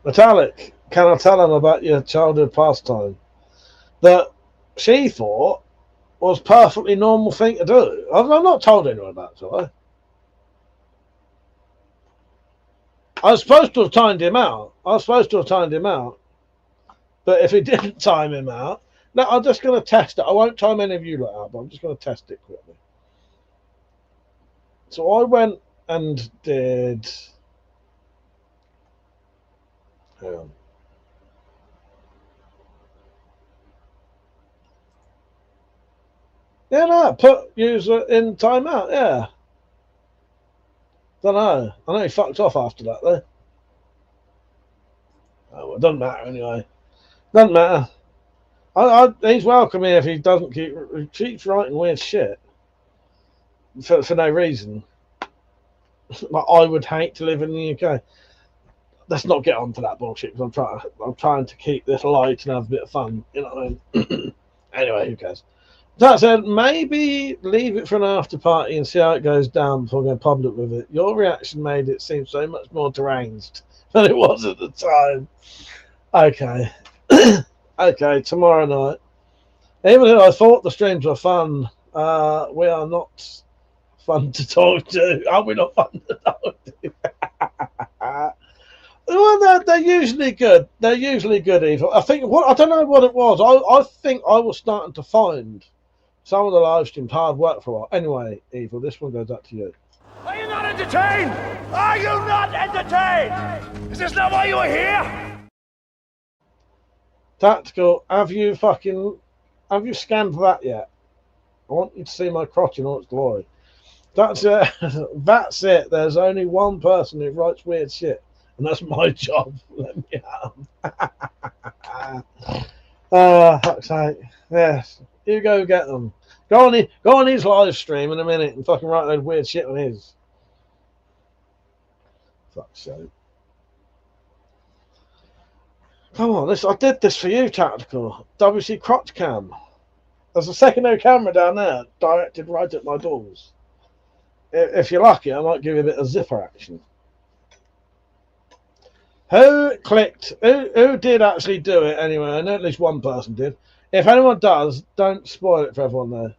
Metallic, can I tell him about your childhood pastime that she thought was perfectly normal thing to do? I've not told anyone about it, have I? I was supposed to have timed him out. But if he didn't time him out, no, I'm just going to test it. I won't time any of you lot out, but I'm just going to test it quickly. So I went and did... Hang on. Yeah, no, put user in timeout, yeah. Don't know. I know he fucked off after that, though. Oh, well, it doesn't matter anyway. Doesn't matter. He's welcome here if he doesn't keeps writing weird shit for no reason. Like, I would hate to live in the UK. Let's not get on to that bullshit because I'm trying to keep this light and have a bit of fun. You know what I mean? Anyway, who cares? That said, maybe leave it for an after party and see how it goes down before going public with it. Your reaction made it seem so much more deranged than it was at the time. Okay. Okay, tomorrow night. Even though I thought the streams were fun, we are not fun to talk to. Are we not fun to talk to? Well, they're usually good. They're usually good, Evil. I don't know what it was. I think I was starting to find some of the live streams hard work for a while. Anyway, Evil, this one goes up to you. Are you not entertained? Are you not entertained? Is this not why you are here? Tactical, have you scanned that yet? I want you to see my crotch in all its glory. That's it. That's it. There's only one person who writes weird shit, and that's my job. Let me have. Fuck's sake. Yes. You go get them. Go on his live stream in a minute and fucking write that weird shit on his. Fuck's sake. Come on, I did this for you, Tactical. WC Crotch Cam. There's a secondary camera down there directed right at my balls. If you're lucky, I might give you a bit of zipper action. Who did actually do it anyway? I know at least one person did. If anyone does, don't spoil it for everyone though.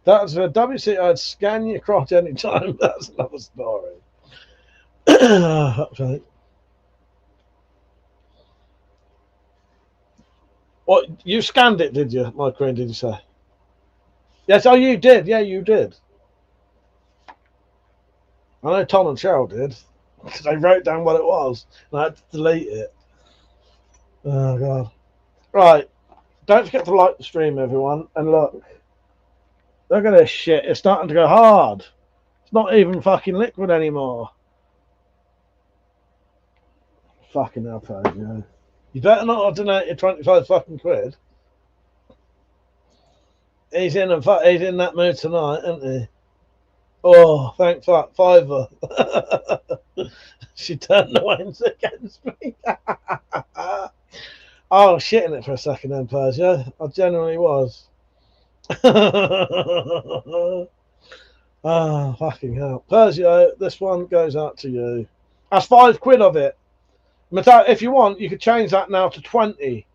That's a WC. I'd scan your crotch anytime. That's another story. Okay. What, you scanned it, did you, my queen, did you say? Yes, oh, you did. Yeah, you did. I know Tom and Cheryl did. Because they wrote down what it was. And I had to delete it. Oh, God. Right. Don't forget to like the stream, everyone. And look. Look at this shit. It's starting to go hard. It's not even fucking liquid anymore. Fucking hell, you know. You better not have donated 25 fucking quid. He's in that mood tonight, isn't he? Oh, thank fuck, $5. She turned the winds against me. I was shitting it for a second then, Persia. I genuinely was. Ah, fucking hell. Persia, this one goes out to you. That's £5 of it. If you want, you could change that now to 20.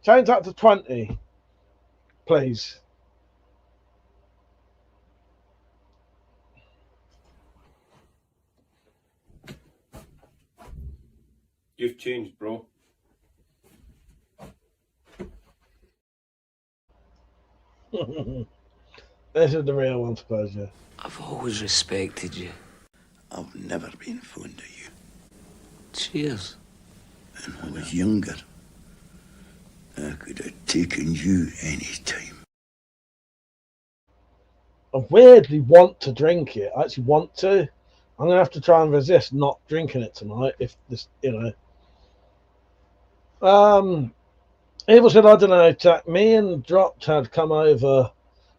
Change that to 20, please. You've changed, bro. This is the real one, suppose, yeah. I've always respected you. I've never been fond of you. Cheers. And when I was younger, I could have taken you any time. I weirdly want to drink it. I actually want to. I'm going to have to try and resist not drinking it tonight if this, you know. It was, I don't know, Jack, me and Dropped had come over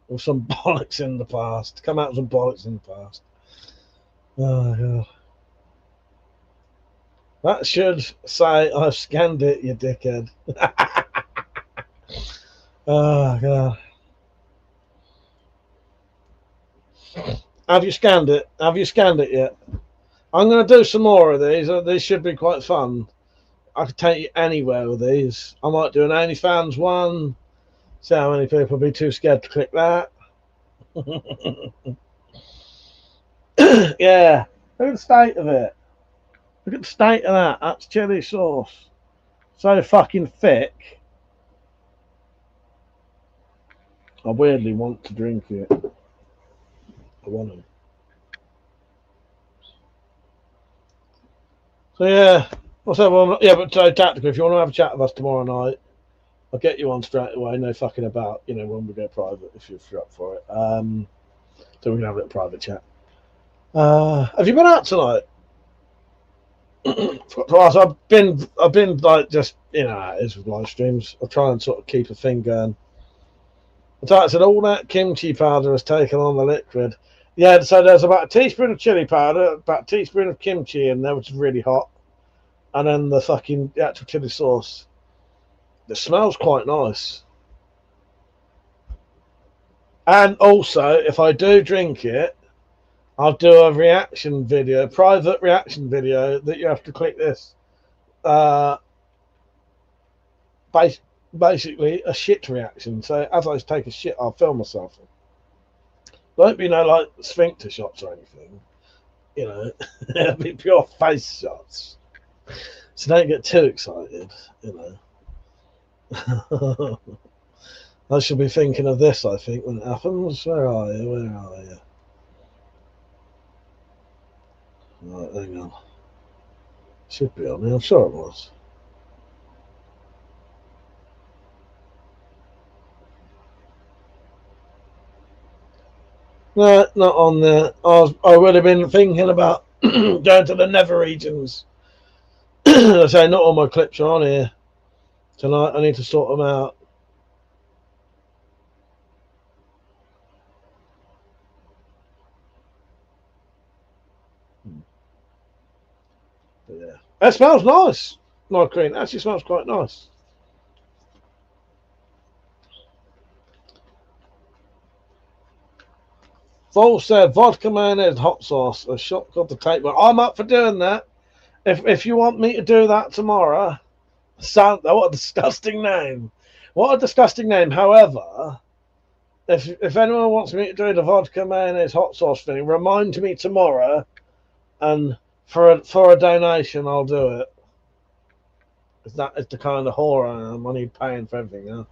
with some bollocks in the past. Come out with some bollocks in the past. Oh, God. That should say I've scanned it, you dickhead. Oh, God. Have you scanned it? Have you scanned it yet? I'm going to do some more of these. These should be quite fun. I could take you anywhere with these. I might do an OnlyFans one. See how many people will be too scared to click that. Yeah. Look at the state of it. Look at the state of that. That's chili sauce. So fucking thick. I weirdly want to drink it. I want to. So yeah. Well, yeah, but so tactical. If you want to have a chat with us tomorrow night, I'll get you on straight away. No fucking about. You know, when we go private, if you're up for it. So we can have a little private chat. Have you been out tonight? So I've been like just, you know, it is with live streams. I try and sort of keep a thing going. I said all that kimchi powder has taken on the liquid. Yeah, so there's about a teaspoon of chili powder, about a teaspoon of kimchi in there, which is really hot, and then the actual chili sauce. It smells quite nice. And also, if I do drink it, I'll do a reaction video, private reaction video that you have to click this. Basically, a shit reaction. So as I take a shit, I'll film myself. Won't be no like sphincter shots or anything. You know, it'll be pure face shots. So don't get too excited. You know. I should be thinking of this, I think, when it happens. Where are you? Where are you? Right, hang on. Should be on there. I'm sure it was. No, not on there. I would have been thinking about going to the nether regions. I say not all my clips are on here tonight. I need to sort them out. But yeah, that smells nice. My cream actually smells quite nice. Vol said vodka mayonnaise hot sauce, a shot called the tape. Well, I'm up for doing that. If you want me to do that tomorrow, what a disgusting name. What a disgusting name. However, if anyone wants me to do the vodka mayonnaise hot sauce thing, remind me tomorrow, and for a donation, I'll do it. That is the kind of whore I am. I need paying for everything now.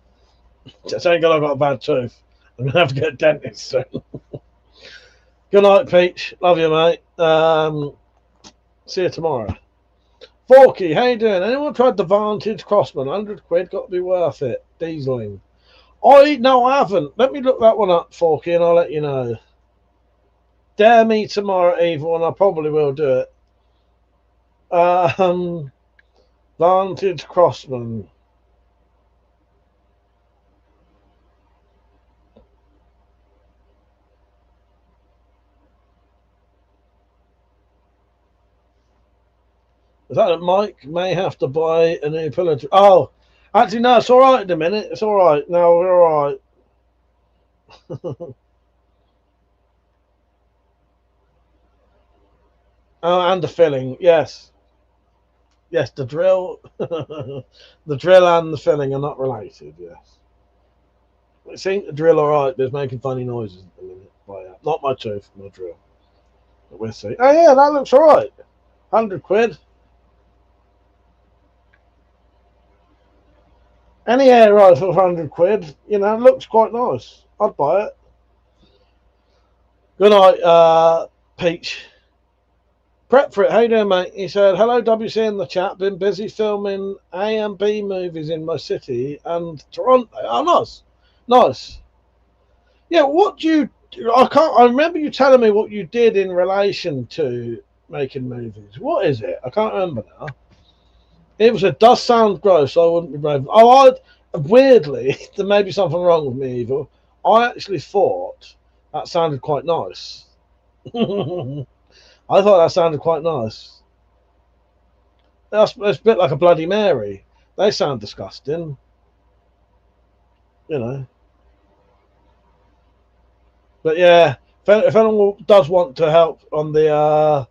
Just ain't got I've got a bad tooth. I'm gonna have to get a dentist soon. Good night, Peach. Love you, mate. See you tomorrow. Forky, how you doing? Anyone tried the Vantage Crossman? 100 quid, got to be worth it. Dieseling. No, I haven't. Let me look that one up, Forky, and I'll let you know. Dare me tomorrow, Evil, and I probably will do it. Vantage Crossman. Is that Mike may have to buy a new pillar? Oh, actually, no, it's all right in a minute. It's all right. No, we're all right. Oh, and the filling, yes. Yes, the drill. The drill and the filling are not related, yes. It seems the drill all right, but it's making funny noises at the minute. Not my tooth, my drill. But we'll see. Oh, yeah, that looks all right. 100 quid. Any air rifle for 100 quid, you know, looks quite nice. I'd buy it. Good night, Peach. Prep for it. How you doing, mate? He said, hello, WC in the chat. Been busy filming A and B movies in my city and Toronto. Oh, nice. Nice. Yeah, what do you... I remember you telling me what you did in relation to making movies. What is it? I can't remember now. It does sound gross. I wouldn't be brave. Oh, weirdly, there may be something wrong with me, Evil. I actually thought that sounded quite nice. I thought that sounded quite nice. It's a bit like a Bloody Mary. They sound disgusting. You know. But yeah, if anyone does want to help on the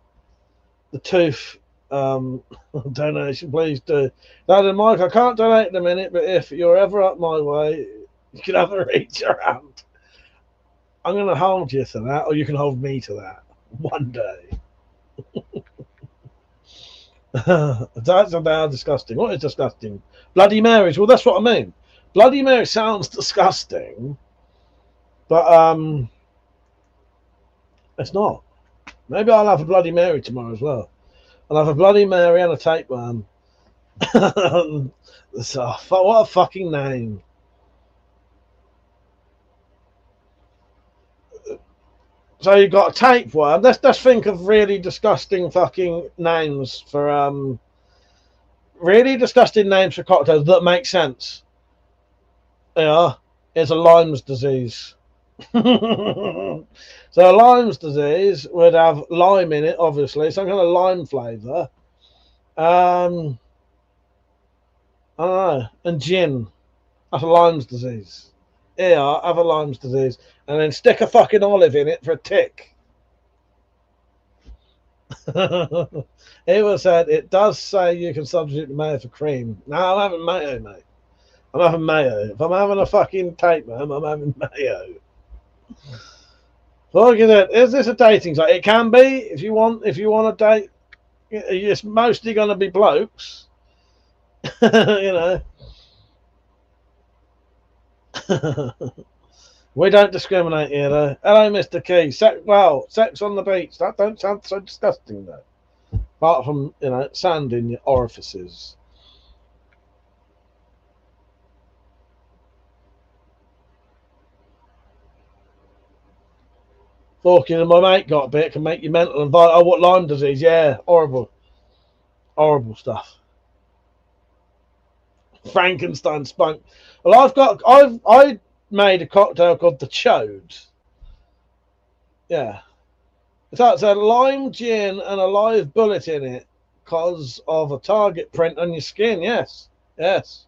tooth donation, please do. Now, Mike, I can't donate in a minute, but if you're ever up my way, you can have a reach around. I'm going to hold you to that, or you can hold me to that one day. That's about disgusting. What is disgusting? Bloody Marys. Well, that's what I mean. Bloody Mary sounds disgusting, but it's not. Maybe I'll have a Bloody Mary tomorrow as well. I'll have a Bloody Mary and a tapeworm. So, what a fucking name. So you've got a tapeworm. Let's think of really disgusting fucking names for really disgusting names for cocktails that make sense. Yeah, it's a Lyme's disease. So Lyme's disease would have lime in it, obviously, some kind of lime flavour. I don't know, and gin. That's a Lyme's disease. Yeah, have a Lyme's disease, and then stick a fucking olive in it for a tick. It was said it does say you can substitute the mayo for cream. No, I'm having mayo, mate. I'm having mayo. If I'm having a fucking tapeworm, I'm having mayo. Look at it. Is this a dating site? It can be if you want. If you want to date, it's mostly going to be blokes. You know. We don't discriminate here, though. Hello, Mr. Key. Sex on the beach. That don't sound so disgusting, though. Apart from, you know, sand in your orifices. Talking, and my mate got a bit, can make you mental and violent. Oh, what, Lyme disease? Yeah, horrible. Horrible stuff. Frankenstein spunk. Well, I made a cocktail called the Chode. Yeah. So it's a lime gin and a live bullet in it because of a target print on your skin. Yes. Yes.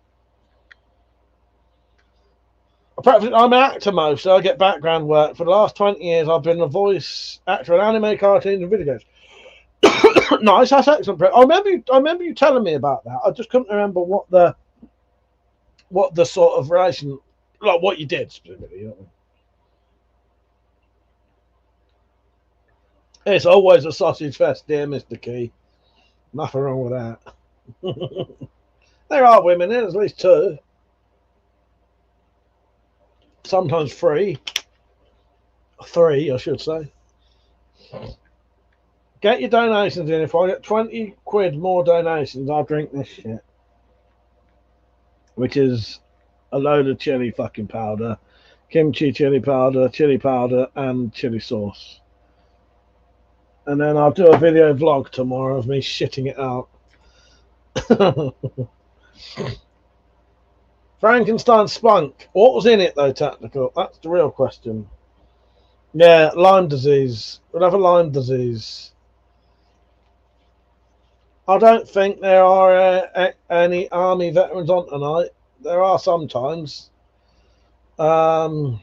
I'm an actor most, so I get background work. For the last 20 years, I've been a voice actor in anime, cartoons, and video games. Nice, that's excellent. I remember you telling me about that. I just couldn't remember what the sort of relation, like what you did specifically. You know what I mean? It's always a sausage fest, dear Mr. Key. Nothing wrong with that. There are women in, at least 2. Sometimes 3. 3, I should say. Get your donations in. If I get 20 quid more donations, I'll drink this shit. Which is a load of chili fucking powder, kimchi chili powder, and chili sauce. And then I'll do a video vlog tomorrow of me shitting it out. Frankenstein spunk. What was in it though, technical? That's the real question. Yeah, Lyme disease. We'll have a Lyme disease. I don't think there are any army veterans on tonight. There are sometimes. I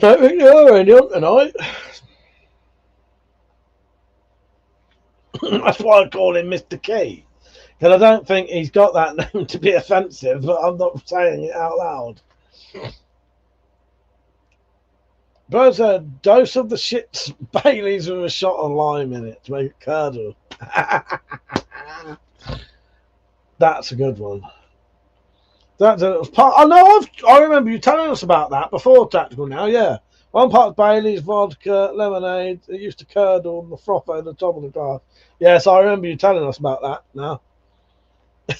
don't think there are any on tonight. That's why I call him Mr. Key. Because I don't think he's got that name to be offensive, but I'm not saying it out loud. But a dose of the shit's Bailey's with a shot of lime in it to make it curdle. That's a good one. That was part. I know. I remember you telling us about that before Tactical. Now, yeah. One part Bailey's vodka, lemonade. It used to curdle the froth over the top of the glass. Yes, I remember you telling us about that. Now,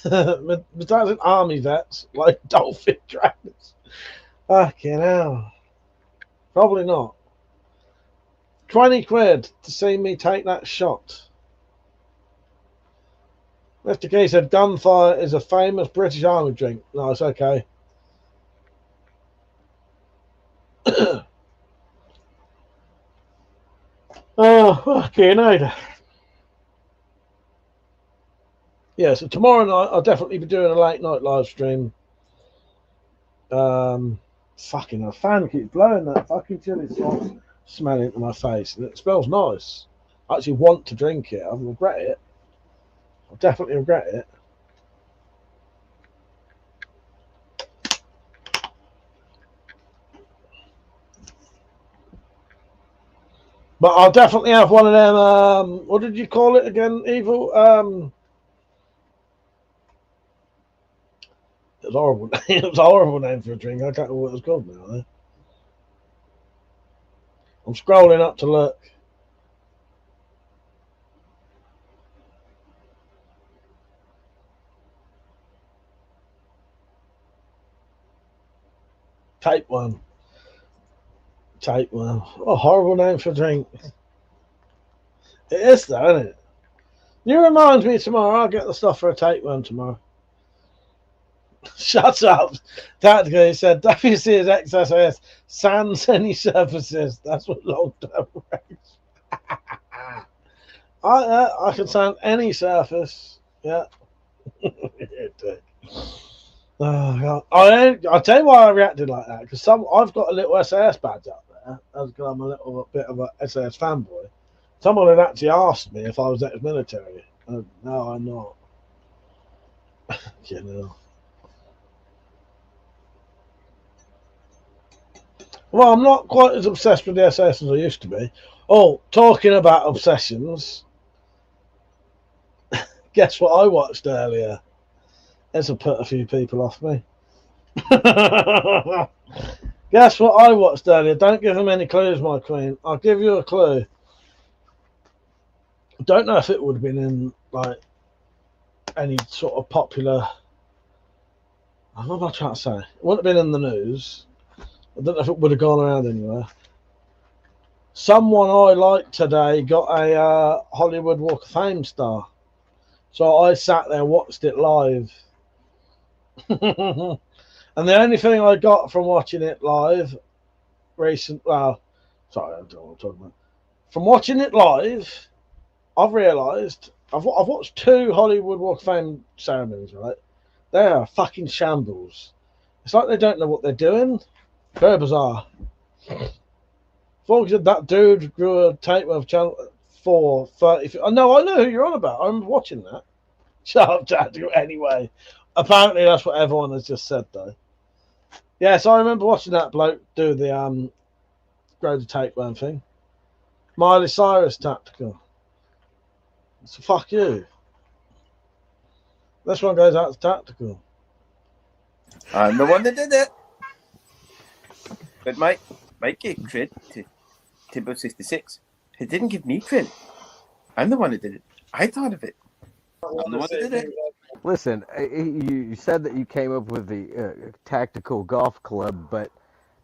my dad's an army vets like dolphin dragons. Fucking hell. Probably not. 20 quid to see me take that shot. Mr. Key said gunfire is a famous British army drink. No, it's okay. Oh, fucking hell. Yeah, so tomorrow night I'll definitely be doing a late night live stream. Fucking, a fan keeps blowing that fucking chili sauce smelling into my face, and it smells nice. I actually want to drink it. I regret it. I definitely regret it. But I'll definitely have one of them. What did you call it again, Evil? It was horrible. It was a horrible name for a drink. I can't remember what it was called now. Though. I'm scrolling up to look. Tape one. Tape one. What a horrible name for a drink. It is though, isn't it? You remind me tomorrow. I'll get the stuff for a tape one tomorrow. Shut up. Tactical, he said, WC is XSS. Sans any surfaces. That's what long term range. I can sand any surface. Yeah. Oh, God. I'll tell you why I reacted like that. Because I've got a little SAS badge up there. That's because I'm a little bit of a SAS fanboy. Someone had actually asked me if I was ex-military. No, I'm not. You know. Well, I'm not quite as obsessed with the SS as I used to be. Oh, talking about obsessions. Guess what I watched earlier? This will put a few people off me. Guess what I watched earlier? Don't give them any clues, my queen. I'll give you a clue. I don't know if it would have been in like any sort of popular. What am I trying to say? It wouldn't have been in the news. I don't know if it would have gone around anywhere. Someone I like today got a Hollywood Walk of Fame star. So I sat there and watched it live. And the only thing I got from watching it live, sorry, I don't know what I'm talking about. From watching it live, I've realised, I've watched 2 Hollywood Walk of Fame ceremonies, right? They are fucking shambles. It's like they don't know what they're doing. Very bizarre. Folks, that dude grew a tape of channel 4, 30. No, I know who you're on about. I'm watching that. Shut up, Tactical. Anyway, apparently that's what everyone has just said, though. Yeah, so I remember watching that bloke do the grow the tapeworm thing. Miley Cyrus, Tactical. So fuck you. This one goes out to Tactical. I'm the one that did it. But Mike gave cred to Timbo 66. He didn't give me credit. I'm the one that did it. I thought of it. I'm the one that did it. Listen, you said that you came up with the tactical golf club, but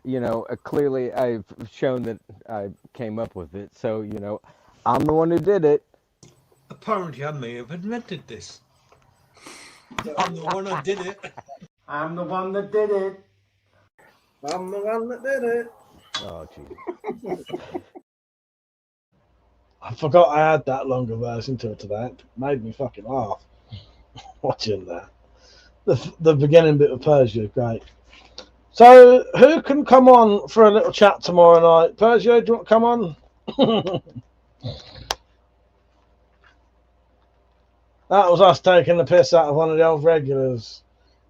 you know, clearly I've shown that I came up with it. So you know, I'm the one who did it. Apparently, I may have invented this. I'm the one that did it. I'm the one that did it. I'm the one that did it. Oh, jeez. I forgot I had that longer version to it today. It made me fucking laugh watching that. The beginning bit of Persia, great. So, who can come on for a little chat tomorrow night? Persia, do you want to come on? That was us taking the piss out of one of the old regulars.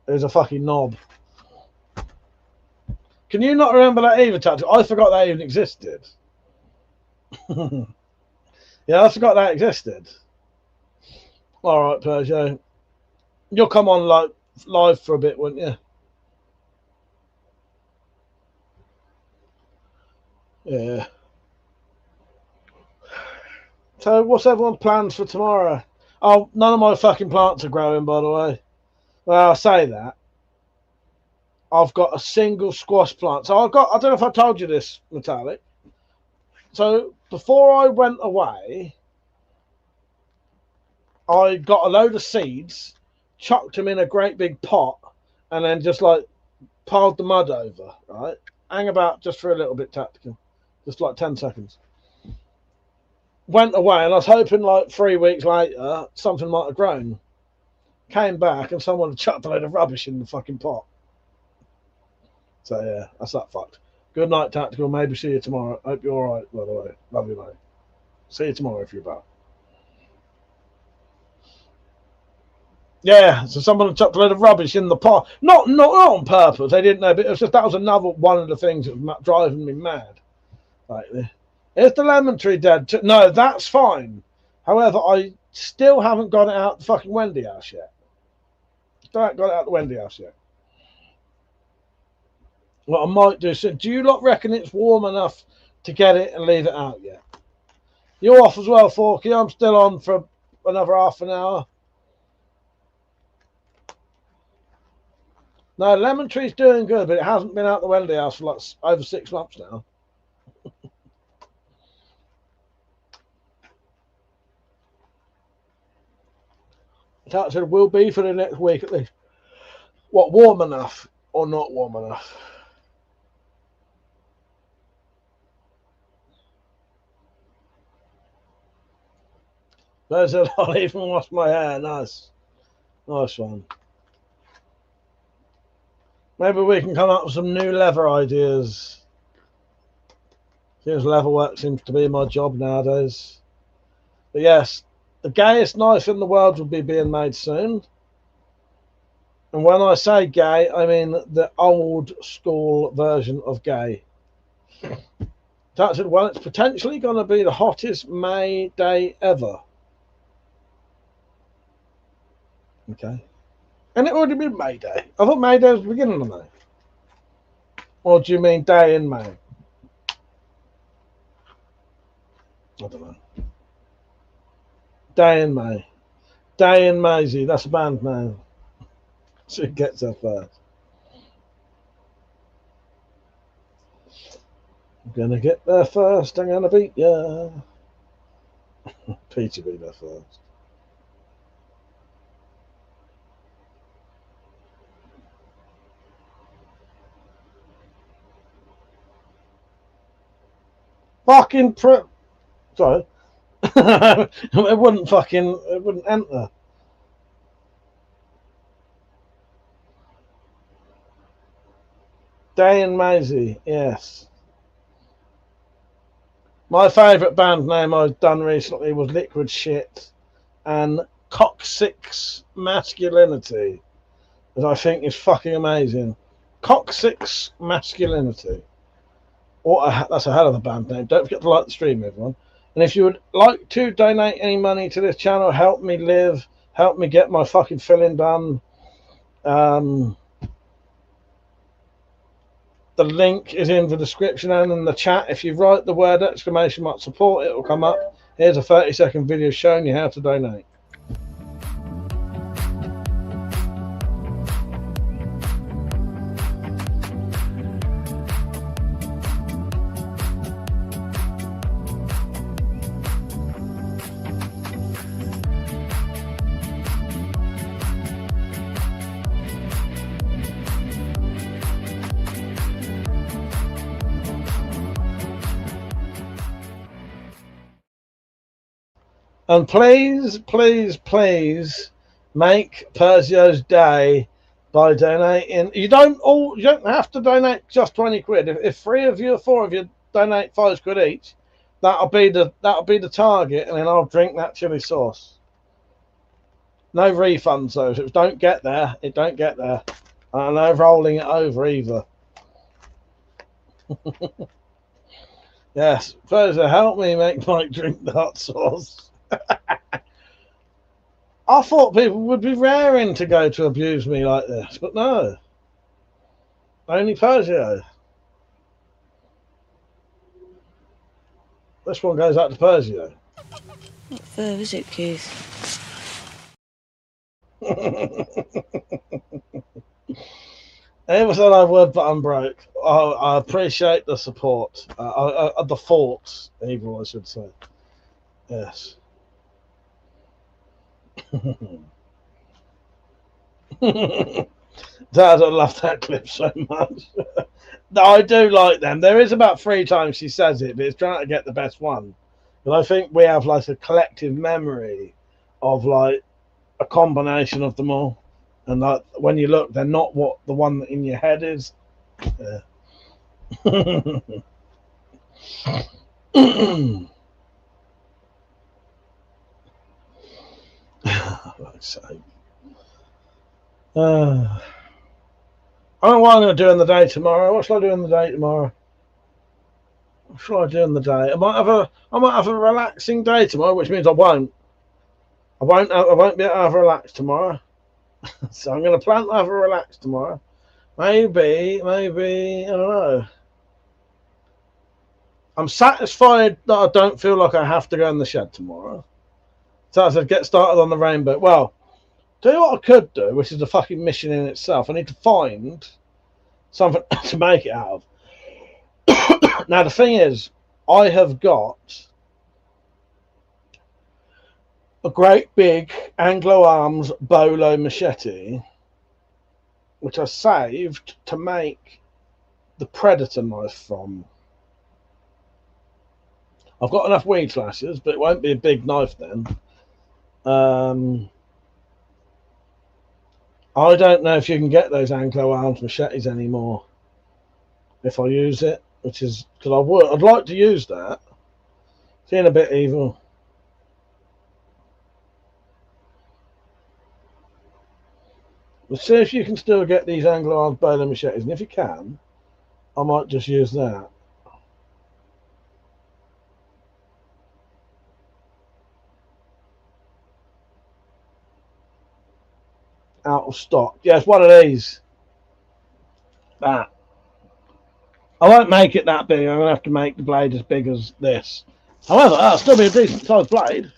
Who's a fucking knob. Can you not remember that either, Tactical? I forgot that even existed. Yeah, I forgot that existed. All right, Persia. You'll come on like live for a bit, wouldn't you? Yeah. So what's everyone's plans for tomorrow? Oh, none of my fucking plants are growing, by the way. Well, I say that. I've got a single squash plant. So I don't know if I told you this, Metallic. So before I went away, I got a load of seeds, chucked them in a great big pot, and then just like piled the mud over, right? Hang about just for a little bit tactical. Just like 10 seconds. Went away, and I was hoping like 3 weeks later something might have grown. Came back, and someone had chucked a load of rubbish in the fucking pot. So yeah, that's that fucked. Good night, tactical. Maybe see you tomorrow. Hope you're all right, by the way. Love you, mate. See you tomorrow if you're back. Yeah, so someone had chucked a load of rubbish in the pot. Not on purpose. They didn't know, but it was just that was another one of the things that was driving me mad. Like, is the lemon tree dead? No, that's fine. However, I still haven't got it out the fucking Wendy house yet. Still haven't got it out the Wendy house yet. What I might do, so do you lot reckon it's warm enough to get it and leave it out yet? You're off as well, Forky. I'm still on for another half an hour. No, lemon tree's doing good, but it hasn't been out the Wendy house for like over 6 months now. That said, will be for the next week at least. What, warm enough or not warm enough? They said, I'll even wash my hair. Nice. Nice one. Maybe we can come up with some new leather ideas. Seems leather work seems to be my job nowadays. But yes, the gayest knife in the world will be being made soon. And when I say gay, I mean the old school version of gay. That's it. Well, it's potentially going to be the hottest May day ever. Okay. And it already been May Day. I thought May Day was the beginning of May. Or do you mean day in May? I don't know. Day in May. Day in Maisie. That's a band name. So it gets there first. I'm going to get there first. I'm going to beat ya. Peter be there first. Fucking sorry. It wouldn't enter. Day and Maisie, yes. My favourite band name I've done recently was Liquid Shit and Coccyx Masculinity, which I think is fucking amazing. Coccyx Masculinity. That's a hell of a band name. Don't forget to like the stream, everyone. And if you would like to donate any money to this channel, help me live, help me get my fucking filling done. The link is in the description and in the chat. If you write the word !support, it will come up. Here's a 30-second video showing you how to donate. And please, please, please make Persio's day by donating. You don't have to donate just 20 quid. If 3 of you or 4 of you donate 5 quid each, that'll be the target, and then I'll drink that chili sauce. No refunds though. If it don't get there, it don't get there. And no rolling it over either. Yes, Persio, help me make Mike drink the hot sauce. I thought people would be raring to go to abuse me like this, but no. Only Persio. This one goes out to Persio. Not fair, is it, Keith? Ever said I would, but I'm broke. I appreciate the support. The thoughts, even I should say. Yes. Dad, I love that clip so much. No, I do like them. There is about 3 times she says it, but it's trying to get the best one. But I think we have like a collective memory of like a combination of them all. And like when you look, they're not what the one in your head is. Yeah. I don't know what I'm going to do in the day tomorrow. What shall I do in the day tomorrow? What shall I do in the day? I might have a relaxing day tomorrow, which means I won't be able to have a relax tomorrow. So I'm going to plan to have a relax tomorrow. Maybe, I don't know. I'm satisfied that I don't feel like I have to go in the shed tomorrow. So I said, get started on the rainbow. Well, tell you what I could do, which is a fucking mission in itself. I need to find something to make it out of. Now, the thing is, I have got a great big Anglo Arms bolo machete, which I saved to make the Predator knife from. I've got enough weed slashes, but it won't be a big knife then. I don't know if you can get those Anglo Arms machetes anymore if I use it, which is because I'd like to use that. Feeling a bit evil. Let's see if you can still get these Anglo Arms bolo machetes, and if you can, I might just use that. Out of stock. Yeah, it's one of these. That. I won't make it that big. I'm going to have to make the blade as big as this. However, that'll still be a decent sized blade.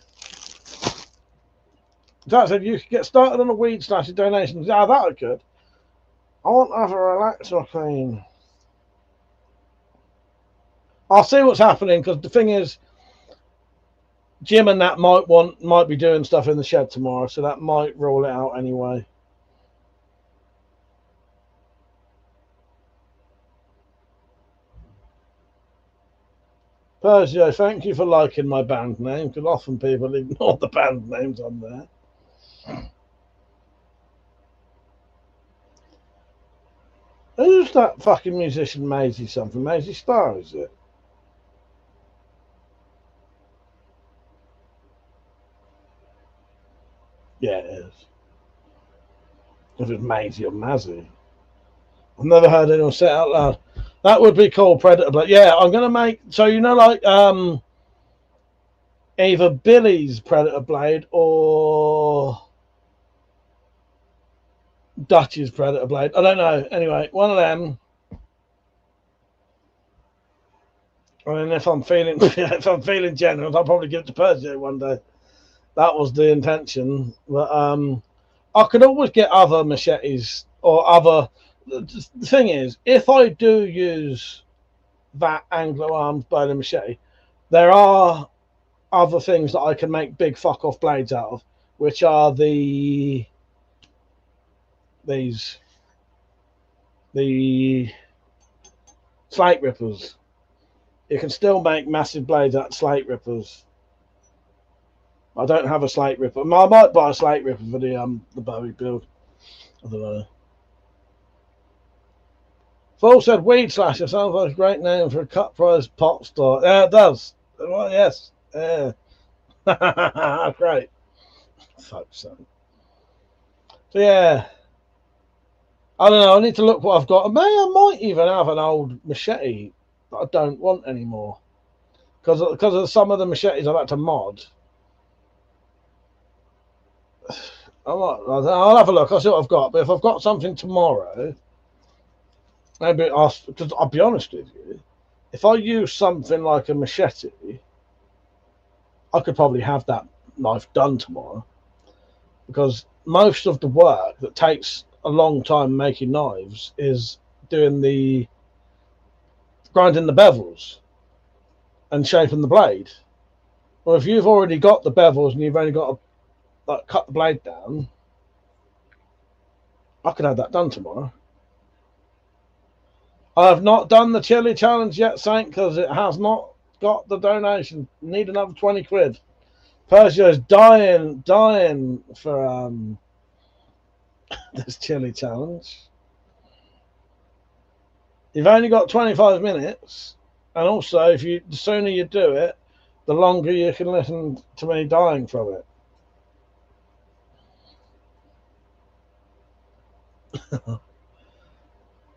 That said, you could get started on a weed slashing donations. Yeah, that I could. I want to have a relaxer thing. I'll see what's happening, because the thing is, Jim and that might be doing stuff in the shed tomorrow, so that might roll it out anyway. Persio, thank you for liking my band name, because often people ignore the band names on there. Who's that fucking musician, Maisie something? Maisie Starr, is it? Yeah, it is. If it's Maisie or Mazzy. I've never heard anyone say it out loud. That would be cool, Predator Blade. Yeah, I'm going to make... So, you know, like, either Billy's Predator Blade or Dutch's Predator Blade. I don't know. Anyway, one of them. I mean, if I'm feeling generous, I'll probably give it to Persio one day. That was the intention. But I could always get other machetes or other... The thing is, if I do use that Anglo Arms bolo machete, there are other things that I can make big fuck off blades out of, which are the slate rippers. You can still make massive blades out of slate rippers. I don't have a slate ripper. I might buy a slate ripper for the Bowie build. I don't know. Paul said weed slasher sounds like a great name for a cut price pop store. Yeah, it does. Well, yes. Yeah. Great. Fuck's sake. So yeah. I don't know. I need to look what I've got. I might even have an old machete that I don't want anymore. Because of some of the machetes I've had to mod. I'll have a look. I'll see what I've got. But if I've got something tomorrow... Maybe because I'll be honest with you, if I use something like a machete, I could probably have that knife done tomorrow, because most of the work that takes a long time making knives is doing the grinding the bevels and shaping the blade. Well, if you've already got the bevels and you've only got to cut the blade down, I could have that done tomorrow. I have not done the chili challenge yet, Saint, because it has not got the donation. Need another 20 quid. Persia is dying for this chili challenge. You've only got 25 minutes, and also the sooner you do it, the longer you can listen to me dying from it.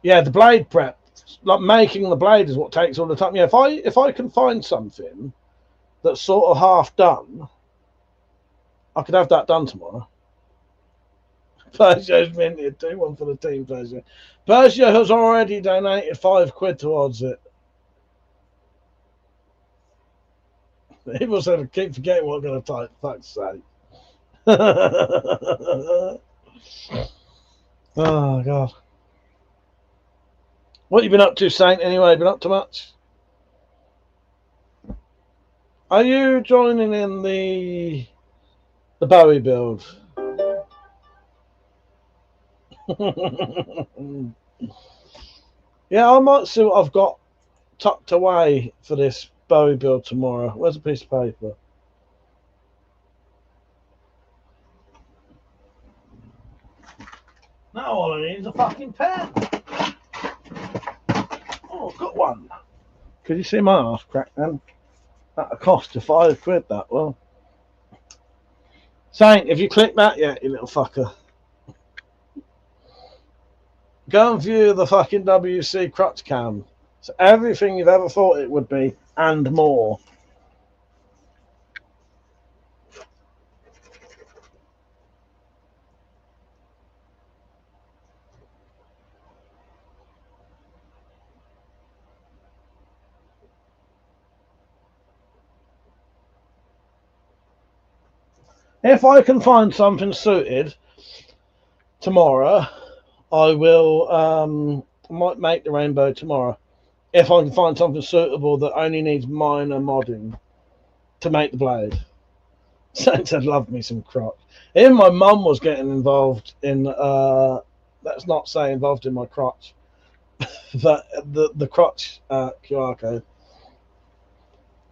Yeah, the blade prep, like making the blade, is what takes all the time. Yeah, if I can find something that's sort of half done, I could have that done tomorrow. Persia's minted 2-1 for the team. Persia has already donated 5 quid towards it. People said I keep forgetting what I'm going to type. Fuck's sake. Oh God. What you been up to, Saint? Anyway, been up to much? Are you joining in the Bowie build? Yeah, I might see what I've got tucked away for this Bowie build tomorrow. Where's a piece of paper? Now all I need is a fucking pen. Oh, I've got one. Could you see my arse crack then? That'll cost you 5 quid, that will. Saint, have you clicked that yet, you little fucker? Go and view the fucking WC crotch cam. It's everything you've ever thought it would be, and more. If I can find something suited tomorrow, I will might make the rainbow tomorrow. If I can find something suitable that only needs minor modding to make the blade. Saint said, love me some crotch. Even my mum was getting involved in, let's not say involved in my crotch, but the crotch QR code.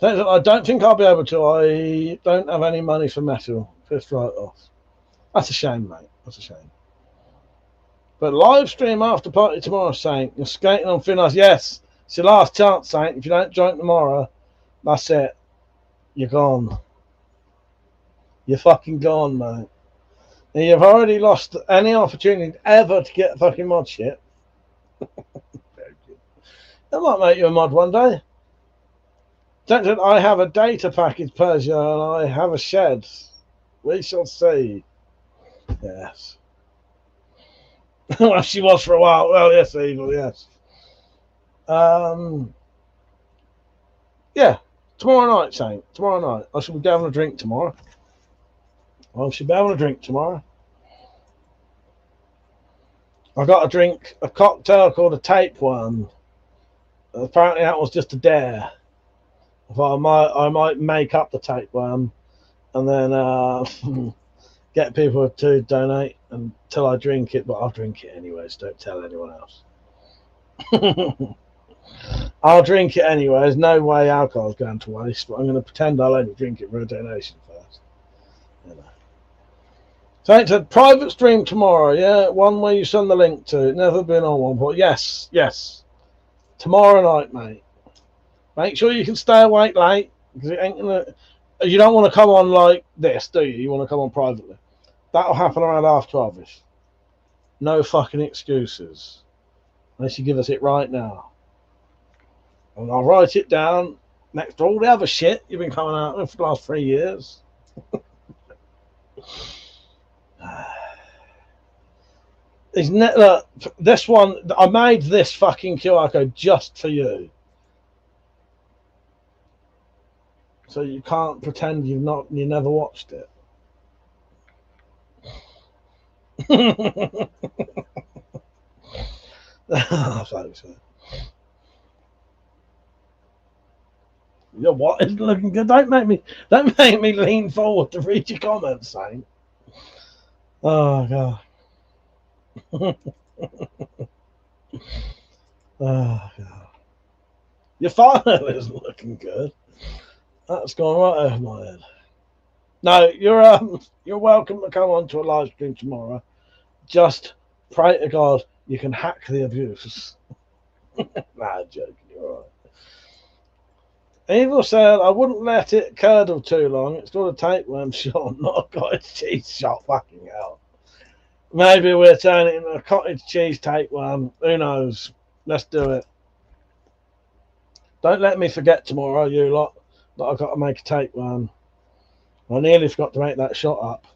I don't think I'll be able to. I don't have any money for metal. Pissed right off. That's a shame, mate. That's a shame. But live stream after party tomorrow, Saint. You're skating on thin ice. Yes, it's your last chance, Saint. If you don't join tomorrow, that's it. You're gone. You're fucking gone, mate. And you've already lost any opportunity ever to get fucking mod shit. That might make you a mod one day. I have a data package, Persia, and I have a shed. We shall see. Yes. Well, she was for a while. Well, yes, evil, yes. Yeah, tomorrow night, Saint. Tomorrow night. I shall be having a drink tomorrow. I should be having a drink tomorrow. I got to drink a cocktail called a tapeworm. Apparently that was just a dare. I might make up the tapeworm and then get people to donate until I drink it, but I'll drink it anyways. Don't tell anyone else. I'll drink it anyway. There's no way alcohol's going to waste, but I'm going to pretend I'll only drink it for a donation first. You know. So it's a private stream tomorrow, yeah? One where you send the link to. Never been on one, but yes. Tomorrow night, mate. Make sure you can stay awake late, because it ain't gonna. You don't want to come on like this, do you? You want to come on privately. That'll happen around 12:30ish. No fucking excuses, unless you give us it right now. And I'll write it down next to all the other shit you've been coming out with for the last 3 years. Look, this one, I made this fucking QR code just for you. So you can't pretend you never watched it. I hope so. Your what isn't looking good? Don't make me lean forward to read your comments, Saint. Oh god. Oh god. Your file isn't looking good. That's gone right over my head. No, you're welcome to come on to a live stream tomorrow. Just pray to God you can hack the abuse. Nah, joking, you're alright. Evil said, I wouldn't let it curdle too long. It's got a tapeworm shot, not a cottage cheese shot. Fucking hell. Maybe we're turning it into a cottage cheese tapeworm. Who knows? Let's do it. Don't let me forget tomorrow, you lot, that I've got to make a tapeworm. I nearly forgot to make that shot up.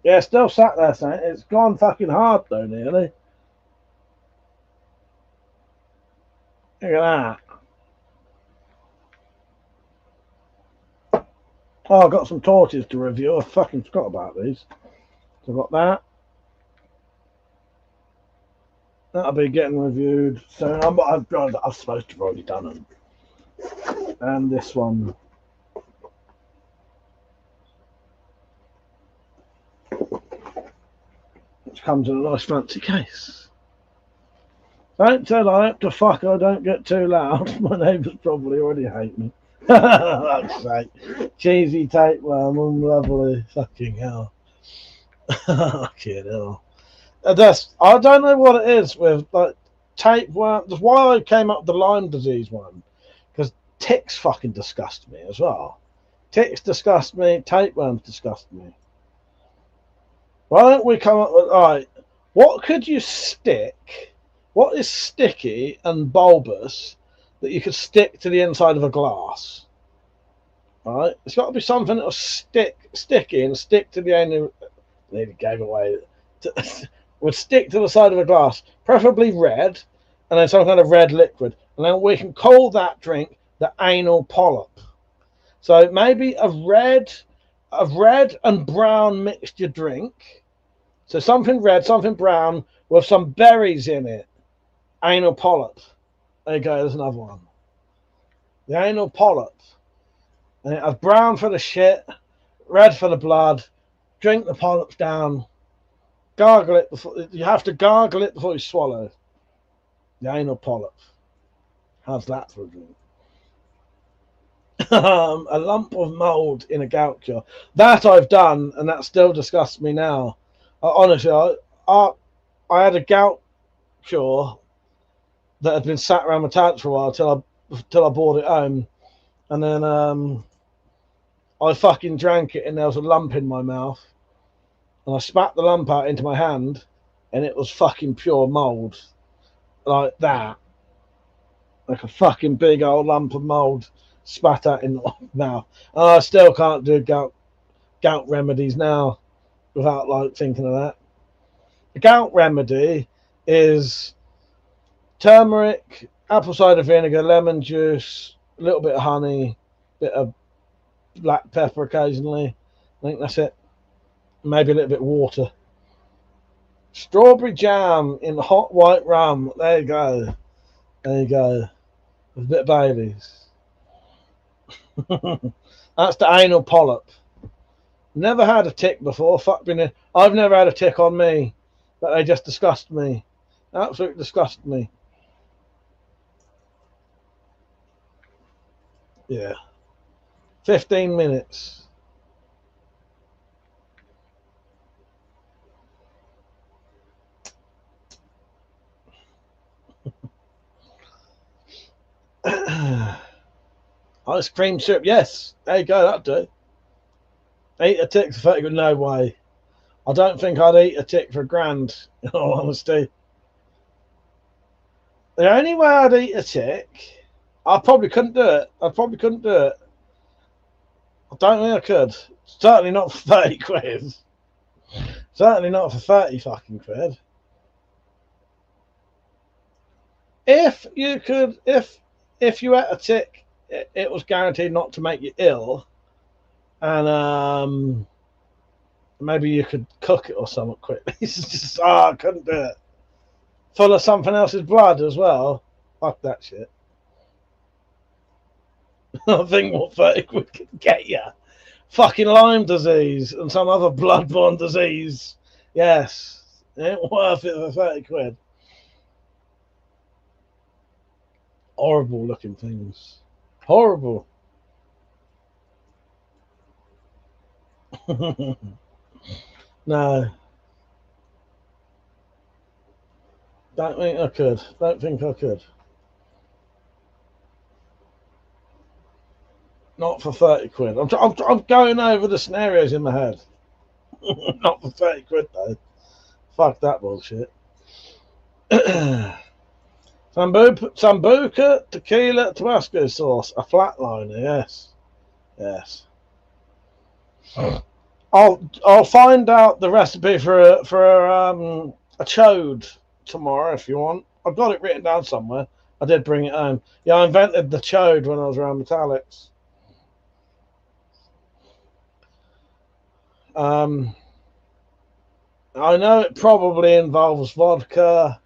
Yeah, still sat there saying it's gone fucking hard though, nearly. Look at that. Oh, I've got some torches to review. I fucking forgot about these. So I've got that. That'll be getting reviewed soon. I'm supposed to have already done them. And this one. Which comes in a nice fancy case. Don't tell I have to fuck I don't get too loud. My neighbours probably already hate me. That's right. Cheesy tapeworm, lovely. Fucking hell. Fucking hell. I don't know what it is with like tapeworm. That's why I came up with the Lyme disease one. Because ticks fucking disgust me as well. Ticks disgust me, tapeworms disgust me. Why don't we come up with, alright, what could you stick? What is sticky and bulbous that you could stick to the inside of a glass? Alright, it's got to be something that'll sticky and stick to the end. Nearly gave away. Would stick to the side of a glass, preferably red, and then some kind of red liquid. And then we can call that drink the anal polyp. So maybe a red and brown mixture drink. So something red, something brown with some berries in it. Anal polyp. There you go, there's another one. The anal polyp. And it has brown for the shit, red for the blood. Drink the polyps down. Gargle it before you have to gargle it before you swallow. The anal polyp. How's that for a drink? A lump of mould in a gout cure. That I've done, and that still disgusts me now. Honestly, I had a gout cure that had been sat around my tank for a while till I brought it home, and then I fucking drank it, and there was a lump in my mouth. And I spat the lump out into my hand, and it was fucking pure mould. Like that. Like a fucking big old lump of mould spat out in the mouth. And I still can't do gout remedies now without like thinking of that. The gout remedy is turmeric, apple cider vinegar, lemon juice, a little bit of honey, a bit of black pepper occasionally. I think that's it. Maybe a little bit of water. Strawberry jam in hot white rum. There you go. There you go. With a bit of Baileys. That's the anal polyp. Never had a tick before. I've never had a tick on me. But they just disgust me. Absolutely disgust me. Yeah. 15 minutes. Ice cream syrup, yes. There you go, that'll do. Eat a tick for 30 quid, no way. I don't think I'd eat a tick for £1,000, in all honesty. The only way I'd eat a tick, I probably couldn't do it. I don't think I could. Certainly not for 30 quid. Certainly not for 30 fucking quid. If you ate a tick it was guaranteed not to make you ill, and maybe you could cook it or something quickly. It's just, I couldn't do it. Full of something else's blood as well. Fuck that shit. I think what 30 quid could get you. Fucking Lyme disease and some other bloodborne disease. Yes. It ain't worth it for 30 quid. Horrible looking things. Horrible. No. Don't think I could. Don't think I could. Not for 30 quid. I'm going over the scenarios in my head. Not for 30 quid though. Fuck that bullshit. Sambuca, tequila, Tabasco sauce, a flatliner. Yes, yes. I'll find out the recipe for a chode tomorrow if you want. I've got it written down somewhere. I did bring it home. Yeah, I invented the chode when I was around Metallics. I know it probably involves vodka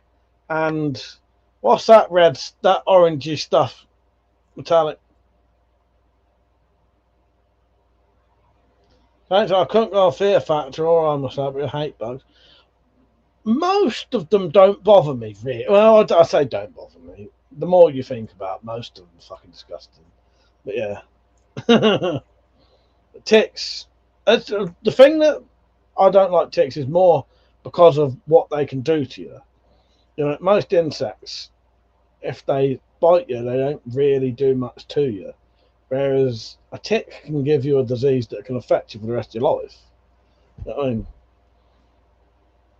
and what's that that orangey stuff, Metallic? I couldn't go Fear Factor or I myself, I hate bugs. Most of them don't bother me, really. Well, I say don't bother me. The more you think about, most of them are fucking disgusting. But yeah. Ticks. The thing that I don't like ticks is more because of what they can do to you. You know, most insects, if they bite you, they don't really do much to you. Whereas a tick can give you a disease that can affect you for the rest of your life. You know what I mean?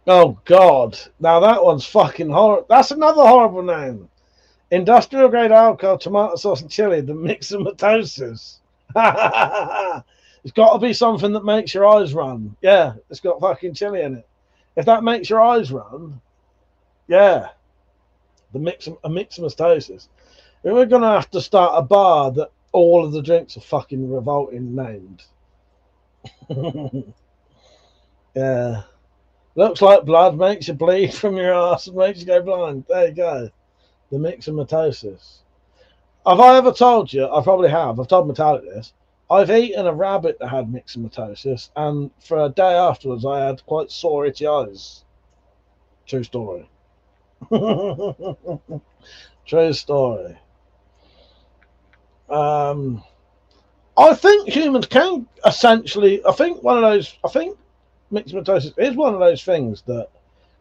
Oh, God. Now that one's fucking horrible. That's another horrible name. Industrial grade alcohol, tomato sauce and chili, the myxomatosis. It's got to be something that makes your eyes run. Yeah, it's got fucking chili in it. If that makes your eyes run, yeah, a myxomatosis. We're going to have to start a bar that all of the drinks are fucking revolting named. Yeah. Looks like blood, makes you bleed from your ass and makes you go blind. There you go. The myxomatosis. Have I ever told you? I probably have. I've told Metallic this. I've eaten a rabbit that had myxomatosis, and for a day afterwards, I had quite sore, itchy eyes. True story. True story. I think humans can essentially. I think myxomatosis is one of those things that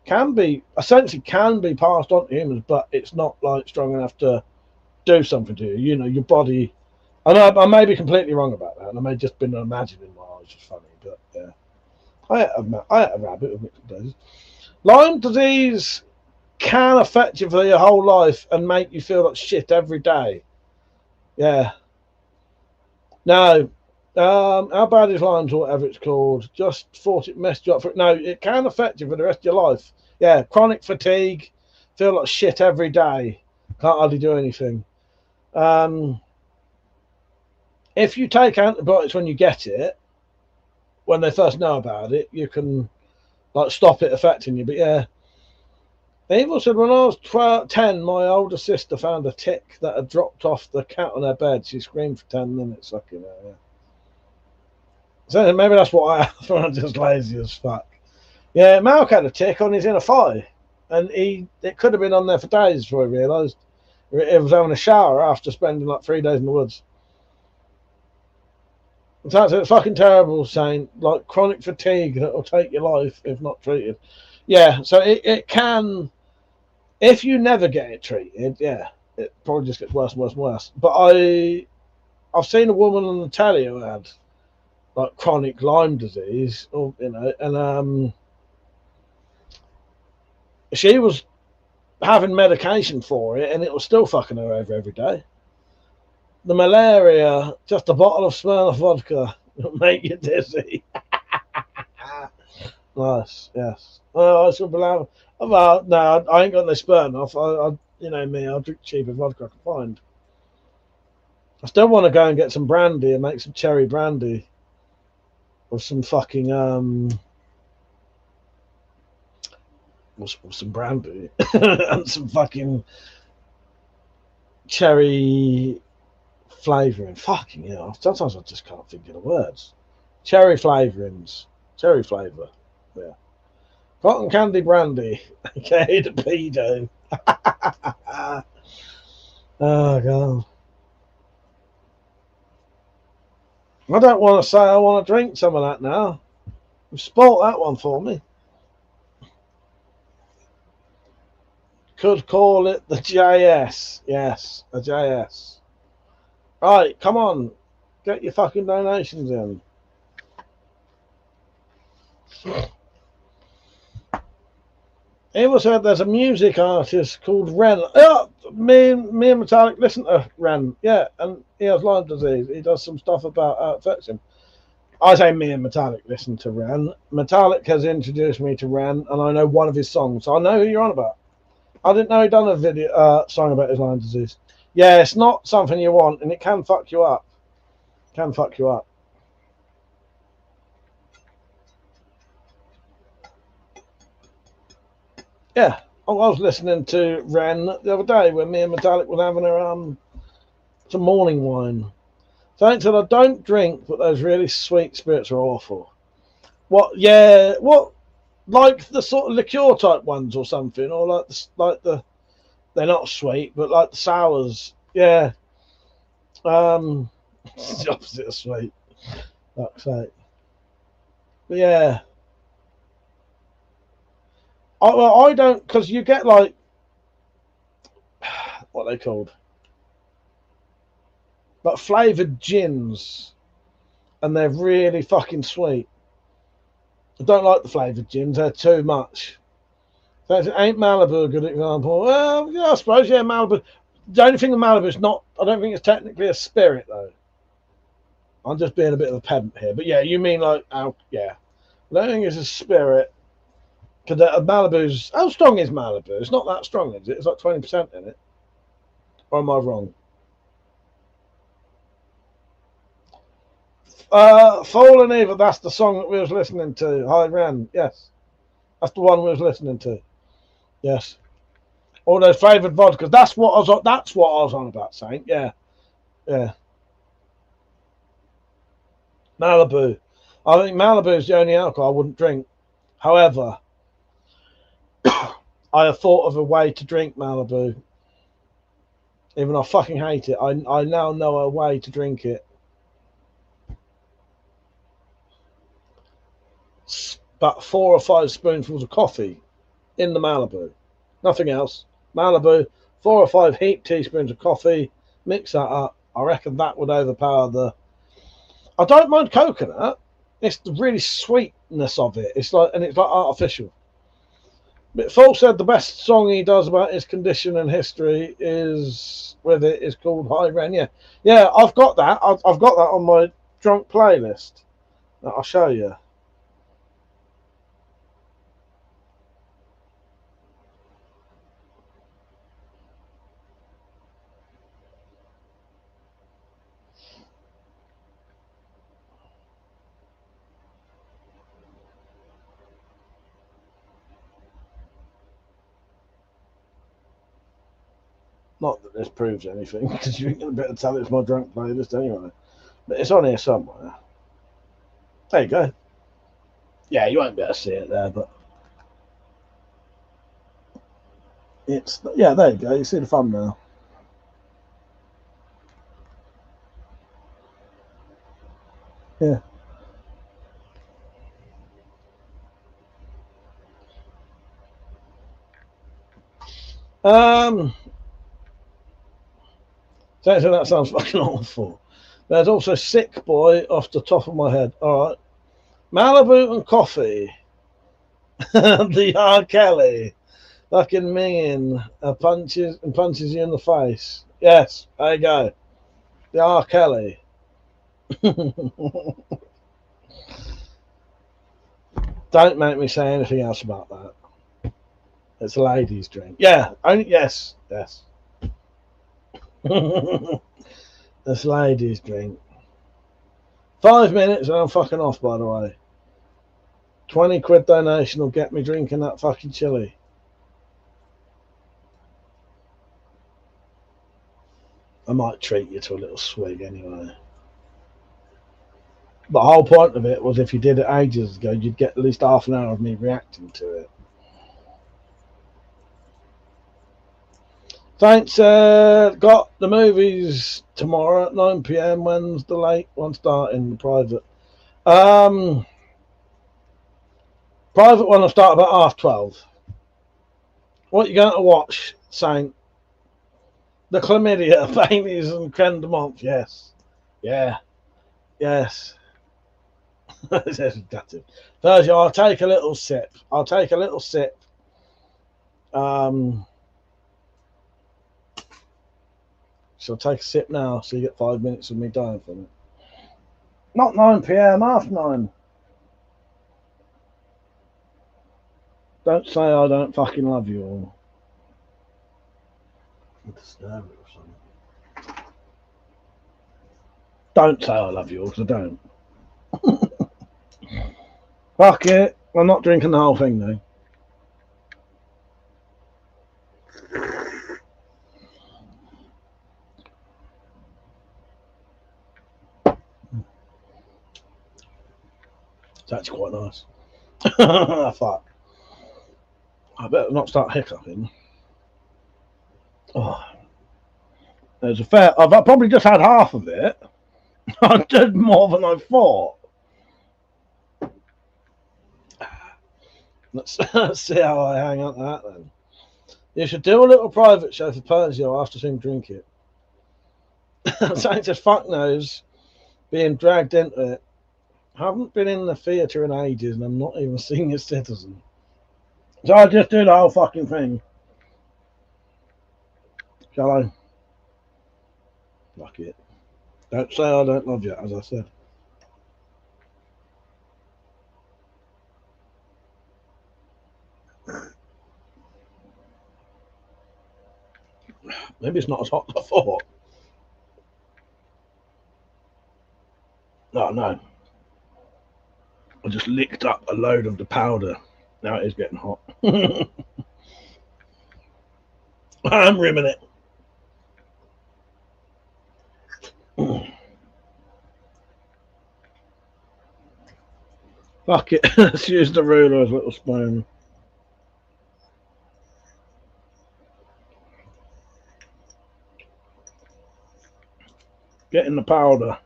can be passed on to humans, but it's not like strong enough to do something to you. You know, your body. I know I may be completely wrong about that, and I may have just been imagining why it's just funny, but yeah. I had a rabbit with myxomatosis. Lyme disease can affect you for your whole life and make you feel like shit every day. Yeah. No. How bad is Lyme's or whatever it's called? Just thought it messed you up. No, it can affect you for the rest of your life. Yeah, chronic fatigue, feel like shit every day, can't hardly do anything. If you take antibiotics when you get it, when they first know about it, you can like stop it affecting you. But yeah, Evil said, when I was 10, my older sister found a tick that had dropped off the cat on her bed. She screamed for 10 minutes. Fucking hell, yeah. So maybe that's what I have. I'm just lazy as fuck. Yeah, Malk had a tick on his inner thigh, and it could have been on there for days before he realised. It was having a shower after spending like 3 days in the woods. It's fucking terrible, saying like chronic fatigue that will take your life if not treated. Yeah, so it can, if you never get it treated, yeah, it probably just gets worse and worse and worse. But I've seen a woman on the telly who had like chronic Lyme disease, or you know, and she was having medication for it, and it was still fucking her over every day. The malaria, just a bottle of Smirnoff vodka will make you dizzy. Nice, yes. Well, I should be allowed. Well, no, I ain't got no Smirnoff. I you know me, I'll drink cheaper vodka I can find. I still want to go and get some brandy and make some cherry brandy. Or some fucking, or some brandy. And some fucking cherry flavouring. Fucking hell. Sometimes I just can't think of the words. Cherry flavourings. Cherry flavour. Yeah. Cotton candy brandy. Okay, the pedo. Oh, God. I don't want to say I want to drink some of that now. You spoilt that one for me. Could call it the JS. Yes, a JS. Right, come on. Get your fucking donations in. Ava said there's a music artist called Ren. Oh, me and Metallic listen to Ren. Yeah, and he has Lyme disease. He does some stuff about how it affects him. I say me and Metallic listen to Ren. Metallic has introduced me to Ren, and I know one of his songs. So I know who you're on about. I didn't know he'd done a video song about his Lyme disease. Yeah, it's not something you want, and it can fuck you up. Can fuck you up. Yeah, I was listening to Ren the other day when me and Metallic were having some morning wine. So I said I don't drink, but those really sweet spirits are awful. What? Yeah, what? Like the sort of liqueur type ones or something, or like the they're not sweet, but like the sours. Yeah. It's the opposite of sweet. Fuck's sake. But yeah. I don't, because you get like, what are they called? Like flavoured gins. And they're really fucking sweet. I don't like the flavoured gins, they're too much. So ain't Malibu a good example? Well, yeah, I suppose, yeah, Malibu. The only thing with Malibu is not, I don't think it's technically a spirit, though. I'm just being a bit of a pedant here. But yeah, you mean like, yeah. I don't think it's a spirit. Because Malibu's, how strong is Malibu? It's not that strong, is it? It's like 20% in it. Or am I wrong? Fallen Eva, that's the song that we was listening to. Hi, Ren. Yes. That's the one we was listening to. Yes. All those flavoured vodkas. That's what I was on about, Saint. Yeah. Yeah. Malibu. I think Malibu is the only alcohol I wouldn't drink. However, I have thought of a way to drink Malibu. Even though I fucking hate it, I now know a way to drink it. But 4 or 5 spoonfuls of coffee in the Malibu. Nothing else. Malibu, 4 or 5 heaped teaspoons of coffee. Mix that up. I reckon that would overpower the... I don't mind coconut. It's the really sweetness of it. It's like artificial. But Fall said the best song he does about his condition and history is called Hi Ren. Yeah, yeah, I've got that. I've got that on my drunk playlist. I'll show you. Not that this proves anything, because you ain't going to be able to tell it's my drunk playlist anyway. But it's on here somewhere. There you go. Yeah, you won't be able to see it there, but... it's... yeah, there you go. You see the thumbnail. Yeah. So that sounds fucking awful. There's also Sick Boy off the top of my head. All right. Malibu and coffee. The R. Kelly. Fucking mean. Punches you in the face. Yes, there you go. The R. Kelly. Don't make me say anything else about that. It's a ladies' drink. Yeah, only yes. This lady's drink. 5 minutes and I'm fucking off, by the way. 20 quid donation will get me drinking that fucking chili. I might treat you to a little swig anyway. The whole point of it was if you did it ages ago, you'd get at least half an hour of me reacting to it. Thanks. Got the movies tomorrow at 9 PM. When's the late one starting? The private. Private one will start about 12:30. What are you going to watch, Saint? The Chlamydia, Baileys and Creme de Menthe. Yes. Yeah. Yes. Thursday, I'll take a little sip. So take a sip now, so you get 5 minutes of me dying from it. Not 9 PM, half 9. Don't say I don't fucking love you all. Don't say I love you all, because I don't. Fuck it. I'm not drinking the whole thing, though. It's actually quite nice. Fuck. I better not start hiccuping. Oh. There's a fair... I've probably just had half of it. I did more than I thought. Let's see how I hang on to that then. You should do a little private show for Persia after seeing drink it. Saying just fuck knows being dragged into it. I haven't been in the theatre in ages and I'm not even a senior citizen. So I'll just do the whole fucking thing. Shall I? Fuck it. Don't say I don't love you, as I said. Maybe it's not as hot as I thought. Oh, no. I just licked up a load of the powder. Now it is getting hot. I'm rimming it. Fuck it. Let's use the ruler as a little spoon. Get in the powder.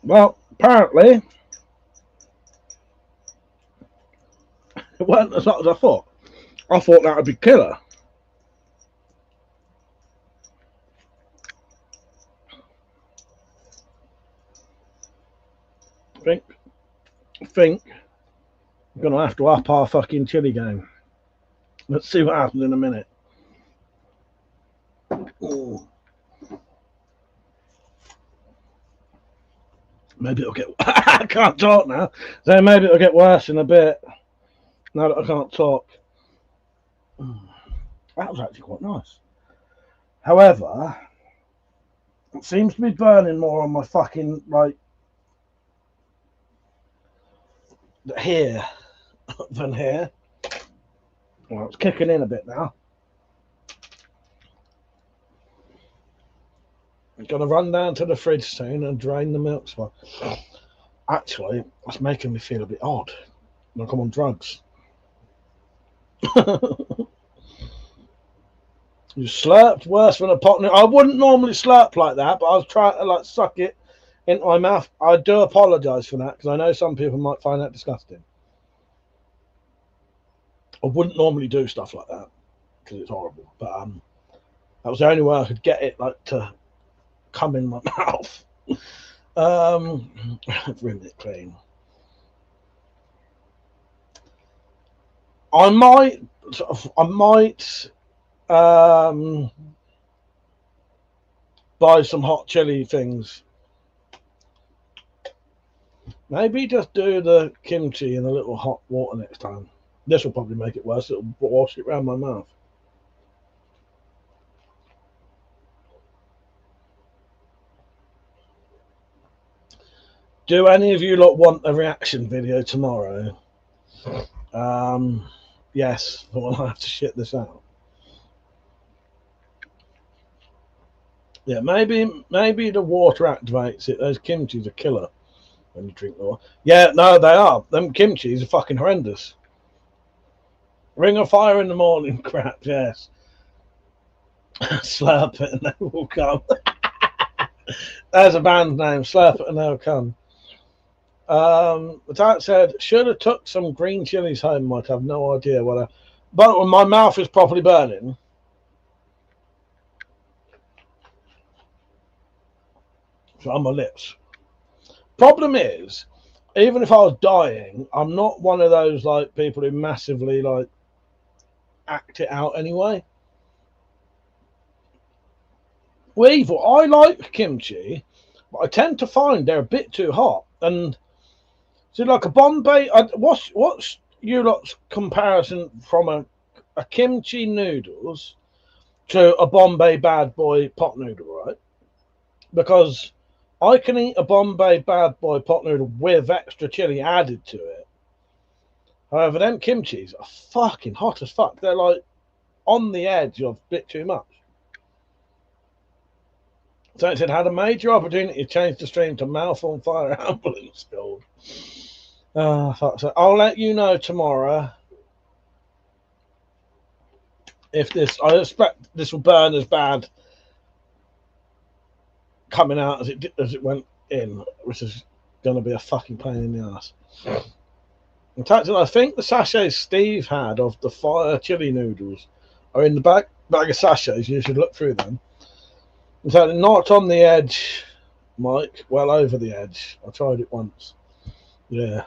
Well, apparently, it wasn't as hot as I thought. I thought that would be killer. I think I'm going to have to up our fucking chili game. Let's see what happens in a minute. Ooh. Maybe it'll get... I can't talk now. So maybe it'll get worse in a bit. Now that I can't talk. That was actually quite nice. However, it seems to be burning more on my fucking, like, here than here. Well, it's kicking in a bit now. I'm going to run down to the fridge soon and drain the milk supply. Actually, that's making me feel a bit odd. Like I'm on drugs. You slurped worse than a pot. I wouldn't normally slurp like that, but I was trying to like suck it into my mouth. I do apologise for that because I know some people might find that disgusting. I wouldn't normally do stuff like that because it's horrible. But that was the only way I could get it like to come in my mouth. Rinse it clean. I might buy some hot chili things. Maybe just do the kimchi in a little hot water next time. This will probably make it worse. It'll wash it around my mouth. Do any of you lot want a reaction video tomorrow? Yes, but we'll have to shit this out. Yeah, maybe the water activates it. Those kimchi's a killer when you drink the water. Yeah, no, they are. Them kimchi's are fucking horrendous. Ring of Fire in the morning, crap, yes. Slurp it and they will come. There's a band name, Slurp it and they'll come. The dad said, should have took some green chilies home, Mike. I have no idea what but when my mouth is properly burning. So on my lips. Problem is, even if I was dying, I'm not one of those like people who massively like act it out anyway. Evil. I like kimchi, but I tend to find they're a bit too hot. And so like a Bombay, what's you lot's comparison from a kimchi noodles to a Bombay bad boy pot noodle, right? Because I can eat a Bombay bad boy pot noodle with extra chili added to it. However, them kimchis are fucking hot as fuck. They're like on the edge of a bit too much. So it said, had a major opportunity to change the stream to mouth on fire ambulance build. Fuck. So I'll let you know tomorrow if this. I expect this will burn as bad coming out as it went in, which is going to be a fucking pain in the ass. In fact, I think the sachets Steve had of the fire chili noodles are in the bag of sachets. You should look through them. In fact, not on the edge, Mike. Well over the edge. I tried it once. Yeah.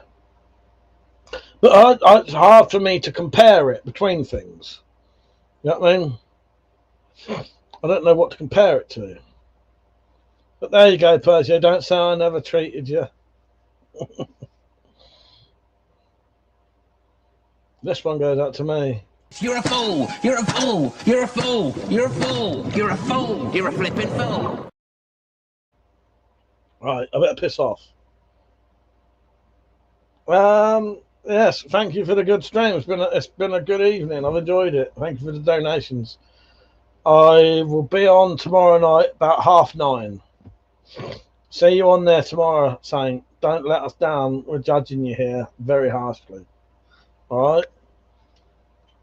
But it's hard for me to compare it between things. You know what I mean? I don't know what to compare it to. But there you go, Persia. Don't say I never treated you. This one goes out to me. You're a fool! You're a fool! You're a fool! You're a fool! You're a fool! You're a flippin' fool! Right, I better piss off. Yes, thank you for the good stream. It's been a good evening. I've enjoyed it. Thank you for the donations. I will be on tomorrow night about 9:30. See you on there tomorrow, saying don't let us down. We're judging you here very harshly. All right.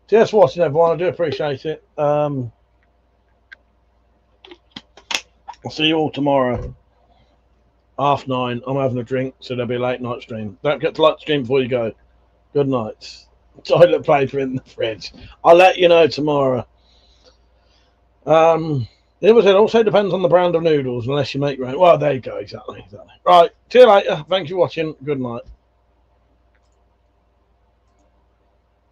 Just watching, everyone. I do appreciate it. I'll see you all tomorrow. 9:30. I'm having a drink, so there'll be a late night stream. Don't get to like the stream before you go. Good night. Toilet paper in the fridge. I'll let you know tomorrow. It also depends on the brand of noodles, unless you make your own. Well, there you go. Exactly. Right. See you later. Thank you for watching. Good night.